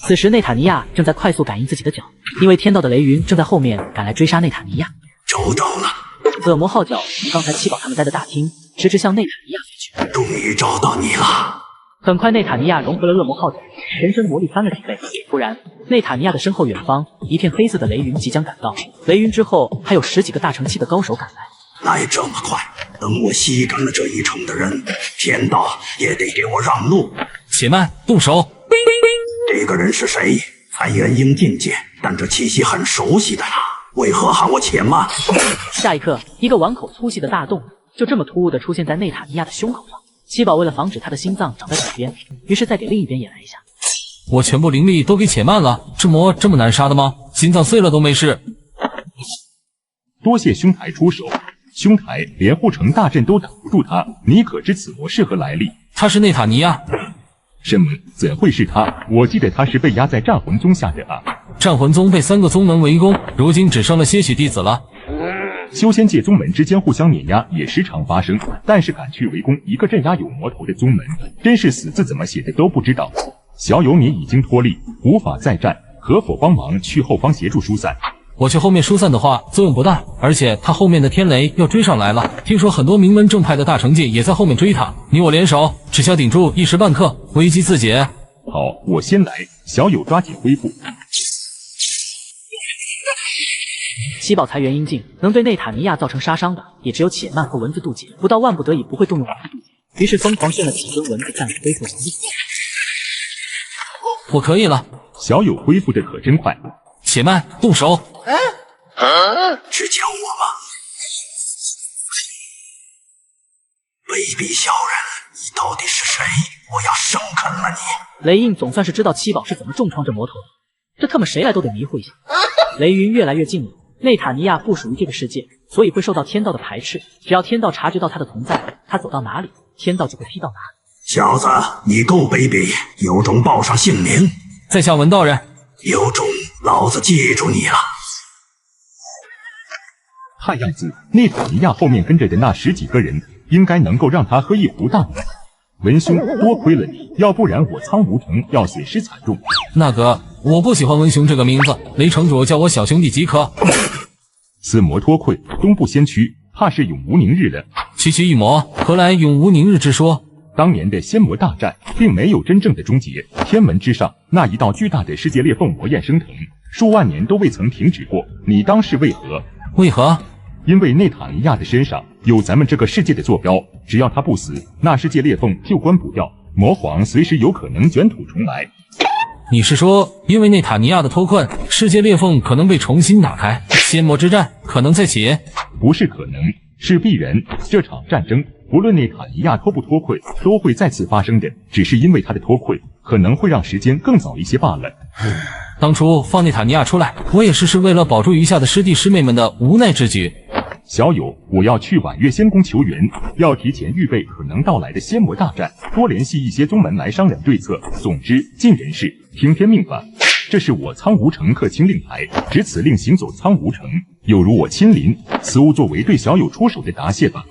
此时内塔尼亚正在快速感应自己的脚，因为天道的雷云正在后面赶来追杀内塔尼亚。找到了，恶魔号角从刚才七宝他们待的大厅直直向内塔尼亚飞去。终于找到你了。很快内塔尼亚融合了恶魔号角，全身魔力翻了几倍。突然内塔尼亚的身后远方一片黑色的雷云即将赶到，雷云之后还有10几个大成器的高手赶来。来这么快，等我吸干了这一城的人，天道也得给我让路。且慢，动手。这个人是谁？才元婴境界，但这气息很熟悉的呀，为何喊我且慢？下一刻，一个碗口粗细的大洞就这么突兀地出现在内塔尼亚的胸口上。七宝为了防止他的心脏长在左边，于是再给另一边也来一下。我全部灵力都给且慢了，这魔这么难杀的吗？心脏碎了都没事。多谢兄台出手，兄台连护城大阵都挡不住他，你可知此魔是何来历？他是内塔尼亚。什么？怎会是他？我记得他是被压在战魂宗下的啊。战魂宗被3个宗门围攻，如今只剩了些许弟子了。修仙界宗门之间互相碾压也时常发生，但是敢去围攻一个镇压有魔头的宗门，真是死字怎么写的都不知道。小友，你已经脱力，无法再战，可否帮忙去后方协助疏散？我去后面疏散的话作用不大，而且他后面的天雷要追上来了，听说很多名门正派的大成界也在后面追他，你我联手，只需要顶住一时半刻，危机自解。好，我先来，小友抓紧恢复。七宝财源阴境，能对内塔尼亚造成杀伤的，也只有且慢和蚊子渡劫，不到万不得已不会动用蚊子渡劫。于是疯狂炫了几尊蚊子暂时恢复能力。我可以了，小友恢复的可真快。且慢，动手！只讲我吧，卑鄙小人，你到底是谁？我要生啃了你！雷印总算是知道七宝是怎么重创这魔头的，这他妈谁来都得迷糊一下。雷云越来越近了，内塔尼亚不属于这个世界，所以会受到天道的排斥。只要天道察觉到他的存在，他走到哪里，天道就会踢到哪里。小子，你够卑鄙，有种报上姓名。在下文道人。有种，老子记住你了。看样子，内塔尼亚后面跟着的那10几个人，应该能够让他喝一壶大米。文兄，多亏了你，要不然我苍梧城要损失惨重。那个，我不喜欢文雄这个名字，雷城主叫我小兄弟即可。此魔脱困，东部先驱，怕是永无宁日了。区区一魔，何来永无宁日之说？当年的仙魔大战并没有真正的终结，天门之上那一道巨大的世界裂缝魔焰升腾，数万年都未曾停止过。你当是为何？为何？因为内塔尼亚的身上有咱们这个世界的坐标，只要他不死，那世界裂缝就关不掉，魔皇随时有可能卷土重来。你是说，因为内塔尼亚的脱困，世界裂缝可能被重新打开，仙魔之战可能再起？不是可能，是必然。这场战争不论内塔尼亚脱不脱困，都会再次发生的，只是因为他的脱困可能会让时间更早一些罢了。当初放内塔尼亚出来，我也是为了保住余下的师弟师妹们的无奈之举。小友，我要去婉月仙宫求援，要提前预备可能到来的仙魔大战，多联系一些宗门来商量对策。总之，尽人事，听天命吧。这是我苍梧城客卿令牌，只此令行走苍梧城，有如我亲临，此物作为对小友出手的答谢吧。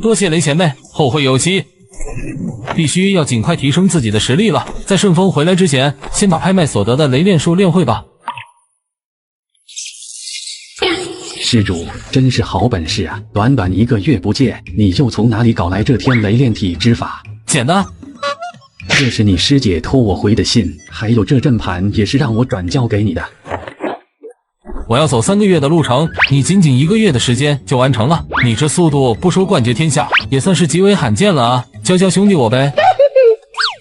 多谢雷前辈，后会有期。必须要尽快提升自己的实力了，在顺风回来之前，先把拍卖所得的雷炼术练会吧。施主真是好本事啊！短短1个月不见，你又从哪里搞来这天雷炼体之法？简单。这是你师姐托我回的信，还有这阵盘也是让我转交给你的。我要走3个月的路程，你仅1个月的时间就完成了，你这速度不说冠绝天下，也算是极为罕见了啊！教教兄弟我呗。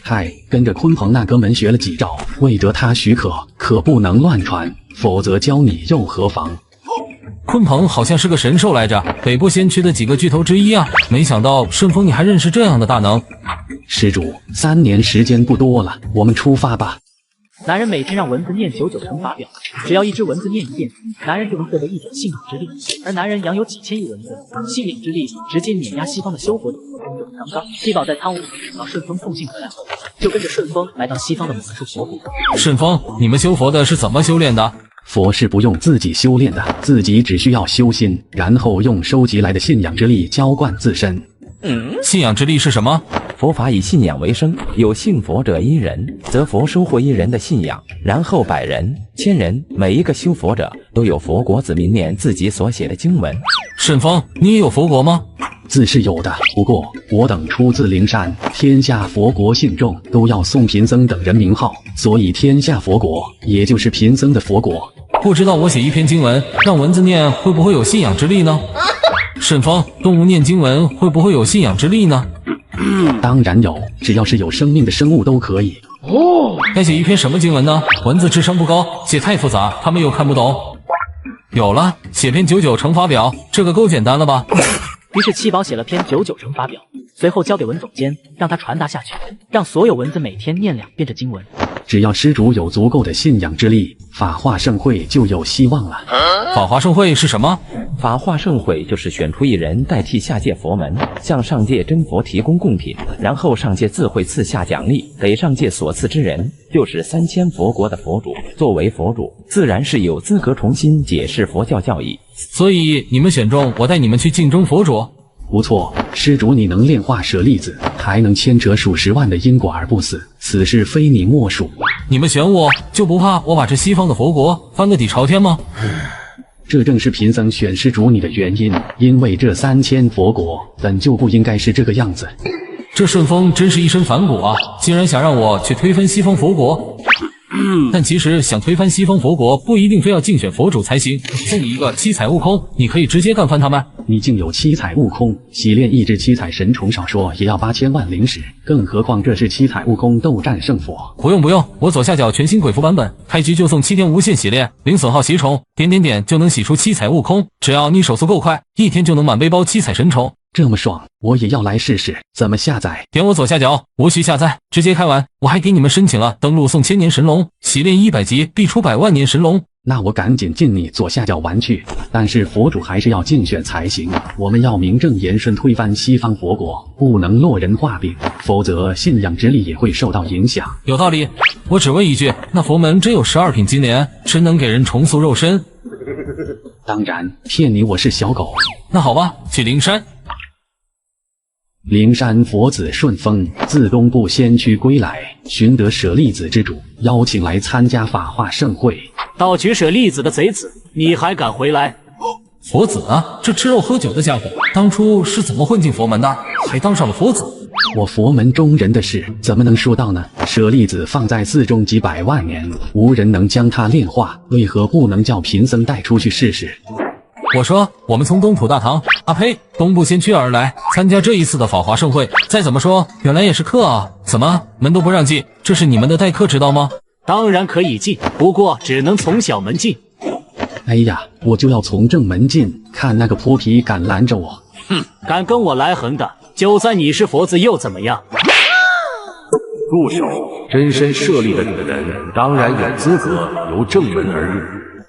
嗨，跟着鲲鹏那哥们学了几招，未得他许可，可不能乱传，否则教你又何妨？鲲鹏好像是个神兽来着，北部先驱的几个巨头之一啊！没想到顺风你还认识这样的大能。施主，3年时间不多了，我们出发吧。男人每天让蚊子念99乘法表，只要一只蚊子念1遍，男人就能获得1点信仰之力。而男人养有几千亿蚊子，信仰之力直接碾压西方的修佛者。刚刚七宝在苍梧找顺风送信回来后，就跟着顺风来到西方的某处佛国。顺风，你们修佛的是怎么修炼的？佛是不用自己修炼的，自己只需要修心，然后用收集来的信仰之力浇灌自身。信仰之力是什么？佛法以信仰为生，有信佛者1人，则佛收获1人的信仰，然后100人、1000人，每一个修佛者都有佛国子民念自己所写的经文。顺风，你也有佛国吗？自是有的，不过我等出自灵山，天下佛国信众都要送贫僧等人名号，所以天下佛国也就是贫僧的佛国。不知道我写一篇经文让蚊子念会不会有信仰之力呢？顺风，动物念经文会不会有信仰之力呢？当然有，只要是有生命的生物都可以。该写一篇什么经文呢？蚊子智商不高，写太复杂，他们又看不懂。有了，写篇99乘法表，这个够简单了吧？于是七宝写了篇99乘法表，随后交给文总监，让他传达下去，让所有蚊子每天念2遍这经文。只要施主有足够的信仰之力，法化盛会就有希望了。法化盛会是什么？法化盛会就是选出1人代替下界佛门，向上界真佛提供贡品，然后上界自会赐下奖励给上界所赐之人，就是3000佛国的佛主。作为佛主，自然是有资格重新解释佛教教义，所以你们选中我带你们去竞争佛主？不错，施主你能炼化舍利子，还能牵扯数十万的因果而不死，此事非你莫属。你们选我就不怕我把这西方的佛国翻个底朝天吗？这正是贫僧选施主你的原因，因为这3000佛国本就不应该是这个样子。这顺风真是一身反骨啊，竟然想让我去推翻西方佛国。但其实想推翻西方佛国，不一定非要竞选佛主才行。送你一个七彩悟空，你可以直接干翻他们。你竟有七彩悟空，洗炼一只七彩神虫，少说也要8000万灵石，更何况这是七彩悟空斗战胜佛。不用，我左下角全新鬼符版本，开局就送7天无限洗炼，零损耗洗宠，点就能洗出七彩悟空。只要你手速够快，1天就能满背包七彩神宠。这么爽，我也要来试试。怎么下载？点我左下角，无需下载，直接开玩。我还给你们申请了登录送千年神龙，洗炼100级必出100万年神龙。那我赶紧进你左下角玩去。但是佛主还是要竞选才行，我们要名正言顺推翻西方佛国，不能落人话柄，否则信仰之力也会受到影响。有道理。我只问一句，那佛门真有12品金莲，真能给人重塑肉身？当然，骗你我是小狗。那好吧，去灵山。灵山佛子顺风自东部仙区归来，寻得舍利子之主，邀请来参加法化盛会。盗取舍利子的贼子，你还敢回来？佛子啊，这吃肉喝酒的家伙，当初是怎么混进佛门的，还当上了佛子？我佛门中人的事怎么能说到呢？舍利子放在寺中几百万年，无人能将它炼化，为何不能叫贫僧带出去试试？我说我们从东土大唐呸，东部仙区而来，参加这一次的法华盛会。再怎么说，原来也是客啊，怎么门都不让进？这是你们的待客之道吗？当然可以进，不过只能从小门进。哎呀，我就要从正门进，看那个泼皮敢拦着我。哼，敢跟我来横的，就算你是佛子又怎么样？住手！真身舍利的女人，当然有资格由正门而入。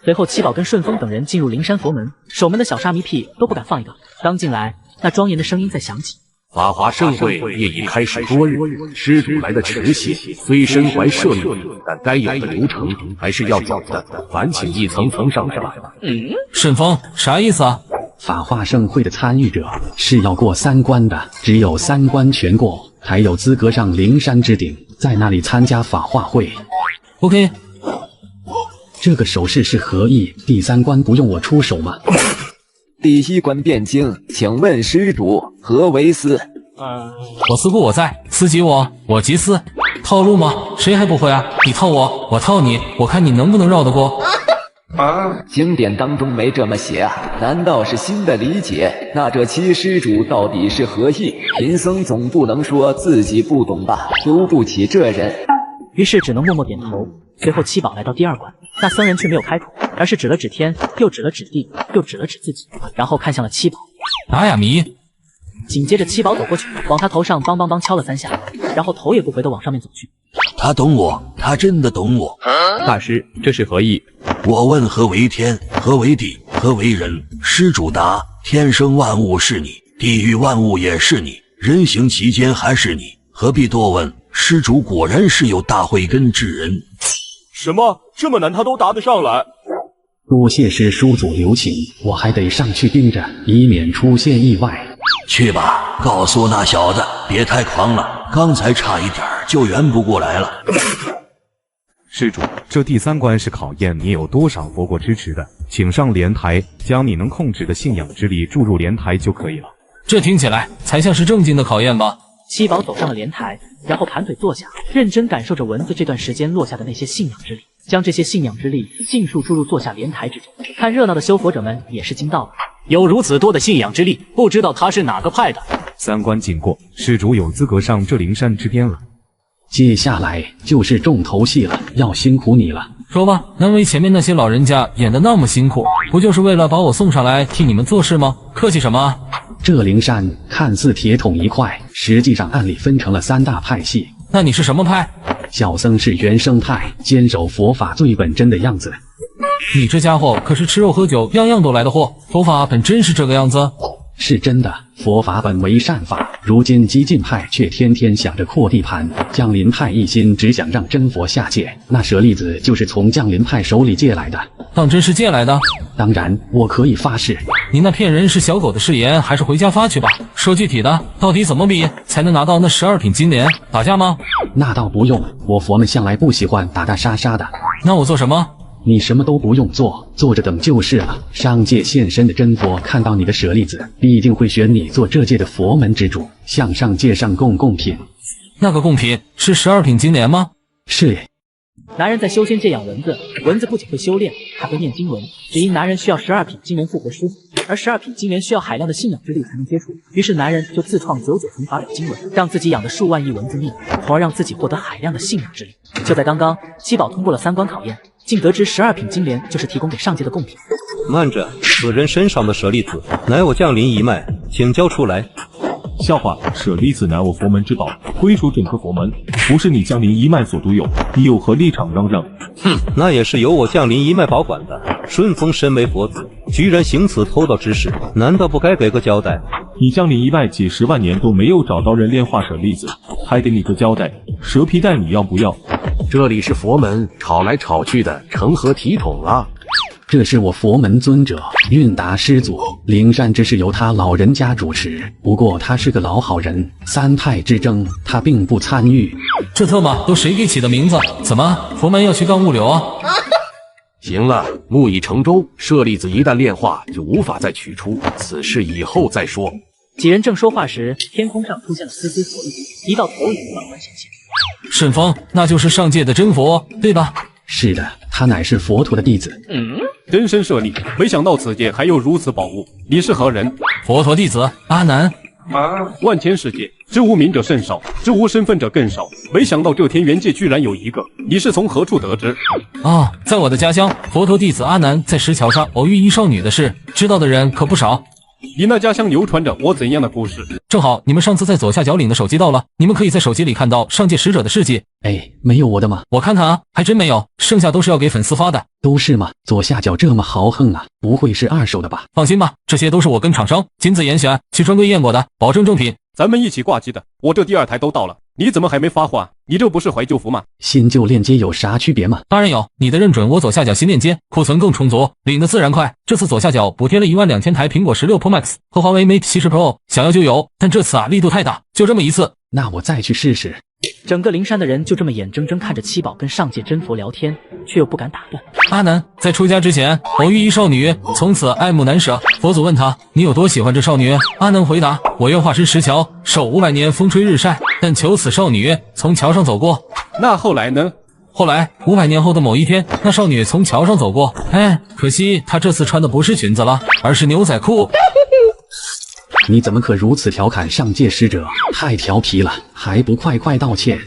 随后七宝跟顺风等人进入灵山佛门，守门的小沙弥屁都不敢放一个。刚进来，那庄严的声音在响起。法华盛会业已开始多日，施主来的迟些，虽身怀舍利，但该有的流程还是要走的，烦请一层层上来吧。顺风啥意思啊？法化盛会的参与者是要过3关的，只有3关全过，才有资格上灵山之顶，在那里参加法化会。OK。这个手势是何意？第3关不用我出手吗？第1关辩经，请问施主何为私？我思故我在，私即我，我即私。套路吗？谁还不会啊？你套我，我套你，我看你能不能绕得过。经典当中没这么写啊，难道是新的理解？那这七施主到底是何意？贫僧总不能说自己不懂吧？丢不起这人。于是只能默默点头。随后七宝来到第2关，那僧人却没有开口，而是指了指天，又指了指地，又指了指自己，然后看向了七宝。拿呀迷！紧接着七宝走过去，往他头上梆梆梆敲了3下，然后头也不回地往上面走去。他懂我，他真的懂我。大师，这是何意？我问何为天，何为地，何为人？施主答：天生万物是你，地狱万物也是你，人行其间还是你，何必多问？施主果然是有大慧根之人。什么？这么难他都答得上来？多谢师叔祖留情，我还得上去盯着，以免出现意外。去吧，告诉那小子别太狂了，刚才差一点就圆不过来了。施主，这第3关是考验你有多少佛国支持的，请上莲台，将你能控制的信仰之力注入莲台就可以了。这听起来才像是正经的考验吧？七宝走上了莲台，然后盘腿坐下，认真感受着蚊子这段时间落下的那些信仰之力，将这些信仰之力尽数注入坐下莲台之中。看热闹的修佛者们也是惊到了，有如此多的信仰之力，不知道他是哪个派的。3关尽过，施主有资格上这灵山之巅了。接下来就是重头戏了，要辛苦你了。说吧，难为前面那些老人家演得那么辛苦，不就是为了把我送上来替你们做事吗？客气什么？这灵山看似铁桶一块，实际上暗里分成了3大派系。那你是什么派？小僧是原生派，坚守佛法最本真的样子。你这家伙可是吃肉喝酒样样都来的货，佛法本真是这个样子？是真的。佛法本为善法，如今激进派却天天想着扩地盘，降临派一心只想让真佛下界。那舍利子就是从降临派手里借来的。当真是借来的？当然，我可以发誓。你那骗人是小狗的誓言，还是回家发去吧？说具体的，到底怎么比才能拿到那12品金莲？打架吗？那倒不用，我佛们向来不喜欢打打杀杀的。那我做什么？你什么都不用做，坐着等就是了。上界现身的真佛看到你的舍利子，必定会选你做这界的佛门之主，向上界上贡品。那个贡品是12品金莲吗？是。男人在修仙界养蚊子，蚊子不仅会修炼，还会念经文。只因男人需要12品金莲复活师傅，而12品金莲需要海量的信仰之力才能接触，于是男人就自创99层法表经文，让自己养的数万亿蚊子命，从而让自己获得海量的信仰之力。就在刚刚，七宝通过了3关考验，竟得知12品金莲就是提供给上界的贡品。慢着，此人身上的舍利子乃我降临一脉，请交出来。笑话，舍利子乃我佛门之宝，归属整个佛门，不是你降临一脉所独有，你有何立场嚷嚷？哼，那也是由我降临一脉保管的。顺风身为佛子，居然行此偷盗之事，难道不该给个交代？你降临一脉几10万年都没有找到人炼化舍利子，还给你个交代，蛇皮袋你要不要？这里是佛门，吵来吵去的，成何体统啊？这是我佛门尊者运达师祖，灵山之事由他老人家主持。不过他是个老好人，3派之争他并不参与。这特么都谁给起的名字？怎么佛门要去干物流啊？行了，木已成舟，舍利子一旦炼化就无法再取出，此事以后再说。几人正说话时，天空上出现了丝丝火焰，一道投影缓缓显现。顺风，那就是上界的真佛，对吧？是的，他乃是佛陀的弟子。真身舍利，没想到此界还有如此宝物。你是何人？佛陀弟子阿难。万千世界，知无名者甚少，知无身份者更少。没想到这天元界居然有一个。你是从何处得知？在我的家乡，佛陀弟子阿难在石桥上偶遇一少女的事，知道的人可不少。你那家乡流传着我怎样的故事？正好你们上次在左下角领的手机到了，你们可以在手机里看到上界使者的事迹。没有我的吗？我看看啊，还真没有，剩下都是要给粉丝发的。都是吗？左下角这么豪横啊，不会是2手的吧？放心吧，这些都是我跟厂商亲自严选去专柜验过的，保证正品。咱们一起挂机的，我这第2台都到了，你怎么还没发货？你这不是怀旧服吗？新旧链接有啥区别吗？当然有，你的认准我左下角新链接，库存更充足，领的自然快。这次左下角补贴了12000台苹果16 Pro Max 和华为 Mate 70 Pro， 想要就有，但这次力度太大，就这么一次。那我再去试试。整个灵山的人就这么眼睁睁看着七宝跟上界真佛聊天，却又不敢打断。阿难在出家之前偶遇一少女，从此爱慕难舍。佛祖问他，你有多喜欢这少女？阿难回答，我愿化身石桥，受500年风吹日晒，但求此少女从桥上走过。那后来呢？后来500年后的某一天，那少女从桥上走过，可惜她这次穿的不是裙子了，而是牛仔裤。你怎么可如此调侃上界使者？太调皮了，还不快道歉？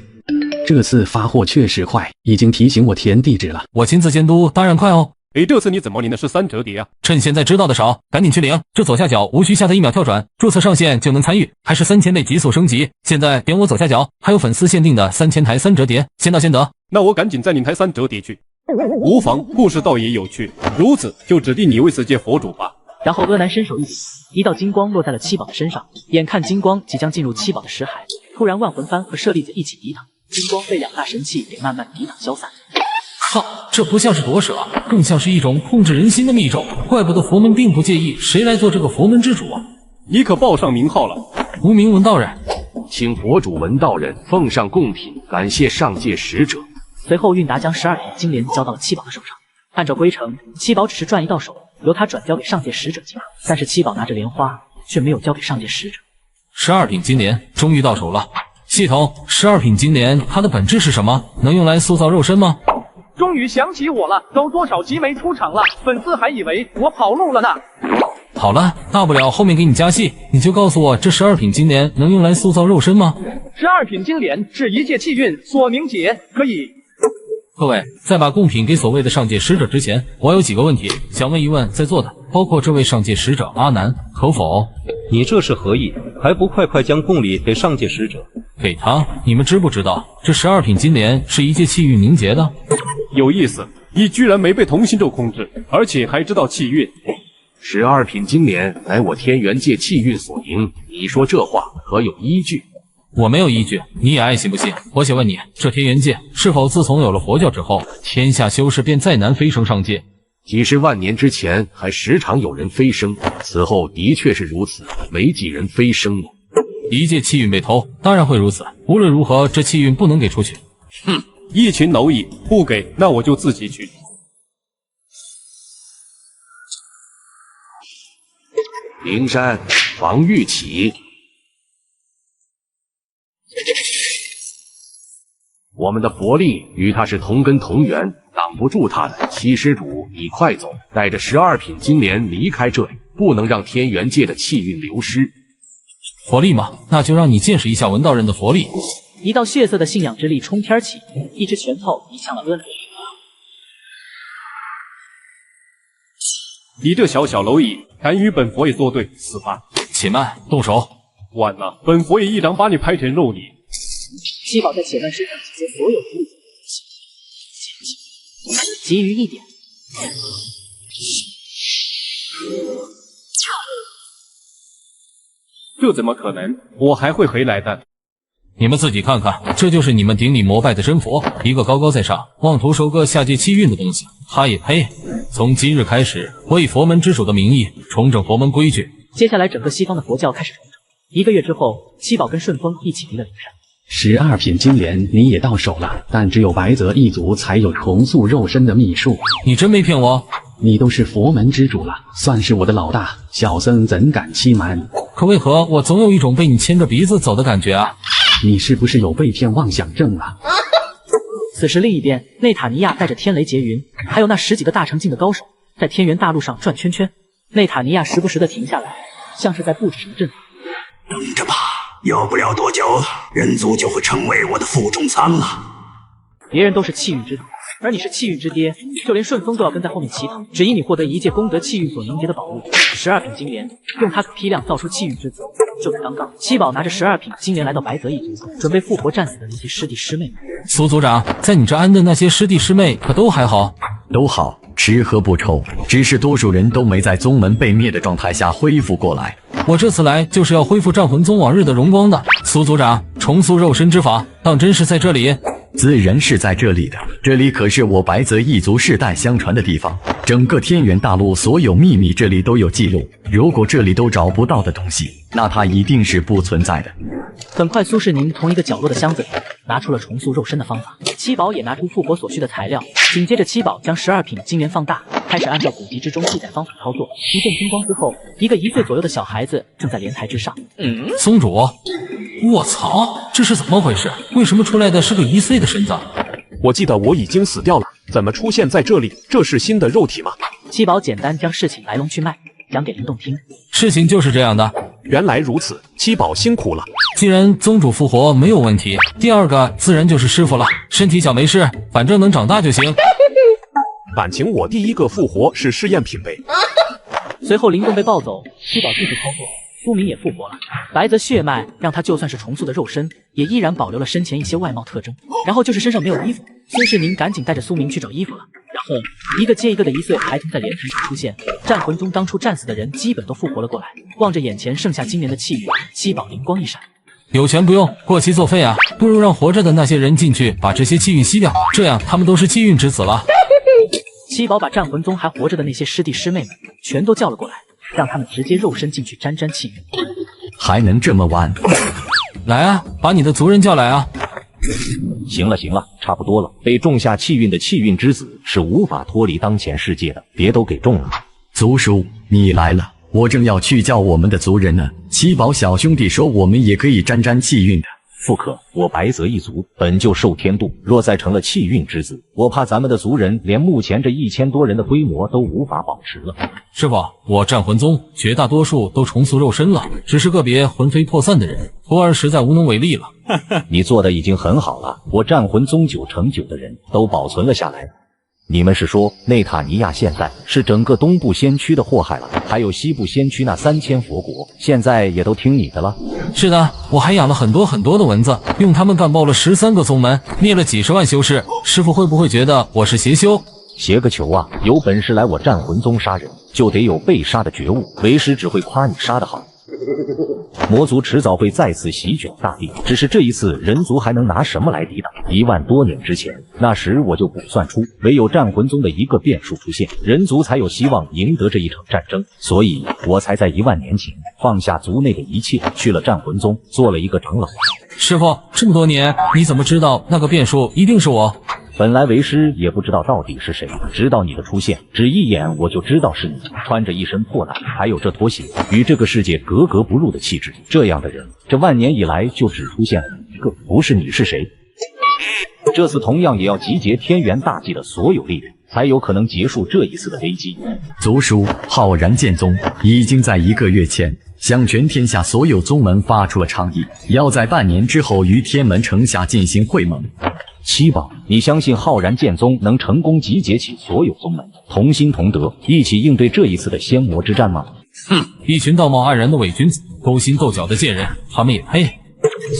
这次发货确实快，已经提醒我填地址了。我亲自监督，当然快哦。这次你怎么领的是3折叠啊？趁现在知道的少，赶紧去领。这左下角无需下载1秒跳转，注册上线就能参与，还是3000倍极速升级。现在点我左下角，还有粉丝限定的3000台3折叠，先到先得。那我赶紧再领台3折叠去。无妨，故事倒也有趣。如此，就指定你为此界佛主吧。然后阿难伸手一比，一道金光落在了七宝的身上。眼看金光即将进入七宝的识海，突然万魂幡和舍利子一起抵挡，金光被2大神器给慢慢抵挡消散。靠，这不像是夺舍，更像是一种控制人心的密咒。怪不得佛门并不介意谁来做这个佛门之主啊！你可报上名号了。无名文道人，请佛主文道人奉上贡品，感谢上界使者。随后韵达将12品金莲交到了七宝的手上。按照规程，七宝只是转一道手，由他转交给上界使者即可。但是七宝拿着莲花，却没有交给上界使者。12品金莲终于到手了。系统，12品金莲它的本质是什么？能用来塑造肉身吗？终于想起我了，都多少集没出场了，粉丝还以为我跑路了呢。好了，大不了后面给你加戏，你就告诉我这12品金莲能用来塑造肉身吗？12品金莲是一界气运所凝结，可以。各位，在把贡品给所谓的上界使者之前，我有几个问题想问一问在座的，包括这位上界使者阿难，可否？你这是何意？还不快快将贡礼给上界使者？给他？你们知不知道这12品金莲是一界气运凝结的？有意思，你居然没被同心咒控制，而且还知道气运。12品金莲乃我天元界气运所凝，你说这话可有依据？我没有依据，你也爱信不信。我且问你，这天元界是否自从有了佛教之后，天下修士便再难飞升上界？几十万年之前还时常有人飞升，此后的确是如此，没几人飞升了。一界气运被偷，当然会如此。无论如何，这气运不能给出去。哼，一群蝼蚁，不给那我就自己去。灵山防御起，我们的佛力与他是同根同源，挡不住他的。七施主，你快走，带着12品金莲离开这里，不能让天元界的气运流失。佛力吗？那就让你见识一下文道人的佛力。一道血色的信仰之力冲天而起，一只拳头抵向了阿难。你这小小蝼蚁，敢与本佛爷作对，死吧！且慢，动手！晚了，本佛爷一掌把你拍成肉泥。七宝在且慢身上集结所有的力量，集于一点。这怎么可能？我还会回来的。你们自己看看，这就是你们顶礼膜拜的真佛，一个高高在上，妄图收割下界气运的东西，他也配？从今日开始，我以佛门之主的名义重整佛门规矩。接下来，整个西方的佛教开始重整。1个月之后，七宝跟顺风一起离了灵山。 12品金莲你也到手了，但只有白泽一族才有重塑肉身的秘术。你真没骗我？你都是佛门之主了，算是我的老大，小僧怎敢欺瞒？可为何我总有一种被你牵着鼻子走的感觉啊？你是不是有被骗妄想症啊？此时另一边，内塔尼亚带着天雷劫云，还有那10几个大成境的高手，在天元大陆上转圈圈。内塔尼亚时不时的停下来，像是在布置什么阵法。等着吧，要不了多久，人族就会成为我的腹中餐了。别人都是气运之子，而你是气运之爹，就连顺风都要跟在后面乞讨，只因你获得一界功德气运所凝结的宝物12品金莲，用它可批量造出气运之子。就在刚刚，七宝拿着12品金莲来到白泽一族，准备复活战死的那些师弟师妹们。苏族长，在你这安的那些师弟师妹可都还好？都好，吃喝不愁，只是多数人都没在宗门被灭的状态下恢复过来。我这次来就是要恢复战魂宗往日的荣光的。苏族长，重塑肉身之法，当真是在这里？自然是在这里的，这里可是我白泽一族世代相传的地方，整个天元大陆所有秘密这里都有记录。如果这里都找不到的东西，那它一定是不存在的。很快，苏世宁从一个角落的箱子里拿出了重塑肉身的方法，七宝也拿出复活所需的材料。紧接着，七宝将12品金莲放大，开始按照古籍之中记载方法操作。一阵金光之后，一个1岁左右的小孩子正在莲台之上。宗主，我操，这是怎么回事？为什么出来的是个1岁的身子？我记得我已经死掉了，怎么出现在这里？这是新的肉体吗？七宝简单将事情来龙去脉讲给灵动听。事情就是这样的。原来如此，七宝辛苦了。既然宗主复活没有问题，第二个自然就是师傅了。身体小没事，反正能长大就行。感情我第一个复活是试验品呗。随后灵动被抱走，七宝继续操作，苏明也复活了。白泽血脉让他就算是重塑的肉身，也依然保留了身前一些外貌特征。然后就是身上没有衣服，苏世宁赶紧带着苏明去找衣服了。然后一个接一个的1岁孩童在莲台上出现，战魂中当初战死的人基本都复活了过来。望着眼前剩下今年的气运，七宝灵光一闪。有钱不用，过期作废啊！不如让活着的那些人进去，把这些气运吸掉，这样他们都是气运之子了。七宝把战魂宗还活着的那些师弟师妹们全都叫了过来，让他们直接肉身进去沾沾气运。还能这么玩？来啊，把你的族人叫来啊！行了行了，差不多了。被种下气运的气运之子是无法脱离当前世界的，别都给种了。族叔，你来了，我正要去叫我们的族人呢。七宝小兄弟说我们也可以沾沾气运的。不可，我白泽一族本就受天妒，若再成了气运之子，我怕咱们的族人连目前这1000多人的规模都无法保持了。师傅，我战魂宗绝大多数都重塑肉身了，只是个别魂飞魄散的人，徒儿实在无能为力了。你做的已经很好了，我战魂宗9成9的人都保存了下来。你们是说内塔尼亚现在是整个东部先驱的祸害了？还有西部先驱那3000佛国，现在也都听你的了？是的，我还养了很多的蚊子，用它们干爆了13个宗门，灭了几10万修士。师傅会不会觉得我是邪修？写个球啊！有本事来我战魂宗杀人，就得有被杀的觉悟。为师只会夸你杀得好。魔族迟早会再次席卷大地，只是这一次人族还能拿什么来抵挡？1万多年之前，那时我就卜算出，唯有战魂宗的一个变数出现，人族才有希望赢得这一场战争。所以我才在1万年前放下族内的一切，去了战魂宗，做了一个长老。师傅，这么多年，你怎么知道那个变数一定是我？本来为师也不知道到底是谁，直到你的出现，只一眼我就知道是你。穿着一身破烂，还有这拖鞋，与这个世界格格不入的气质，这样的人，这万年以来就只出现了一个，不是你是谁？这次同样也要集结天元大计的所有力量，才有可能结束这一次的危机。族叔浩然剑宗已经在1个月前向全天下所有宗门发出了倡议，要在半年之后于天门城下进行会盟。七宝，你相信浩然剑宗能成功集结起所有宗门，同心同德，一起应对这一次的仙魔之战吗？哼，一群道貌岸然的伪君子，勾心斗角的贱人，他们也配？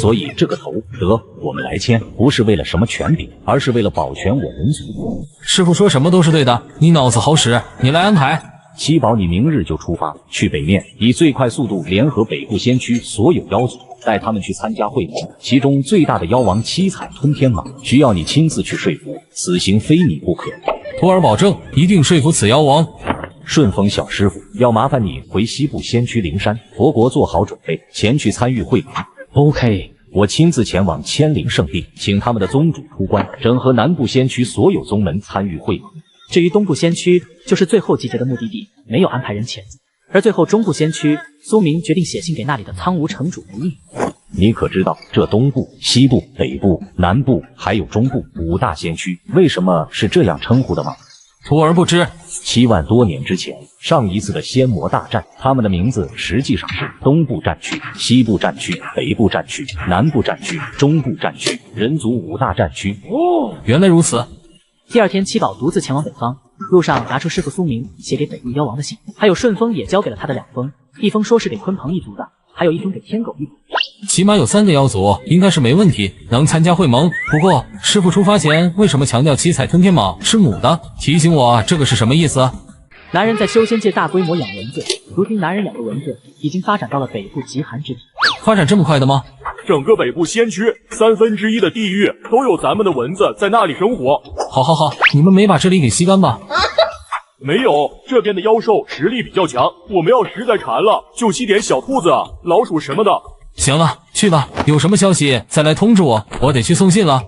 所以这个头得我们来签，不是为了什么权柄，而是为了保全我人族。师傅说什么都是对的，你脑子好使，你来安排。七宝，你明日就出发，去北面，以最快速度联合北部仙区所有妖族，带他们去参加会盟。其中最大的妖王七彩吞天蟒，需要你亲自去说服，此行非你不可。徒儿保证一定说服此妖王。顺风小师傅，要麻烦你回西部仙区灵山佛国做好准备，前去参与会盟。OK， 我亲自前往千灵圣地，请他们的宗主出关，整合南部仙区所有宗门参与会盟。至于东部仙区，就是最后集结的目的地，没有安排人前。而最后中部仙区，苏明决定写信给那里的苍梧城主不应。你可知道，这东部、西部、北部、南部还有中部5大仙区，为什么是这样称呼的吗？徒儿不知。7万多年之前，上一次的仙魔大战，他们的名字实际上是东部战区、西部战区、北部战区、南部战区、中部战区，人族5大战区。哦，原来如此。第二天，七宝独自前往北方，路上拿出师傅苏明写给北陆妖王的信，还有顺风也交给了他的2封，一封说是给鲲鹏一族的，还有一封给天狗一族。起码有3个妖族，应该是没问题，能参加会盟。不过师傅出发前为什么强调七彩吞天蟒是母的？提醒我这个是什么意思？男人在修仙界大规模养蚊子，如今男人养的蚊子已经发展到了北部极寒之地。发展这么快的吗？整个北部仙区1/3的地域都有咱们的蚊子在那里生活。好，你们没把这里给吸干吧？没有，这边的妖兽实力比较强，我们要实在馋了，就吸点小兔子、老鼠什么的。行了，去吧，有什么消息再来通知我，我得去送信了。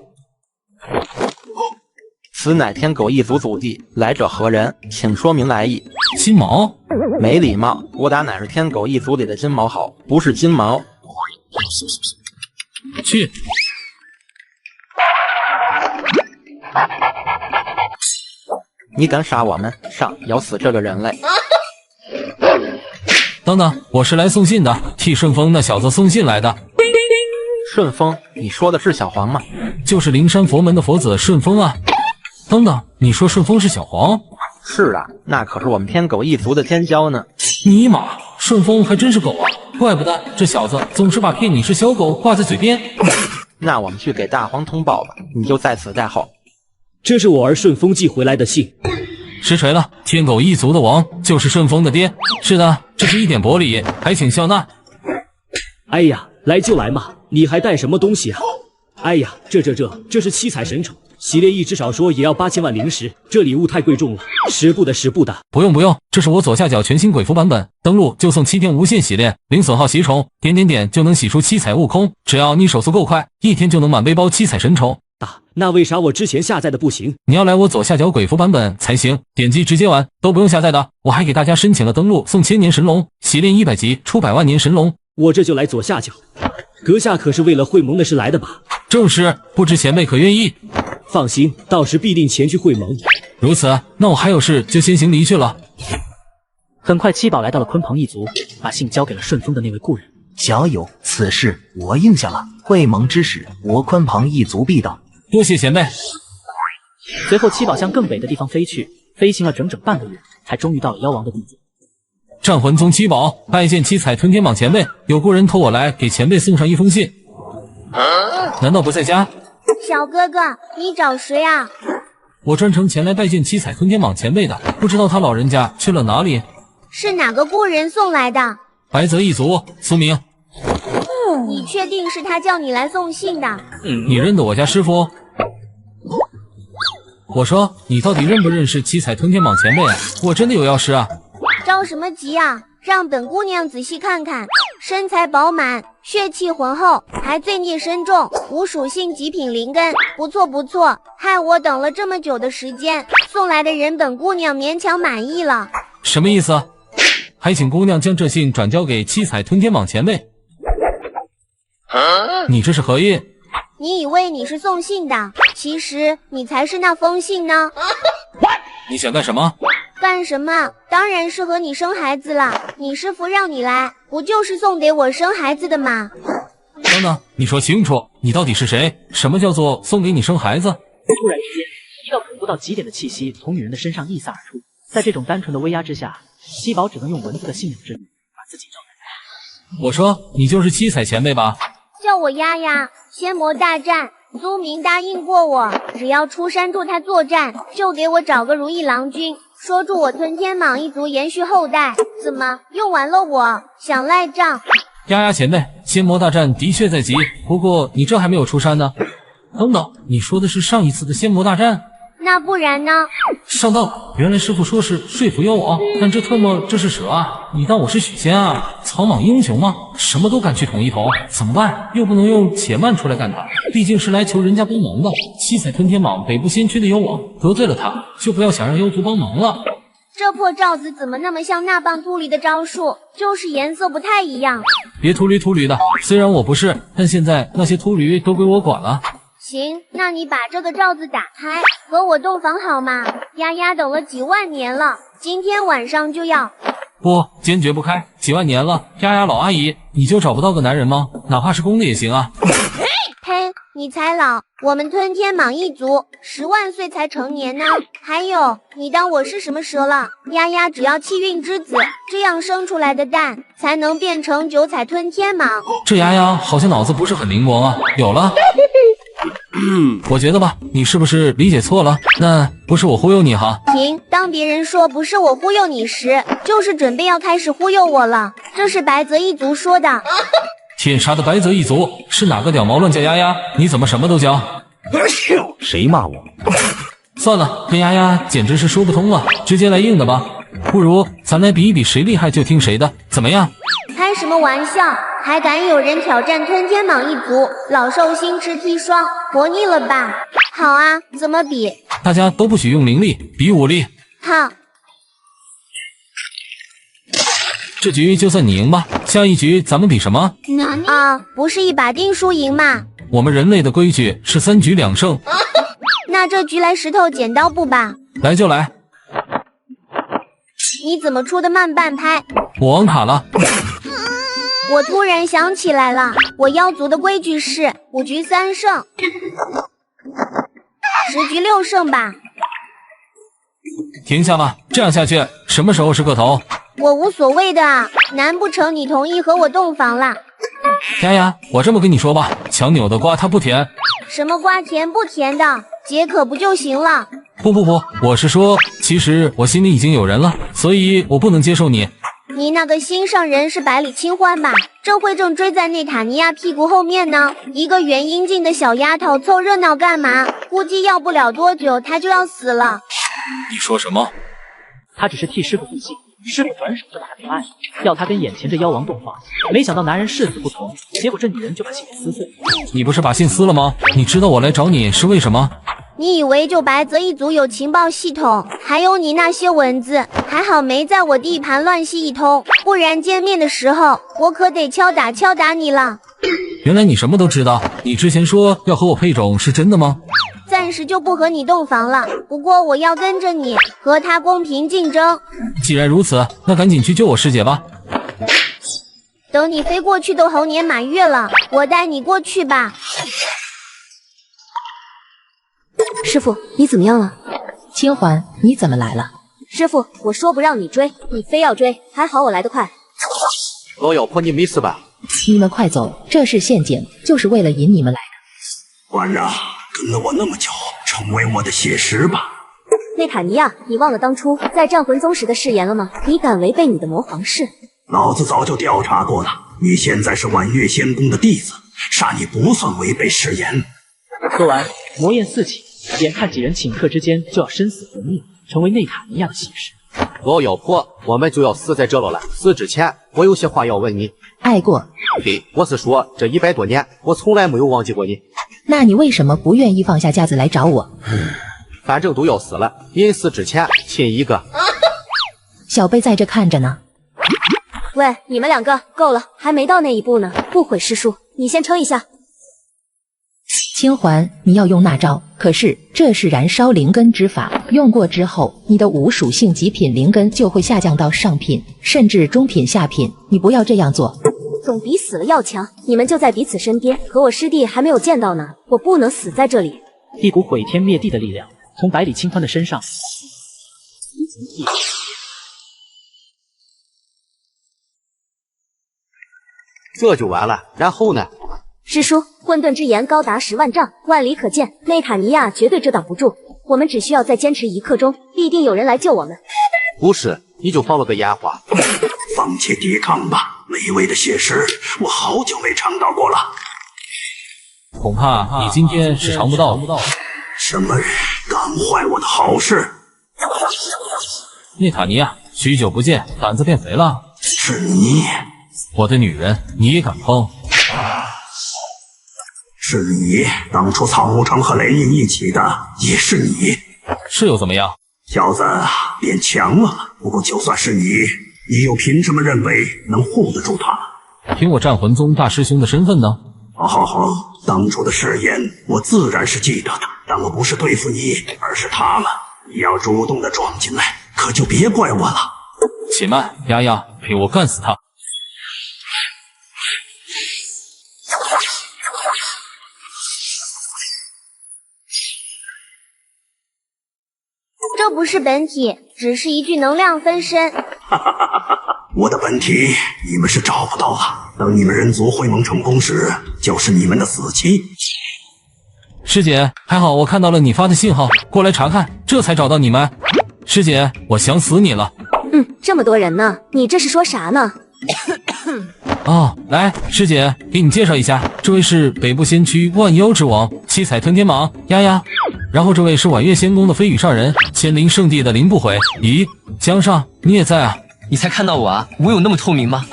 此乃天狗一族祖地，来者何人？请说明来意。金毛？没礼貌，我打乃是天狗一族里的金毛好，不是金毛。去。你敢杀我们？上，咬死这个人类！等等，我是来送信的，替顺风那小子送信来的。顺风？你说的是小黄吗？就是灵山佛门的佛子顺风啊。等等，你说顺风是小黄？是啊，那可是我们天狗一族的天骄呢。尼玛，顺风还真是狗啊！怪不得这小子总是把骗你是小狗挂在嘴边。那我们去给大黄通报吧，你就在此待候。这是我儿顺风寄回来的信。实锤了，天狗一族的王就是顺风的爹。是的，这是一点薄礼，还请笑纳。哎呀，来就来嘛，你还带什么东西啊？哎呀，这是七彩神宠，洗炼一只少说也要8000万灵石，这礼物太贵重了，10步的。不用，这是我左下角全新鬼符版本，登录就送7天无限洗炼，零损耗洗宠，点就能洗出七彩悟空，只要你手速够快，1天就能满背包七彩神宠。那为啥我之前下载的不行？你要来我左下角鬼符版本才行，点击直接玩，都不用下载的。我还给大家申请了登录送1000年神龙，洗炼100级出100万年神龙。我这就来左下角。阁下可是为了会盟的事来的吧？正是，不知前辈可愿意？放心，到时必定前去会盟。如此，那我还有事就先行离去了。很快，七宝来到了鲲鹏一族，把信交给了顺风的那位故人。小友，此事我应下了。会盟之时，我鲲鹏一族必到。多谢前辈。随后，七宝向更北的地方飞去，飞行了整整半个月，才终于到了妖王的地界。战魂宗七宝拜见七彩吞天蟒前辈，有故人托我来给前辈送上一封信。难道不在家？小哥哥，你找谁啊？我专程前来拜见七彩吞天蟒前辈的，不知道他老人家去了哪里。是哪个故人送来的？白泽一族，苏明。你确定是他叫你来送信的？你认得我家师傅？我说你到底认不认识七彩吞天蟒前辈啊？我真的有要事啊！着什么急啊？让本姑娘仔细看看，身材饱满，血气浑厚，还罪孽深重，无属性极品灵根，不错不错。害我等了这么久的时间，送来的人本姑娘勉强满意了。什么意思？还请姑娘将这信转交给七彩吞天蟒前辈。你这是何意？你以为你是送信的，其实你才是那封信呢。你想干什么？干什么？当然是和你生孩子了。你师父让你来，不就是送给我生孩子的吗？等等，你说清楚，你到底是谁？什么叫做送给你生孩子？突然之间，一道恐怖到极点的气息从女人的身上溢洒而出，在这种单纯的威压之下，西宝只能用文字的信仰之力把自己罩在。我说你就是七彩前辈吧？叫我丫丫。仙魔大战，苏明答应过我，只要出山助他作战，就给我找个如意郎君，说助我吞天蟒一族延续后代。怎么用完了我？想赖账？丫丫前辈，仙魔大战的确在即，不过你这还没有出山呢。等等，你说的是上一次的仙魔大战？那不然呢？上当！原来师傅说是说服妖王，但这这是蛇啊！你当我是许仙啊？草莽英雄吗？什么都敢去捅一捅，怎么办？又不能用且慢出来干他，毕竟是来求人家帮忙的。七彩吞天蟒北部先驱的妖王，得罪了他，就不要想让妖族帮忙了。这破罩子怎么那么像那棒秃驴的招数？就是颜色不太一样。别秃驴的，虽然我不是，但现在那些秃驴都归我管了。行，那你把这个罩子打开，和我洞房好吗？丫丫等了几万年了，今天晚上就要。不，坚决不开！几万年了，丫丫老阿姨，你就找不到个男人吗？哪怕是公的也行啊。嘿，你才老，我们吞天蟒一族10万岁才成年呢。还有，你当我是什么蛇了？丫丫只要气运之子，这样生出来的蛋才能变成9彩吞天蟒。这丫丫好像脑子不是很灵光啊。有了。我觉得吧，你是不是理解错了？那不是我忽悠你哈。停！当别人说不是我忽悠你时，就是准备要开始忽悠我了。这是白泽一族说的。天杀的白泽一族，是哪个屌毛乱叫丫丫？你怎么什么都教？谁骂我？算了，跟丫丫简直是说不通了，直接来硬的吧。不如咱来比一比谁厉害就听谁的，怎么样？开什么玩笑？还敢有人挑战吞天蟒一族？老寿星吃砒霜，活腻了吧？好啊，怎么比？大家都不许用灵力，比武力。好。这局就算你赢吧，下一局咱们比什么？不是一把定输赢嘛？我们人类的规矩是3局2胜。那这局来石头剪刀布吧。来就来。你怎么出的慢半拍？我网卡了。我突然想起来了，我妖族的规矩是5局3胜，10局6胜吧。停下吧，这样下去什么时候是个头？我无所谓的啊，难不成你同意和我洞房啦？丫丫，我这么跟你说吧，强扭的瓜它不甜。什么瓜甜不甜的，解渴不就行了？不，我是说，其实我心里已经有人了，所以我不能接受你。你那个心上人是百里清欢吧？这会正追在内塔尼亚屁股后面呢。一个元英俊的小丫头凑热闹干嘛？估计要不了多久她就要死了。你说什么？他只是替师傅护信，师傅转手就把他给爱了，要他跟眼前这妖王洞房。没想到男人誓死不从，结果这女人就把信给撕碎。你不是把信撕了吗？你知道我来找你是为什么？你以为就白泽一族有情报系统，还有你那些文字，还好没在我地盘乱吸一通，不然见面的时候我可得敲打你了。原来你什么都知道，你之前说要和我配种是真的吗？暂时就不和你洞房了，不过我要跟着你和他公平竞争。既然如此，那赶紧去救我师姐吧。等你飞过去都猴年马月了，我带你过去吧。师傅，你怎么样了？清欢，你怎么来了？师傅，我说不让你追，你非要追，还好我来得快。老妖婆，你没事吧？你们快走，这是陷阱，就是为了引你们来的。官啊，跟了我那么久，成为我的血石吧。内塔尼亚，你忘了当初在战魂宗时的誓言了吗？你敢违背你的魔皇誓？老子早就调查过了，你现在是婉月仙宫的弟子，杀你不算违背誓言。说完，魔焰四起，眼看几人顷刻之间就要生死和灭，成为内塔尼亚的血石。老妖婆，我们就要死在这了。死之前，我有些话要问你。爱过。对，我是说，这100多年，我从来没有忘记过你。那你为什么不愿意放下架子来找我？反正都要死了，临死之前亲一个。小贝在这看着呢。喂，你们两个够了，还没到那一步呢。不悔师叔，你先撑一下。清环，你要用那招，可是这是燃烧灵根之法，用过之后，你的5属性极品灵根就会下降到上品，甚至中品、下品。你不要这样做，总比死了要强。你们就在彼此身边，可我师弟还没有见到呢，我不能死在这里。一股毁天灭地的力量从百里清欢的身上这就完了，然后呢？师叔，混沌之炎高达10万丈，万里可见，内塔尼亚绝对遮挡不住。我们只需要再坚持1刻钟，必定有人来救我们。不是，你就放了个烟花。放弃抵抗吧，美味的血石，我好久没尝到过了。恐怕你今天是尝不到了。什么人敢坏我的好事？内塔尼亚，许久不见，胆子变肥了。是你，我的女人，你也敢碰？是你，当初草木城和雷宁一起的，也是你。是又怎么样？小子变强了，不过就算是你，你又凭什么认为能护得住他？凭我战魂宗大师兄的身份呢？好，当初的誓言我自然是记得的，但我不是对付你，而是他了。你要主动的撞进来，可就别怪我了。且慢，丫丫，陪我干死他！这不是本体，只是一具能量分身。我的本体你们是找不到了，等你们人族会盟成功时，就是你们的死期。师姐，还好我看到了你发的信号，过来查看，这才找到你们。师姐，我想死你了。这么多人呢，你这是说啥呢？哦，来，师姐，给你介绍一下，这位是北部仙区万妖之王七彩吞天蟒丫丫，然后这位是婉月仙宫的飞羽上人千灵圣地的林不悔。咦，江上你也在啊？你才看到我啊？我有那么透明吗？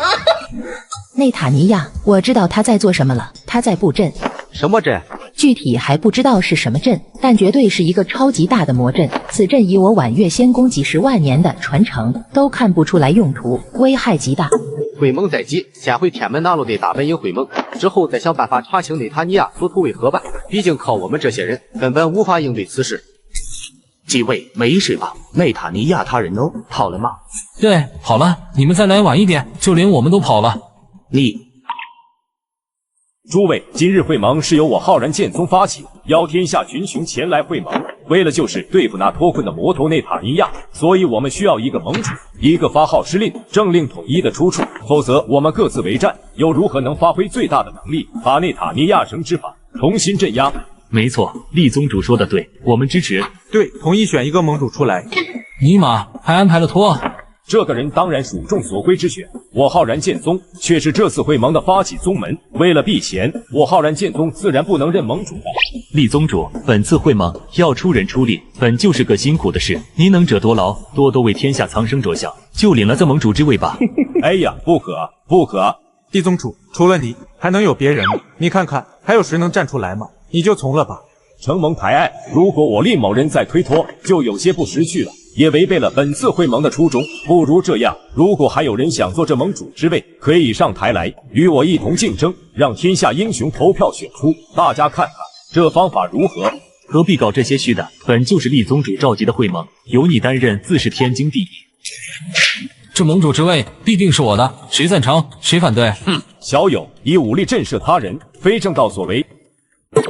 内塔尼亚，我知道他在做什么了，他在布阵。什么阵？具体还不知道是什么阵，但绝对是一个超级大的魔阵。此阵以我婉月仙宫几10万年的传承，都看不出来用途，危害极大。会盟在即，先回天门大陆的大本营会盟，之后再想办法查清内塔尼亚所图为何办。毕竟靠我们这些人，根本无法应对此事。几位没事吧？内塔尼亚他人哦，跑了吗？对，跑了。你们再来晚一点，就连我们都跑了。诸位，今日会盟是由我浩然剑宗发起，邀天下群雄前来会盟，为了就是对付那脱困的魔头内塔尼亚，所以我们需要一个盟主，一个发号施令、政令统一的出处，否则我们各自为战，又如何能发挥最大的能力，把内塔尼亚绳之法重新镇压？没错，厉宗主说的对，我们支持。对，统一选一个盟主出来。尼玛，还安排了托。这个人当然属众所归之选，我浩然剑宗却是这次会盟的发起宗门，为了避嫌，我浩然剑宗自然不能认盟主。厉宗主，本次会盟要出人出力，本就是个辛苦的事，您能者多劳，多多为天下苍生着想，就领了这盟主之位吧。哎呀，不可不可！厉宗主，除了你，还能有别人吗？你看看，还有谁能站出来吗？你就从了吧。承蒙抬爱，如果我厉某人再推脱，就有些不识趣了，也违背了本次会盟的初衷。不如这样，如果还有人想做这盟主之位，可以上台来，与我一同竞争，让天下英雄投票选出，大家看看这方法如何？何必搞这些虚的？本就是厉宗主召集的会盟，由你担任自是天经地义。这盟主之位必定是我的，谁赞成谁反对？小友以武力震慑他人，非正道所为。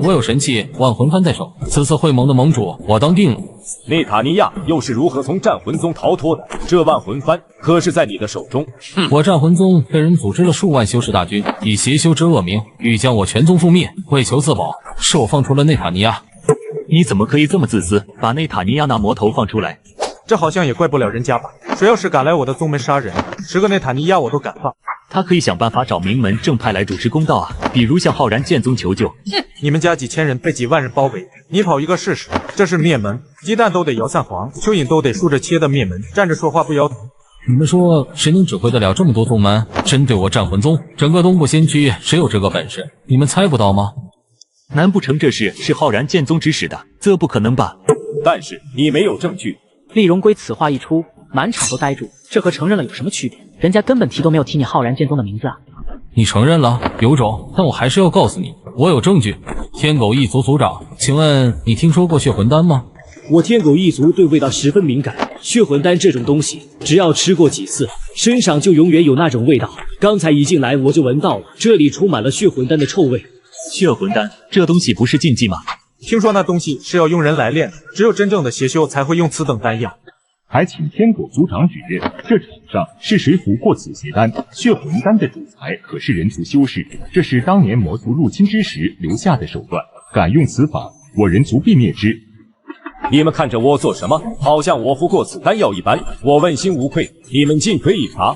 我有神器万魂幡在手，此次会盟的盟主我当定了。内塔尼亚又是如何从战魂宗逃脱的？这万魂幡可是在你的手中。我战魂宗被人组织了数万修士大军，以邪修之恶名，欲将我全宗覆灭。为求自保，是我放出了内塔尼亚。你怎么可以这么自私，把内塔尼亚那魔头放出来？这好像也怪不了人家吧？谁要是敢来我的宗门杀人，10个内塔尼亚我都敢放。他可以想办法找名门正派来主持公道啊，比如向浩然剑宗求救。你们家几千人被几万人包围，你跑一个试试？这是灭门，鸡蛋都得摇散黄，蚯蚓都得竖着切的灭门，站着说话不腰疼。你们说谁能指挥得了这么多宗门？针对我战魂宗，整个东部先驱谁有这个本事？你们猜不到吗？难不成这事是浩然剑宗指使的？这不可能吧？但是你没有证据。厉荣归此话一出，满场都呆住，这和承认了有什么区别？人家根本提都没有提你浩然剑宗的名字啊！你承认了，有种，但我还是要告诉你，我有证据。天狗一族族长，请问你听说过血魂丹吗？我天狗一族对味道十分敏感，血魂丹这种东西，只要吃过几次，身上就永远有那种味道。刚才一进来我就闻到了，这里充满了血魂丹的臭味。血魂丹这东西不是禁忌吗？听说那东西是要用人来炼的，只有真正的邪修才会用此等丹药。还请天狗族长指认，这场上是谁俘获此邪丹？血魂丹的主材可是人族修士，这是当年魔族入侵之时留下的手段，敢用此法，我人族必灭之。你们看着我做什么？好像我服过此丹药一般。我问心无愧，你们尽可以查。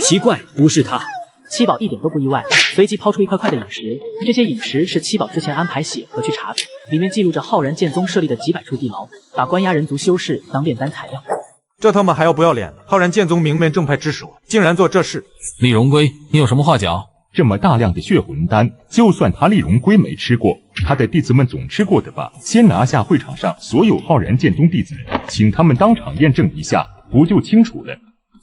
奇怪，不是他。七宝一点都不意外，随即抛出一块块的饮石，这些饮石是七宝之前安排写和去查的，里面记录着浩然剑宗设立的几百处地牢，把关押人族修士当炼丹材料。这他妈还要不要脸？浩然剑宗名门正派之首，竟然做这事！厉荣归，你有什么话讲？这么大量的血魂丹，就算他厉荣归没吃过，他的弟子们总吃过的吧？先拿下会场上所有浩然剑宗弟子，请他们当场验证一下，不就清楚了？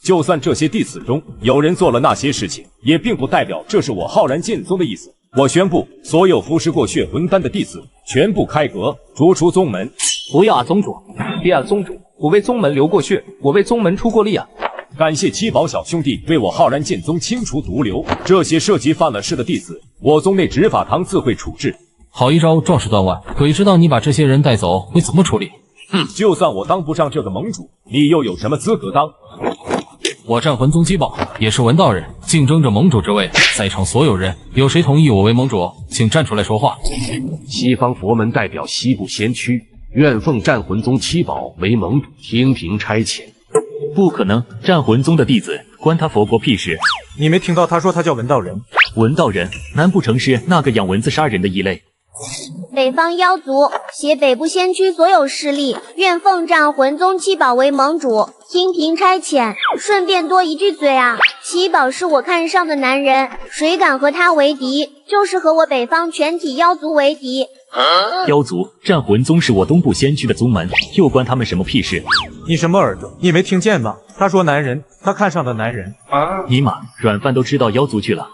就算这些弟子中有人做了那些事情，也并不代表这是我浩然剑宗的意思。我宣布，所有服食过血魂丹的弟子全部开阁，逐出宗门。不要啊，宗主！别啊，宗主！我为宗门流过血，我为宗门出过力啊！感谢七宝小兄弟为我浩然剑宗清除毒瘤，这些涉及犯了事的弟子，我宗内执法堂自会处置。好一招壮士断腕，鬼知道你把这些人带走会怎么处理？就算我当不上这个盟主，你又有什么资格当？我战魂宗七宝也是文道人，竞争着盟主之位。在场所有人，有谁同意我为盟主？请站出来说话。西方佛门代表西部先驱，愿奉战魂宗七宝为盟主，听凭差遣。不可能，战魂宗的弟子关他佛国屁事？你没听到他说他叫文道人？文道人，难不成是那个养蚊子杀人的一类？北方妖族携北部先驱所有势力，愿奉战魂宗七宝为盟主，听凭差遣。顺便多一句嘴啊，七宝是我看上的男人，谁敢和他为敌，就是和我北方全体妖族为敌。妖族，战魂宗是我东部先驱的宗门，又关他们什么屁事？你什么耳朵？你没听见吗？他说男人，他看上的男人。尼玛，软饭都吃到妖族去了。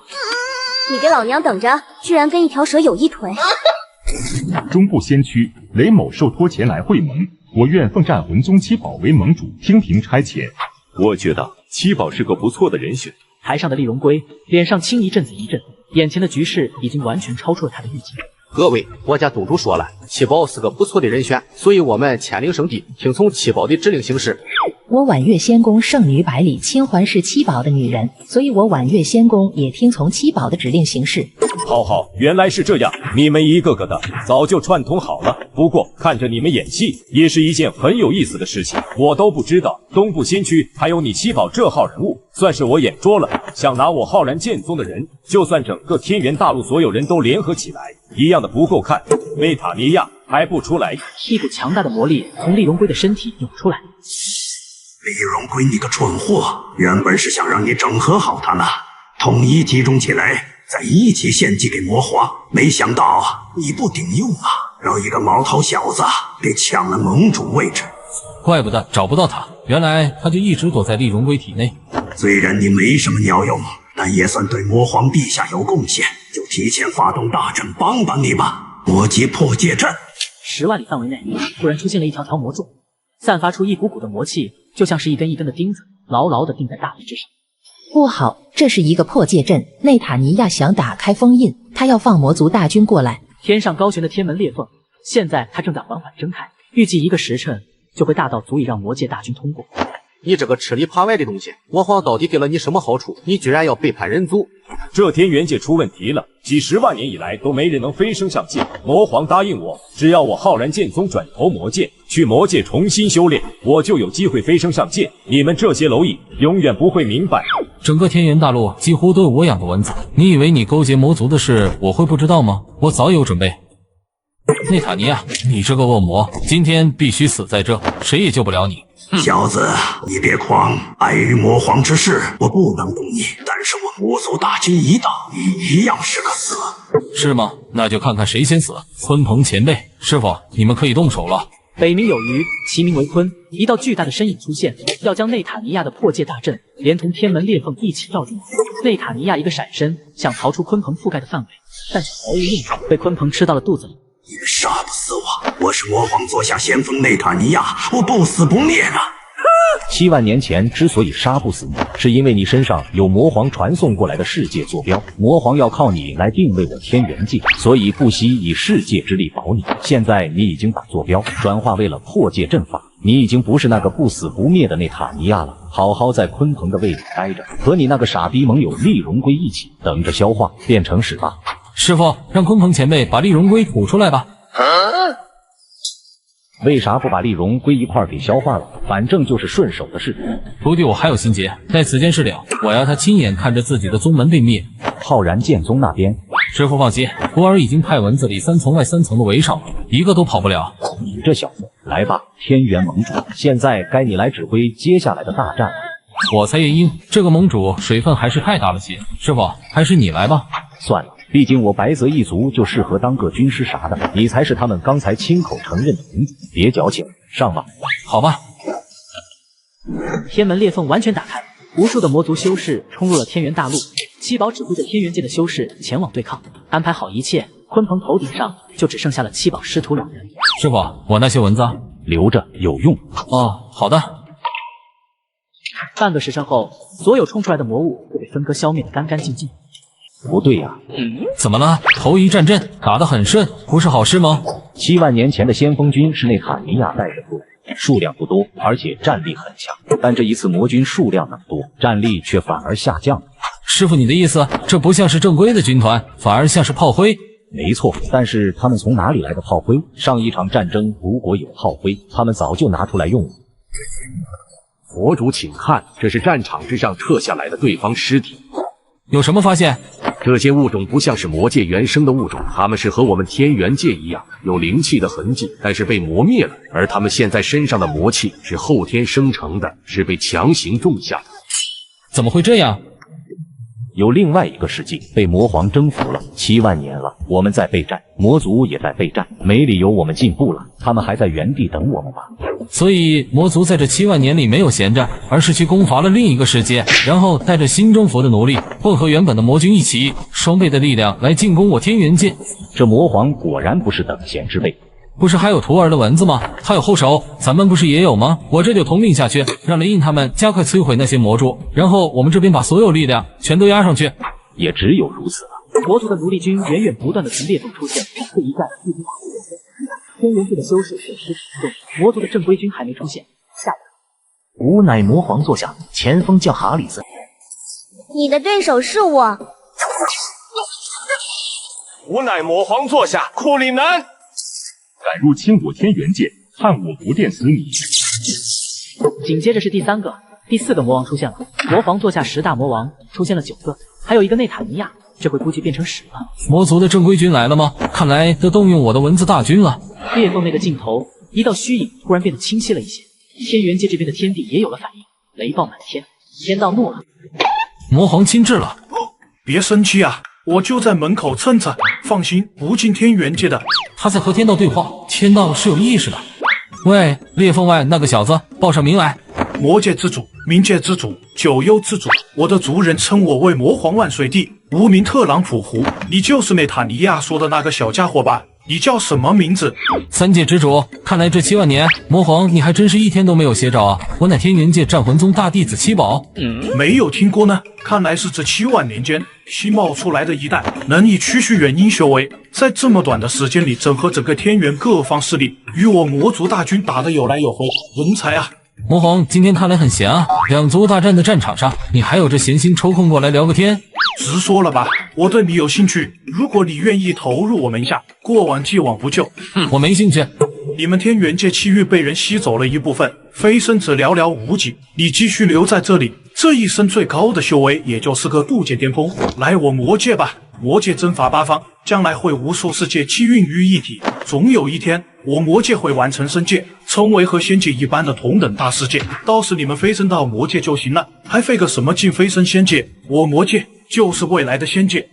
你给老娘等着！居然跟一条蛇有一腿！中部先驱雷某受托前来会盟，我愿奉战魂宗七宝为盟主，听凭差遣。我觉得七宝是个不错的人选。台上的厉荣归脸上青一阵子一阵，眼前的局势已经完全超出了他的预计。各位，我家宗主说了，七宝是个不错的人选，所以我们牵领圣地，听从七宝的指令行事。我婉月仙宫圣女百里清环是七宝的女人，所以我婉月仙宫也听从七宝的指令行事。好，原来是这样，你们一个个的早就串通好了。不过看着你们演戏，也是一件很有意思的事情。我都不知道东部先驱还有你七宝这号人物，算是我眼拙了。想拿我浩然剑宗的人，就算整个天元大陆所有人都联合起来，一样的不够看。维塔尼亚还不出来？一股强大的魔力从厉荣归的身体涌出来。李荣归，你个蠢货！原本是想让你整合好他们，统一集中起来，再一起献祭给魔皇。没想到你不顶用啊，让一个毛头小子给抢了盟主位置。怪不得找不到他，原来他就一直躲在厉荣归体内。虽然你没什么鸟用，但也算对魔皇陛下有贡献，就提前发动大阵帮帮你吧。魔级破戒阵，10万里范围内突然出现了一条条魔柱，散发出一股股的魔气，就像是一根一根的钉子，牢牢地钉在大地之上。不好，这是一个破戒阵，内塔尼亚想打开封印，他要放魔族大军过来。天上高悬的天门裂缝，现在他正在缓缓睁开，预计1个时辰就会大到足以让魔界大军通过。你这个吃里扒外的东西，魔皇到底给了你什么好处？你居然要背叛人族！这天元界出问题了，几十万年以来都没人能飞升上界。魔皇答应我，只要我浩然剑宗转投魔界，去魔界重新修炼，我就有机会飞升上界。你们这些蝼蚁永远不会明白。整个天元大陆几乎都有我养的蚊子，你以为你勾结魔族的事我会不知道吗？我早有准备。内塔尼亚，你这个恶魔，今天必须死在这，谁也救不了你。小子，你别狂！碍于魔皇之事，我不能动你。但是我魔族大军一到，你一样是个死。是吗？那就看看谁先死。鲲鹏前辈，师傅，你们可以动手了。北冥有鱼，其名为鲲。一道巨大的身影出现，要将内塔尼亚的破界大阵连同天门裂缝一起罩住。内塔尼亚一个闪身，想逃出鲲鹏覆盖的范围，但是毫无用处，被鲲鹏吃到了肚子里。也杀不死我！我是魔皇座下先锋内塔尼亚，我不死不灭的。7万年前之所以杀不死你，是因为你身上有魔皇传送过来的世界坐标，魔皇要靠你来定位我天元界，所以不惜以世界之力保你。现在你已经把坐标转化为了破界阵法，你已经不是那个不死不灭的内塔尼亚了。好好在鲲鹏的胃里待着，和你那个傻逼盟友厉荣龟一起等着消化变成屎吧。师傅，让鲲鹏前辈把厉荣龟吐出来吧。为啥不把厉荣龟一块给消化了？反正就是顺手的事。徒弟我还有心结，待此件事了，我要他亲眼看着自己的宗门被灭。浩然剑宗那边，师傅放心，徒儿已经派蚊子里3层外3层的围上了，一个都跑不了。你这小子，来吧，天元盟主，现在该你来指挥接下来的大战了。我猜夜莺这个盟主水分还是太大了些，师傅还是你来吧。算了，毕竟我白泽一族就适合当个军师啥的，你才是他们刚才亲口承认的盟主，别矫情，上吧。好吧。天门裂缝完全打开，无数的魔族修士冲入了天元大陆。七宝指挥着天元界的修士前往对抗，安排好一切，鲲鹏头顶上就只剩下了七宝师徒2人。师傅，我那些蚊子留着有用。哦，好的。半个时辰后，所有冲出来的魔物都被分割消灭得干干净净。不对呀，怎么了？头一战阵打得很顺，不是好事吗？7万年前的先锋军是内塔尼亚带着过来，数量不多，而且战力很强。但这一次魔军数量那么多，战力却反而下降了。师傅，你的意思，这不像是正规的军团，反而像是炮灰？没错，但是他们从哪里来的炮灰？上一场战争如果有炮灰，他们早就拿出来用了。佛主，请看，这是战场之上撤下来的对方尸体。有什么发现？这些物种不像是魔界原生的物种，它们是和我们天元界一样有灵气的痕迹，但是被磨灭了。而他们现在身上的魔气是后天生成的，是被强行种下的。怎么会这样？有另外一个世界被魔皇征服了，7万年了，我们在备战，魔族也在备战，没理由我们进步了，他们还在原地等我们吧。所以魔族在这7万年里没有闲着，而是去攻伐了另一个世界，然后带着新征服的奴隶，混合原本的魔军一起，双倍的力量来进攻我天元界。这魔皇果然不是等闲之辈。不是还有徒儿的蚊子吗？他有后手，咱们不是也有吗？我这就统领下去，让雷印他们加快摧毁那些魔蛛，然后我们这边把所有力量全都压上去。也只有如此了。魔族的奴隶军源源不断的从裂缝出现，这一战已经天元界的修士损失惨重，魔族的正规军还没出现。下一吾乃魔皇座下前锋将哈里斯。你的对手是我。吾乃魔皇座下库里南。敢入侵我天元界，看我不电死你！紧接着是第3个、第4个魔王出现了，魔皇座下10大魔王出现了9个，还有一个内塔尼亚，这回估计变成屎了。魔族的正规军来了吗？看来得动用我的蚊子大军了。裂缝那个尽头，一道虚影突然变得清晰了一些，天元界这边的天地也有了反应，雷暴满天，天道怒了。魔皇亲至了，别生气啊！我就在门口蹭蹭，放心，不进天元界的。他在和天道对话，天道是有意识的。喂，裂缝外那个小子，报上名来。魔界之主，冥界之主，九幽之主，我的族人称我为魔皇万岁帝，无名特朗普胡。你就是内塔尼亚说的那个小家伙吧？你叫什么名字？3界之主，看来这7万年，魔皇你还真是一天都没有歇着啊！我乃天元界战魂宗大弟子七宝，没有听过呢。看来是这7万年间新冒出来的一代，能以区区元婴修为，在这么短的时间里整合整个天元各方势力，与我魔族大军打得有来有回，人才啊！魔皇今天看来很闲啊，两族大战的战场上，你还有这闲心抽空过来聊个天？直说了吧，我对你有兴趣，如果你愿意投入我门下，过往既往不咎。我没兴趣。你们天元界气运被人吸走了一部分，飞升者寥寥无几，你继续留在这里，这一生最高的修为也就是个渡劫巅峰。来我魔界吧，魔界征伐八方，将来会无数世界气运于一体，总有一天我魔界会完成升界，成为和仙界一般的同等大世界，到时你们飞升到魔界就行了，还费个什么劲飞升仙界？我魔界就是未来的仙界。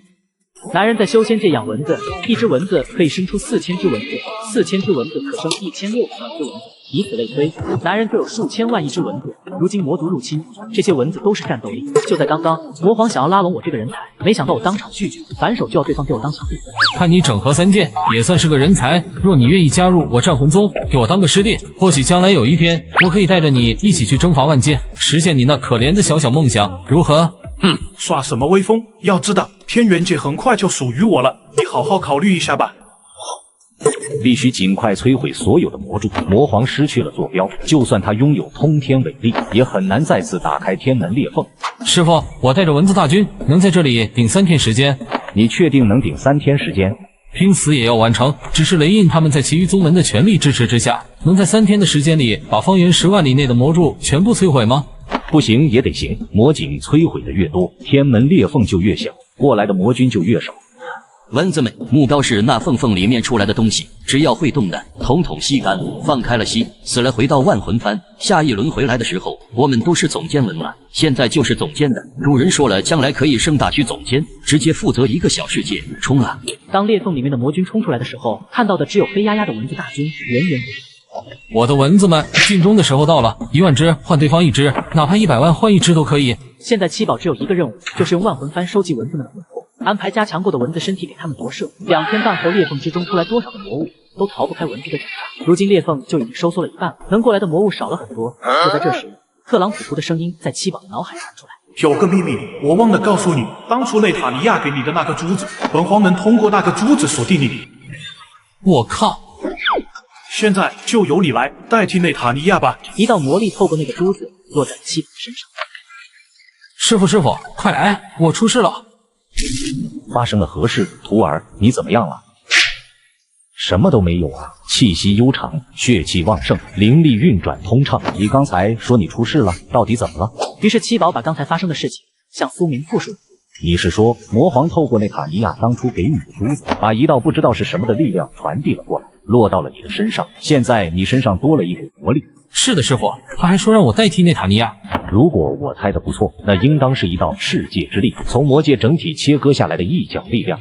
男人在修仙界养蚊子，一只蚊子可以生出4000只蚊子，4000只蚊子可生1600万只蚊子，以此类推，男人就有数千万亿只蚊子。如今魔族入侵，这些蚊子都是战斗力。就在刚刚，魔皇想要拉拢我这个人才，没想到我当场拒绝，反手就要对方给我当小弟。看你整合3剑，也算是个人才。若你愿意加入我战魂宗，给我当个师弟，或许将来有一天，我可以带着你一起去征伐万界，实现你那可怜的小小梦想，如何？耍什么威风？要知道，天元界很快就属于我了，你好好考虑一下吧。必须尽快摧毁所有的魔柱。魔皇失去了坐标，就算他拥有通天伟力，也很难再次打开天门裂缝。师傅，我带着蚊子大军能在这里顶3天时间。你确定能顶3天时间？拼死也要完成。只是雷印他们在其余宗门的全力支持之下，能在3天的时间里把方圆10万里内的魔柱全部摧毁吗？不行也得行，魔景摧毁的越多，天门裂缝就越小，过来的魔军就越少。蚊子们，目标是那缝缝里面出来的东西，只要会动的，统统吸干，放开了吸，死了回到万魂幡。下一轮回来的时候，我们都是总监文了，现在就是总监的。主人说了，将来可以升大区总监，直接负责一个小世界，冲啊！当裂缝里面的魔军冲出来的时候，看到的只有黑压压的蚊子大军，源源不绝。我的蚊子们，尽忠的时候到了，1万只换对方1只，哪怕100万换1只都可以。现在七宝只有一个任务，就是用万魂幡收集蚊子们的魂魄，安排加强过的蚊子身体给他们夺舍。2天半后，裂缝之中出来多少的魔物，都逃不开蚊子的掌杀。如今裂缝就已经收缩了一半，能过来的魔物少了很多。就在这时，特朗普夫的声音在七宝的脑海传出来。有个秘密，我忘了告诉你，当初内塔尼亚给你的那个珠子，本皇能通过那个珠子锁定你。我靠！现在就由你来代替内塔尼亚吧。一道魔力透过那个珠子落在七宝身上。师傅，快来，我出事了！发生了何事？徒儿，你怎么样了？什么都没有啊，气息悠长，血气旺盛，灵力运转通畅。你刚才说你出事了，到底怎么了？于是七宝把刚才发生的事情向苏明复述。你是说魔皇透过内塔尼亚当初给你的珠子，把一道不知道是什么的力量传递了过来，落到了你的身上，现在你身上多了一股魔力。是的，师傅，他还说让我代替内塔尼亚。如果我猜的不错，那应当是一道世界之力，从魔界整体切割下来的一角力量。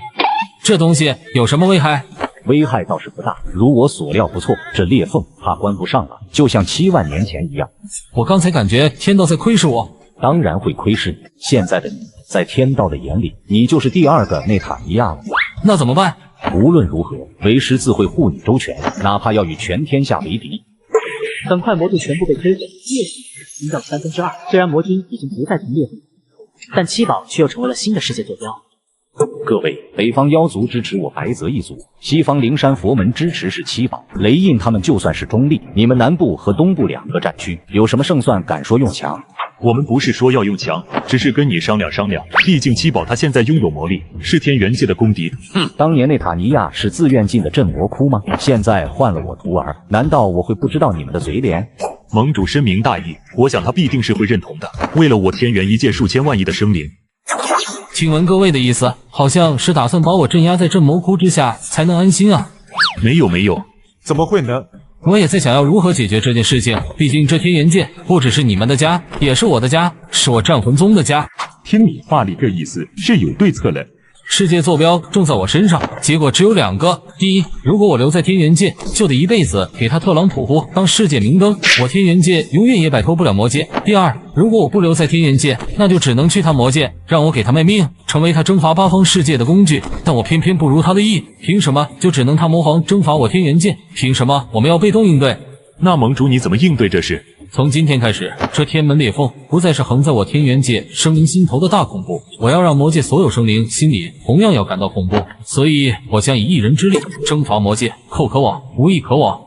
这东西有什么危害？危害倒是不大，如我所料不错，这裂缝怕关不上了，就像7万年前一样。我刚才感觉天道在窥视我。当然会窥视你，现在的你在天道的眼里，你就是第2个内塔尼亚了。那怎么办？无论如何，为师自会护你周全，哪怕要与全天下为敌。很快魔柱全部被摧毁，裂缝清掉2/3。虽然魔军已经不再从裂缝，但七宝却又成为了新的世界坐标。各位，北方妖族支持我白泽一族，西方灵山佛门支持是七宝，雷印他们就算是中立，你们南部和东部2个战区有什么胜算敢说用强？我们不是说要用强，只是跟你商量商量。毕竟七宝他现在拥有魔力，是天元界的公敌。当年内塔尼亚是自愿进的镇魔窟吗？现在换了我徒儿，难道我会不知道你们的嘴脸？盟主深明大义，我想他必定是会认同的。为了我天元一界数千万亿的生灵。请问各位的意思，好像是打算把我镇压在镇魔窟之下才能安心啊？没有，怎么会呢？我也在想要如何解决这件事情，毕竟这天元界不只是你们的家，也是我的家，是我战魂宗的家。听你话里这意思，是有对策了。世界坐标种在我身上，结果只有2个。第一，如果我留在天元界，就得一辈子给他特朗普呼当世界明灯，我天元界永远也摆脱不了魔界。第二，如果我不留在天元界，那就只能去他魔界，让我给他卖命，成为他征伐8方世界的工具。但我偏偏不如他的意，凭什么就只能他魔皇征伐我天元界？凭什么我们要被动应对？那盟主你怎么应对这事？从今天开始，这天门裂缝不再是横在我天元界生灵心头的大恐怖，我要让魔界所有生灵心里同样要感到恐怖，所以我将以1人之力征伐魔界，寇可往，无亦可往。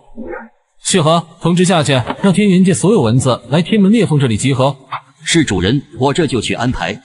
血河，通知下去，让天元界所有蚊子来天门裂缝这里集合。是主人，我这就去安排。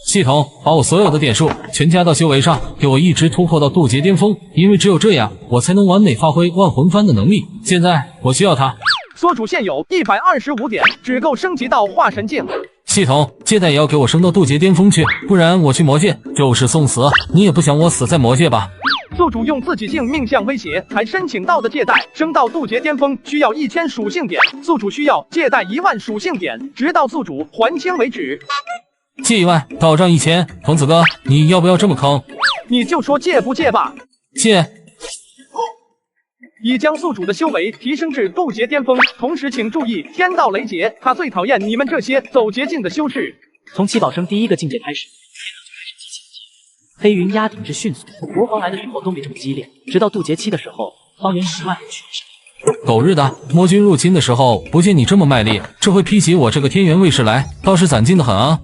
系统，把我所有的点数全加到修为上，给我一直突破到渡劫巅峰，因为只有这样，我才能完美发挥万魂幡的能力。现在我需要它。所主现有125点，只够升级到化神境。系统，借贷也要给我升到渡劫巅峰去，不然我去魔界就是送死。你也不想我死在魔界吧？宿主用自己性命相威胁才申请到的借贷，升到渡劫巅峰需要1000属性点，宿主需要借贷1万属性点，直到宿主还清为止。借1万，到账1000。童子哥，你要不要这么坑？你就说借不借吧。借。已将宿主的修为提升至渡劫巅峰，同时请注意天道雷劫，他最讨厌你们这些走捷径的修士。从七宝生第一个境界开始，黑云压顶之迅速，魔皇来的时候都没这么激烈，直到渡劫期的时候，方圆10万里去狗日的，魔君入侵的时候不见你这么卖力，这回劈起我这个天元卫士来，倒是攒劲的很啊。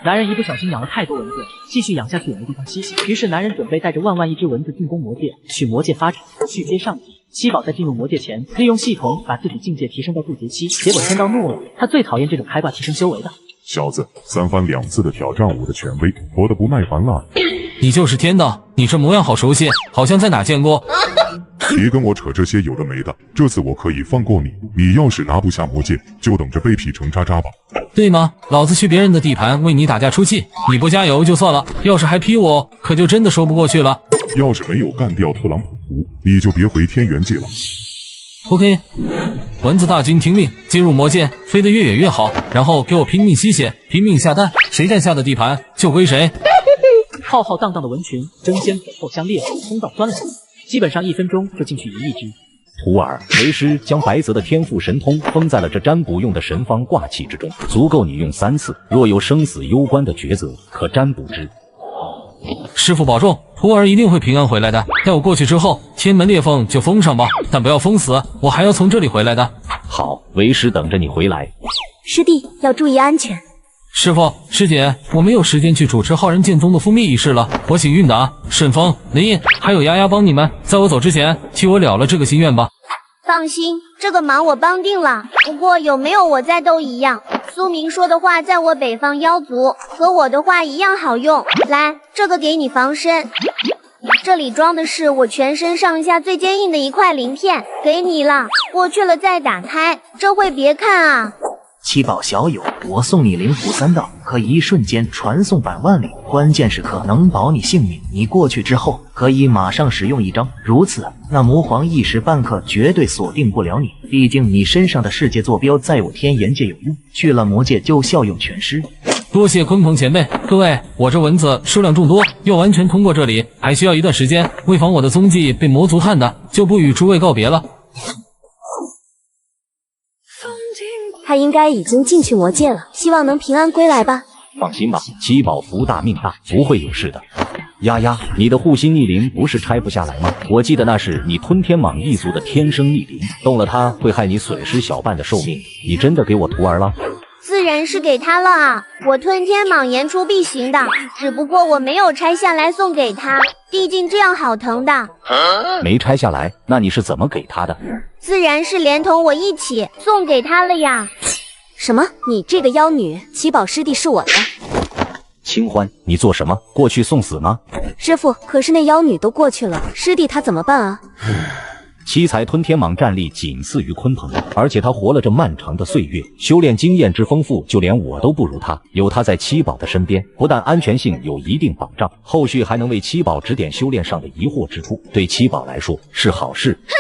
男人一不小心养了太多蚊子，继续养下去也没地方栖息，于是男人准备带着万一只蚊子进攻魔界，去魔界发展，续接上级。七宝在进入魔界前，利用系统把自己境界提升到渡劫期，结果天道怒了，他最讨厌这种开挂提升修为的。小子，3番2次的挑战我的权威，活得不耐烦了。你就是天道，你这模样好熟悉，好像在哪见过。别跟我扯这些有的没的，这次我可以放过你。你要是拿不下魔戒，就等着被劈成渣渣吧。对吗？老子去别人的地盘为你打架出气，你不加油就算了，要是还劈我，可就真的说不过去了。要是没有干掉特朗普图，你就别回天元界了。OK， 蚊子大军听命，进入魔界，飞得越远越好，然后给我拼命吸血，拼命下蛋，谁占下的地盘就归谁。浩浩荡荡的蚊群争先恐后向裂口通道钻了进来，基本上1分钟就进去1亿只。徒儿，为师将白泽的天赋神通封在了这占卜用的神方卦器之中，足够你用3次。若有生死攸关的抉择，可占卜之。师傅保重，徒儿一定会平安回来的。待我过去之后，天门裂缝就封上吧，但不要封死，我还要从这里回来的。好，为师等着你回来。师弟要注意安全。师傅、师姐，我没有时间去主持浩然剑宗的覆灭仪式了，我请韵达、顺风、林印还有丫丫帮你们，在我走之前替我了了这个心愿吧。放心，这个忙我帮定了。不过有没有我在都一样。苏明说的话在我北方妖族，和我的话一样好用。来，这个给你防身。这里装的是我全身上下最坚硬的一块鳞片，给你了。过去了再打开，这会别看啊。七宝小友，我送你灵符3道，可以一瞬间传送百万里，关键时刻能保你性命。你过去之后，可以马上使用1张，如此，那魔皇一时半刻绝对锁定不了你。毕竟你身上的世界坐标在我天元界有用，去了魔界就效用全失。多谢鲲鹏前辈，各位，我这蚊子数量众多，要完全通过这里，还需要一段时间。为防我的踪迹被魔族探的，就不与诸位告别了。他应该已经进去魔界了，希望能平安归来吧。放心吧，七宝福大命大，不会有事的。丫丫，你的护心逆鳞不是拆不下来吗？我记得那是你吞天蟒一族的天生逆鳞，动了它会害你损失小半的寿命。你真的给我徒儿了？自然是给他了啊！我吞天蟒言出必行的，只不过我没有拆下来送给他，毕竟这样好疼的。没拆下来，那你是怎么给他的？自然是连同我一起送给他了呀。什么？你这个妖女，七宝师弟是我的。清欢，你做什么？过去送死吗？师傅，可是那妖女都过去了，师弟他怎么办啊？七彩吞天蟒战力仅次于鲲鹏，而且他活了这漫长的岁月，修炼经验之丰富，就连我都不如他。有他在七宝的身边，不但安全性有一定保障，后续还能为七宝指点修炼上的疑惑之处，对七宝来说是好事。哼！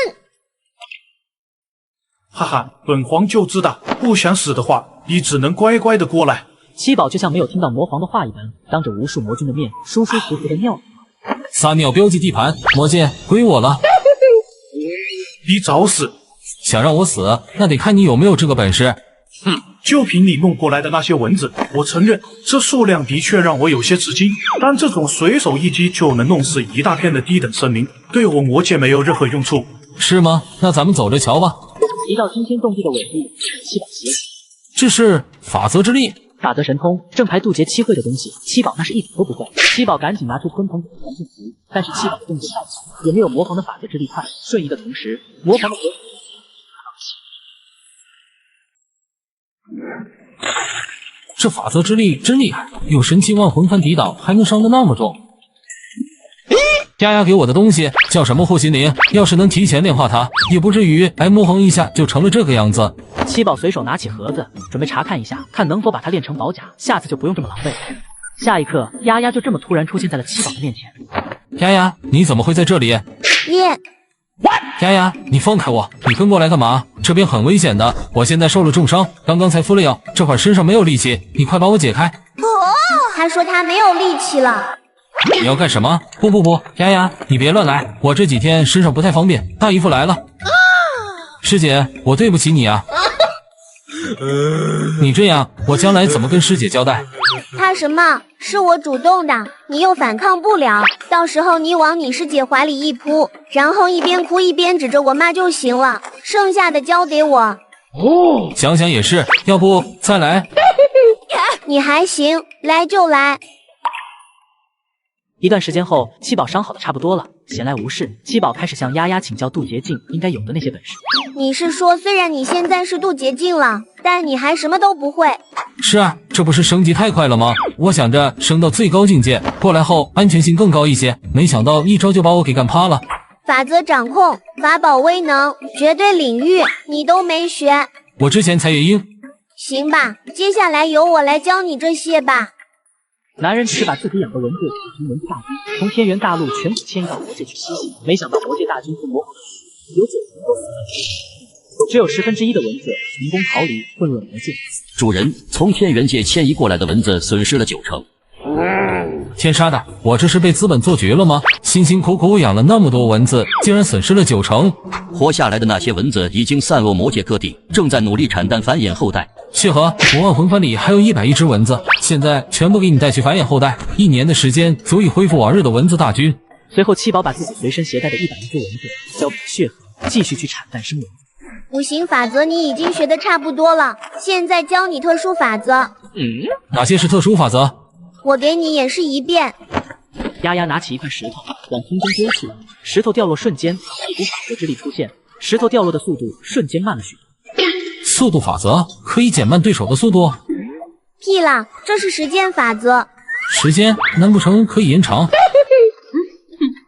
哈哈，本皇就知道，不想死的话，你只能乖乖的过来。七宝就像没有听到魔皇的话一般，当着无数魔君的面，舒舒服服的尿。撒尿标记地盘，魔戒归我了。你找死！想让我死，那得看你有没有这个本事。哼，就凭你弄过来的那些蚊子，我承认这数量的确让我有些吃惊，但这种随手一击就能弄死一大片的低等生灵，对我魔界没有任何用处。是吗？那咱们走着瞧吧。一道惊天动地的伟力，七宝袭来。这是法则之力。法则神通，正牌渡劫七会的东西，七宝那是一点都不会。七宝赶紧拿出鲲鹏给黄俊福，但是七宝的动作太快，也没有魔皇的法则之力快。瞬移的同时，魔皇的这法则之力真厉害，有神器万魂幡抵挡，还能伤得那么重。丫丫给我的东西叫什么护心灵？要是能提前炼化它，也不至于魔皇一下就成了这个样子。七宝随手拿起盒子，准备查看一下，看能否把它炼成宝甲，下次就不用这么狼狈了。下一刻，丫丫就这么突然出现在了七宝的面前。丫丫，你怎么会在这里？耶！丫丫，你放开我！你跟过来干嘛？这边很危险的，我现在受了重伤，刚刚才敷了药，这会儿身上没有力气，你快把我解开！他说他没有力气了。你要干什么？不，丫丫，你别乱来，我这几天身上不太方便。大姨夫来了。师姐，我对不起你啊。你这样，我将来怎么跟师姐交代？怕什么？是我主动的，你又反抗不了，到时候你往你师姐怀里一扑，然后一边哭一边指着我骂就行了，剩下的交给我。想想也是，要不再来？你还行，来就来。一段时间后，七宝伤好的差不多了，闲来无事，七宝开始向丫丫请教渡劫境应该有的那些本事。你是说，虽然你现在是渡劫境了，但你还什么都不会？是啊，这不是升级太快了吗？我想着升到最高境界，过来后安全性更高一些，没想到一招就把我给干趴了。法则掌控，法宝威能，绝对领域，你都没学。我之前才也应。行吧，接下来由我来教你这些吧。男人只是把自己养的蚊子组成蚊子大军，从天元大陆全部迁移到魔界去吸血，没想到魔界大军和魔皇有90%都死了，只有1/10的蚊子成功逃离，混入了魔界。主人，从天元界迁移过来的蚊子损失了90%。天杀的，我这是被资本做绝了吗？辛辛苦苦养了那么多蚊子，竟然损失了90%。活下来的那些蚊子已经散落魔界各地，正在努力产蛋繁衍后代。谢和，我万魂幡里还有110只蚊子，现在全部给你带去繁衍后代，1年的时间足以恢复往日的蚊子大军。随后，七宝把自己随身携带的110只蚊子交给了血和，继续去产蛋生蚊。五行法则你已经学得差不多了，现在教你特殊法则。哪些是特殊法则？我给你演示一遍。丫丫拿起一块石头往空中丢去，石头掉落瞬间，一股法则之力出现，石头掉落的速度瞬间慢了许多。速度法则可以减慢对手的速度？屁啦，这是时间法则。时间难不成可以延长？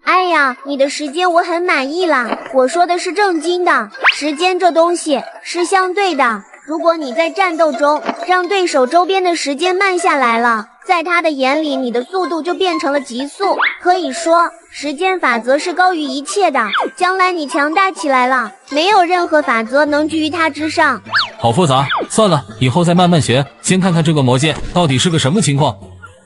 哎呀，你的时间我很满意啦，我说的是正经的，时间这东西是相对的，如果你在战斗中让对手周边的时间慢下来了，在他的眼里你的速度就变成了极速，可以说时间法则是高于一切的，将来你强大起来了，没有任何法则能居于它之上。好复杂，算了，以后再慢慢学，先看看这个魔界到底是个什么情况。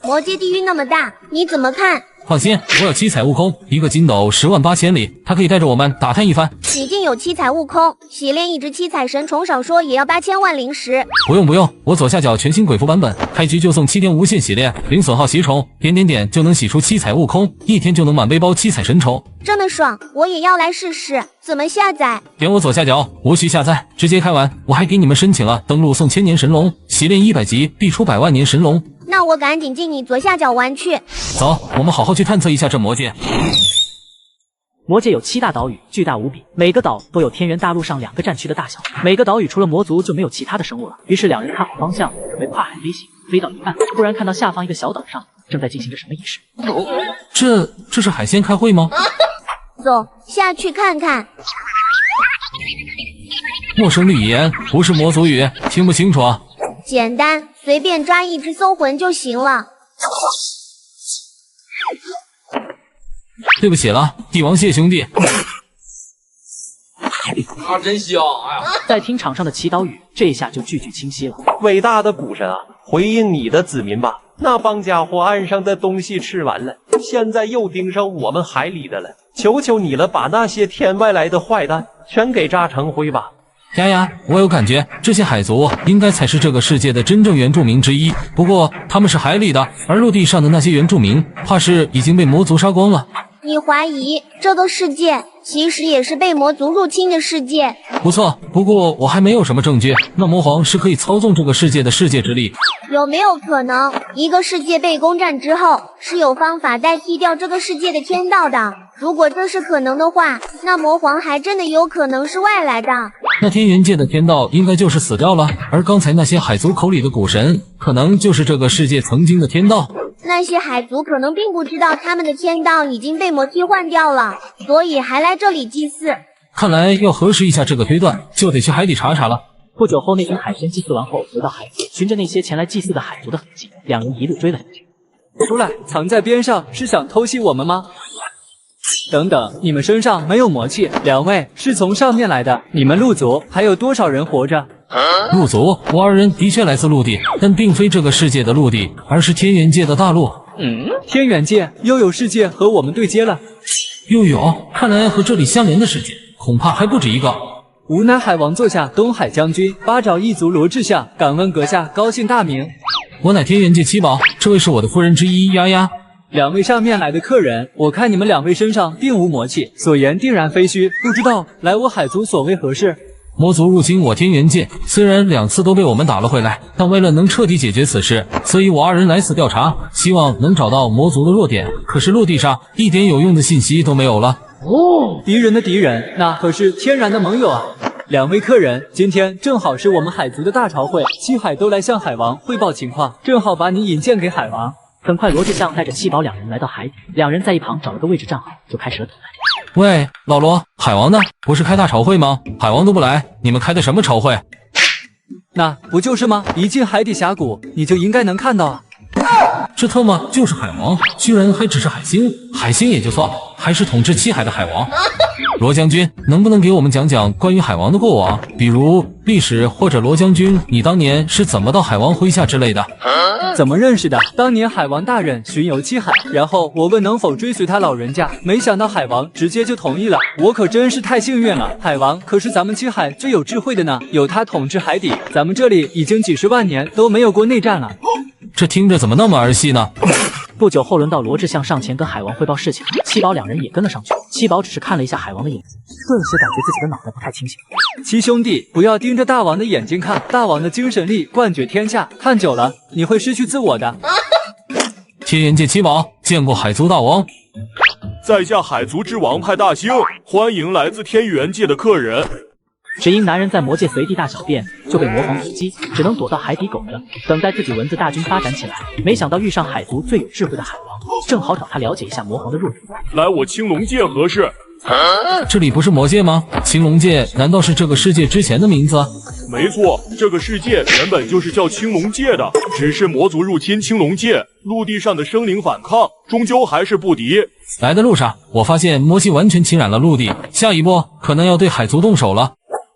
魔界地狱那么大，你怎么看？放心，我有七彩悟空，一个筋斗10万8千里，他可以带着我们打探一番。你竟有七彩悟空，洗炼一只七彩神虫少说也要8000万灵石。不用，我左下角全新鬼符版本，开局就送7天无限洗炼，零损耗洗宠，点就能洗出七彩悟空，1天就能满背包七彩神虫，这么爽，我也要来试试。怎么下载？点我左下角，无需下载，直接开玩。我还给你们申请了登录送1000年神龙，洗炼100级必出100万年神龙。那我赶紧进你左下角玩去。走，我们好好去探测一下这魔界。魔界有7大岛屿，巨大无比，每个岛都有天元大陆上2个战区的大小。每个岛屿除了魔族就没有其他的生物了。于是两人看好方向，准备跨海飞行。飞到一半，突然看到下方一个小岛上正在进行着什么仪式。这是海鲜开会吗？走，下去看看。陌生语言，不是魔族语，听不清楚啊。简单，随便抓一只搜魂就行了。对不起了，帝王蟹兄弟。啊，真香！哎呀，在听场上的祈祷语，这一下就句句清晰了。伟大的古神啊，回应你的子民吧！那帮家伙岸上的东西吃完了，现在又盯上我们海里的了。求求你了，把那些天外来的坏蛋全给炸成灰吧！丫丫，我有感觉，这些海族应该才是这个世界的真正原住民之一。不过他们是海里的，而陆地上的那些原住民，怕是已经被魔族杀光了。你怀疑这个世界其实也是被魔族入侵的世界？不错，不过我还没有什么证据。那魔皇是可以操纵这个世界的世界之力。有没有可能，一个世界被攻占之后，是有方法代替掉这个世界的天道的？如果这是可能的话，那魔皇还真的有可能是外来的。那天元界的天道应该就是死掉了，而刚才那些海族口里的古神，可能就是这个世界曾经的天道。那些海族可能并不知道他们的天道已经被魔替换掉了，所以还来这里祭祀。看来要核实一下这个推断，就得去海底查查了。不久后，那群海仙祭祀完后回到海底，循着那些前来祭祀的海族的痕迹，两人一路追了下去。出来，藏在边上是想偷袭我们吗？等等，你们身上没有魔气，两位是从上面来的，你们陆族还有多少人活着？陆族，我二人的确来自陆地，但并非这个世界的陆地，而是天元界的大陆。天元界又有世界和我们对接了。又有，看来和这里相连的世界，恐怕还不止一个。吾乃海王座下东海将军八爪一族罗志相，敢问阁下高姓大名？我乃天元界七宝，这位是我的夫人之一丫丫。两位上面来的客人，我看你们两位身上并无魔气，所言定然非虚。不知道来我海族所为何事？魔族入侵我天元界，虽然2次都被我们打了回来，但为了能彻底解决此事，所以我二人来此调查，希望能找到魔族的弱点。可是陆地上一点有用的信息都没有了。敌人的敌人，那可是天然的盟友啊！两位客人，今天正好是我们海族的大朝会，七海都来向海王汇报情况，正好把你引荐给海王。很快，罗志相带着七宝两人来到海底，两人在一旁找了个位置站好，就开始了等待。喂，老罗，海王呢？不是开大朝会吗？海王都不来，你们开的什么朝会？那不就是吗？一进海底峡谷，你就应该能看到啊。这特么就是海王，居然还只是海星，海星也就算，还是统治七海的海王。罗将军，能不能给我们讲讲关于海王的过往，比如历史，或者罗将军你当年是怎么到海王麾下之类的？怎么认识的？当年海王大人巡游七海，然后我问能否追随他老人家，没想到海王直接就同意了，我可真是太幸运了。海王可是咱们七海最有智慧的呢，有他统治海底，咱们这里已经几十万年都没有过内战了。这听着怎么那么儿戏呢？不久后，轮到罗志相上前跟海王汇报事情，七宝两人也跟了上去。七宝只是看了一下海王的眼睛，顿时感觉自己的脑袋不太清醒。七兄弟，不要盯着大王的眼睛看，大王的精神力冠绝天下，看久了你会失去自我的。天元界七宝见过海族大王。在下海族之王派大星，欢迎来自天元界的客人。只因男人在魔界随地大小便，就被魔皇伏击，只能躲到海底苟着，等待自己蚊子大军发展起来。没想到遇上海族最有智慧的海王，正好找他了解一下魔皇的弱点。来我青龙界何事？这里不是魔界吗？青龙界难道是这个世界之前的名字？没错，这个世界原本就是叫青龙界的，只是魔族入侵青龙界，陆地上的生灵反抗，终究还是不敌。来的路上，我发现魔气完全侵染了陆地，下一步可能要对海族动手了。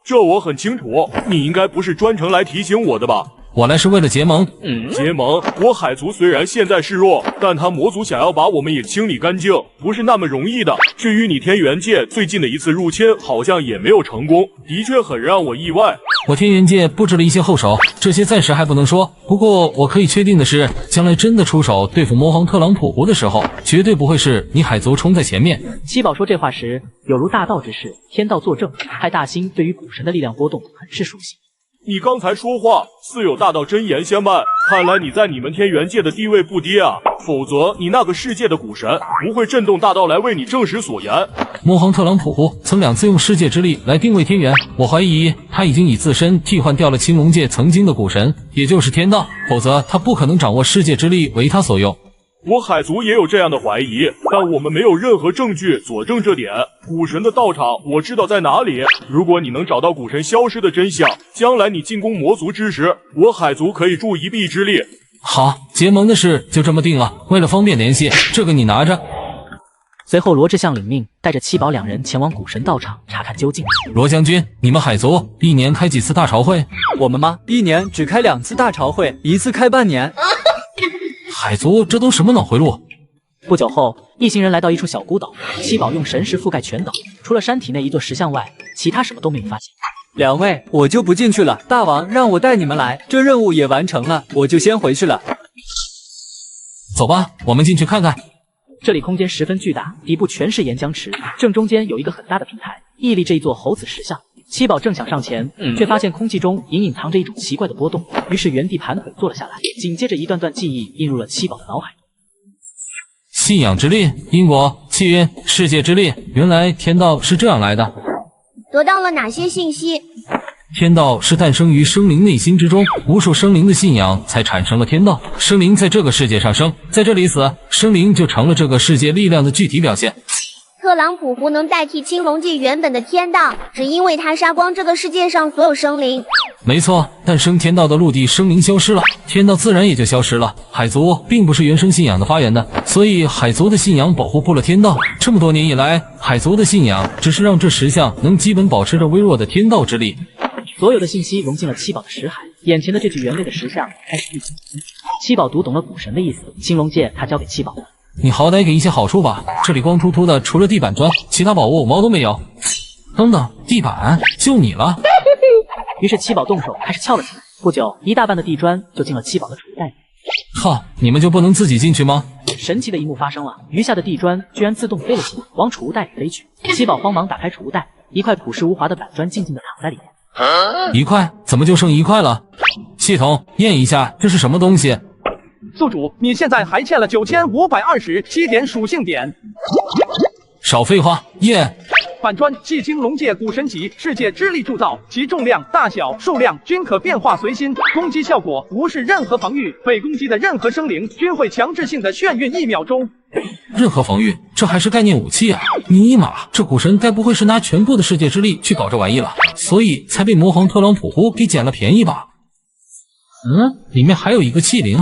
这我很清楚，你应该不是专程来提醒我的吧？我来是为了结盟。结盟？我海族虽然现在示弱，但他魔族想要把我们也清理干净，不是那么容易的。至于你天元界最近的一次入侵，好像也没有成功，的确很让我意外。我天元界布置了一些后手，这些暂时还不能说。不过我可以确定的是，将来真的出手对付魔皇特朗普湖的时候，绝对不会是你海族冲在前面。七宝说这话时，有如大道之势，天道作证，害大星对于古神的力量波动很是熟悉。你刚才说话似有大道真言相伴，看来你在你们天元界的地位不低啊，否则你那个世界的古神不会震动大道来为你证实所言。魔皇特朗普曾2次用世界之力来定位天元，我怀疑他已经以自身替换掉了青龙界曾经的古神，也就是天道，否则他不可能掌握世界之力为他所用。我海族也有这样的怀疑，但我们没有任何证据佐证这点。古神的道场我知道在哪里，如果你能找到古神消失的真相，将来你进攻魔族之时，我海族可以助一臂之力。好，结盟的事就这么定了，为了方便联系，这个你拿着。随后罗志相领命，带着七宝两人前往古神道场查看究竟。罗将军，你们海族一年开几次大朝会？我们吗？一年只开2次大朝会，一次开半年。海族这都什么脑回路？不久后，一行人来到一处小孤岛，七宝用神石覆盖全岛，除了山体内一座石像外，其他什么都没有发现。两位，我就不进去了，大王让我带你们来，这任务也完成了，我就先回去了。走吧，我们进去看看。这里空间十分巨大，底部全是岩浆池，正中间有一个很大的平台，屹立着一座猴子石像。七宝正想上前，却发现空气中隐隐藏着一种奇怪的波动，于是原地盘腿坐了下来。紧接着，一段段记忆映入了七宝的脑海。信仰之力、因果、气运、世界之力，原来天道是这样来的。得到了哪些信息？天道是诞生于生灵内心之中，无数生灵的信仰才产生了天道。生灵在这个世界上生，在这里死，生灵就成了这个世界力量的具体表现。特朗普湖能代替青龙界原本的天道，只因为他杀光这个世界上所有生灵。没错，但生天道的陆地生灵消失了，天道自然也就消失了。海族并不是原生信仰的发源的，所以海族的信仰保护不了天道。这么多年以来，海族的信仰只是让这石像能基本保持着微弱的天道之力。所有的信息融进了七宝的识海，眼前的这具原味的石像开始运行。七宝读懂了古神的意思，青龙界他交给七宝了。你好歹给一些好处吧，这里光秃秃的，除了地板砖，其他宝物毛都没有。等等，地板就你了。于是七宝动手开始撬了起来，不久，一大半的地砖就进了七宝的储物袋里。哈，你们就不能自己进去吗？神奇的一幕发生了，余下的地砖居然自动飞了起来，往储物袋里飞去。七宝慌忙打开储物袋，一块朴实无华的板砖静静地躺在里面。一块？怎么就剩一块了？系统验一下，这是什么东西？宿主，你现在还欠了9527点属性点。少废话，验。板砖系青龙界古神级世界之力铸造，其重量、大小、数量均可变化随心，攻击效果无视任何防御，被攻击的任何生灵均会强制性的眩晕1秒钟。任何防御，这还是概念武器啊！尼玛，这古神该不会是拿全部的世界之力去搞这玩意了，所以才被魔皇特朗普湖给捡了便宜吧？里面还有一个器灵。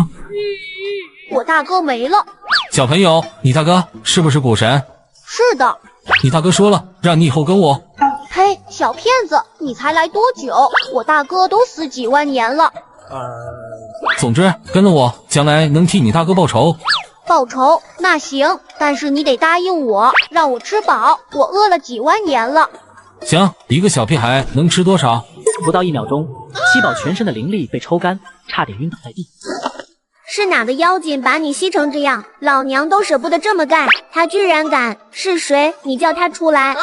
我大哥没了。小朋友，你大哥是不是古神？是的。你大哥说了，让你以后跟我。嘿，小骗子，你才来多久？我大哥都死几万年了。总之，跟了我，将来能替你大哥报仇。报仇？那行，但是你得答应我，让我吃饱，我饿了几万年了。行，一个小屁孩能吃多少？不到1秒钟，七宝全身的灵力被抽干，差点晕倒在地。是哪个妖精把你吸成这样？老娘都舍不得这么干，他居然敢！是谁？你叫他出来！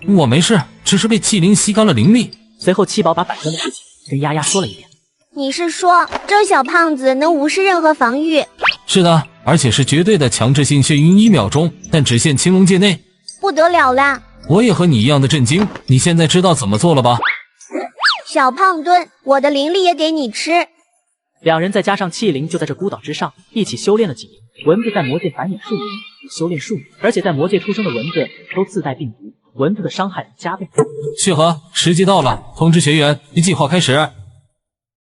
我没事，只是被气灵吸干了灵力。随后，七宝把板砖的事情跟丫丫说了一遍。你是说这小胖子能无视任何防御？是的，而且是绝对的强制性眩晕1秒钟，但只限青龙界内。不得了啦！我也和你一样的震惊，你现在知道怎么做了吧？小胖墩，我的灵力也给你吃。两人再加上气灵，就在这孤岛之上一起修炼了几年。蚊子在魔界繁衍数年，修炼数年，而且在魔界出生的蚊子都自带病毒，蚊子的伤害加倍。血河，时机到了，通知学员，计划开始。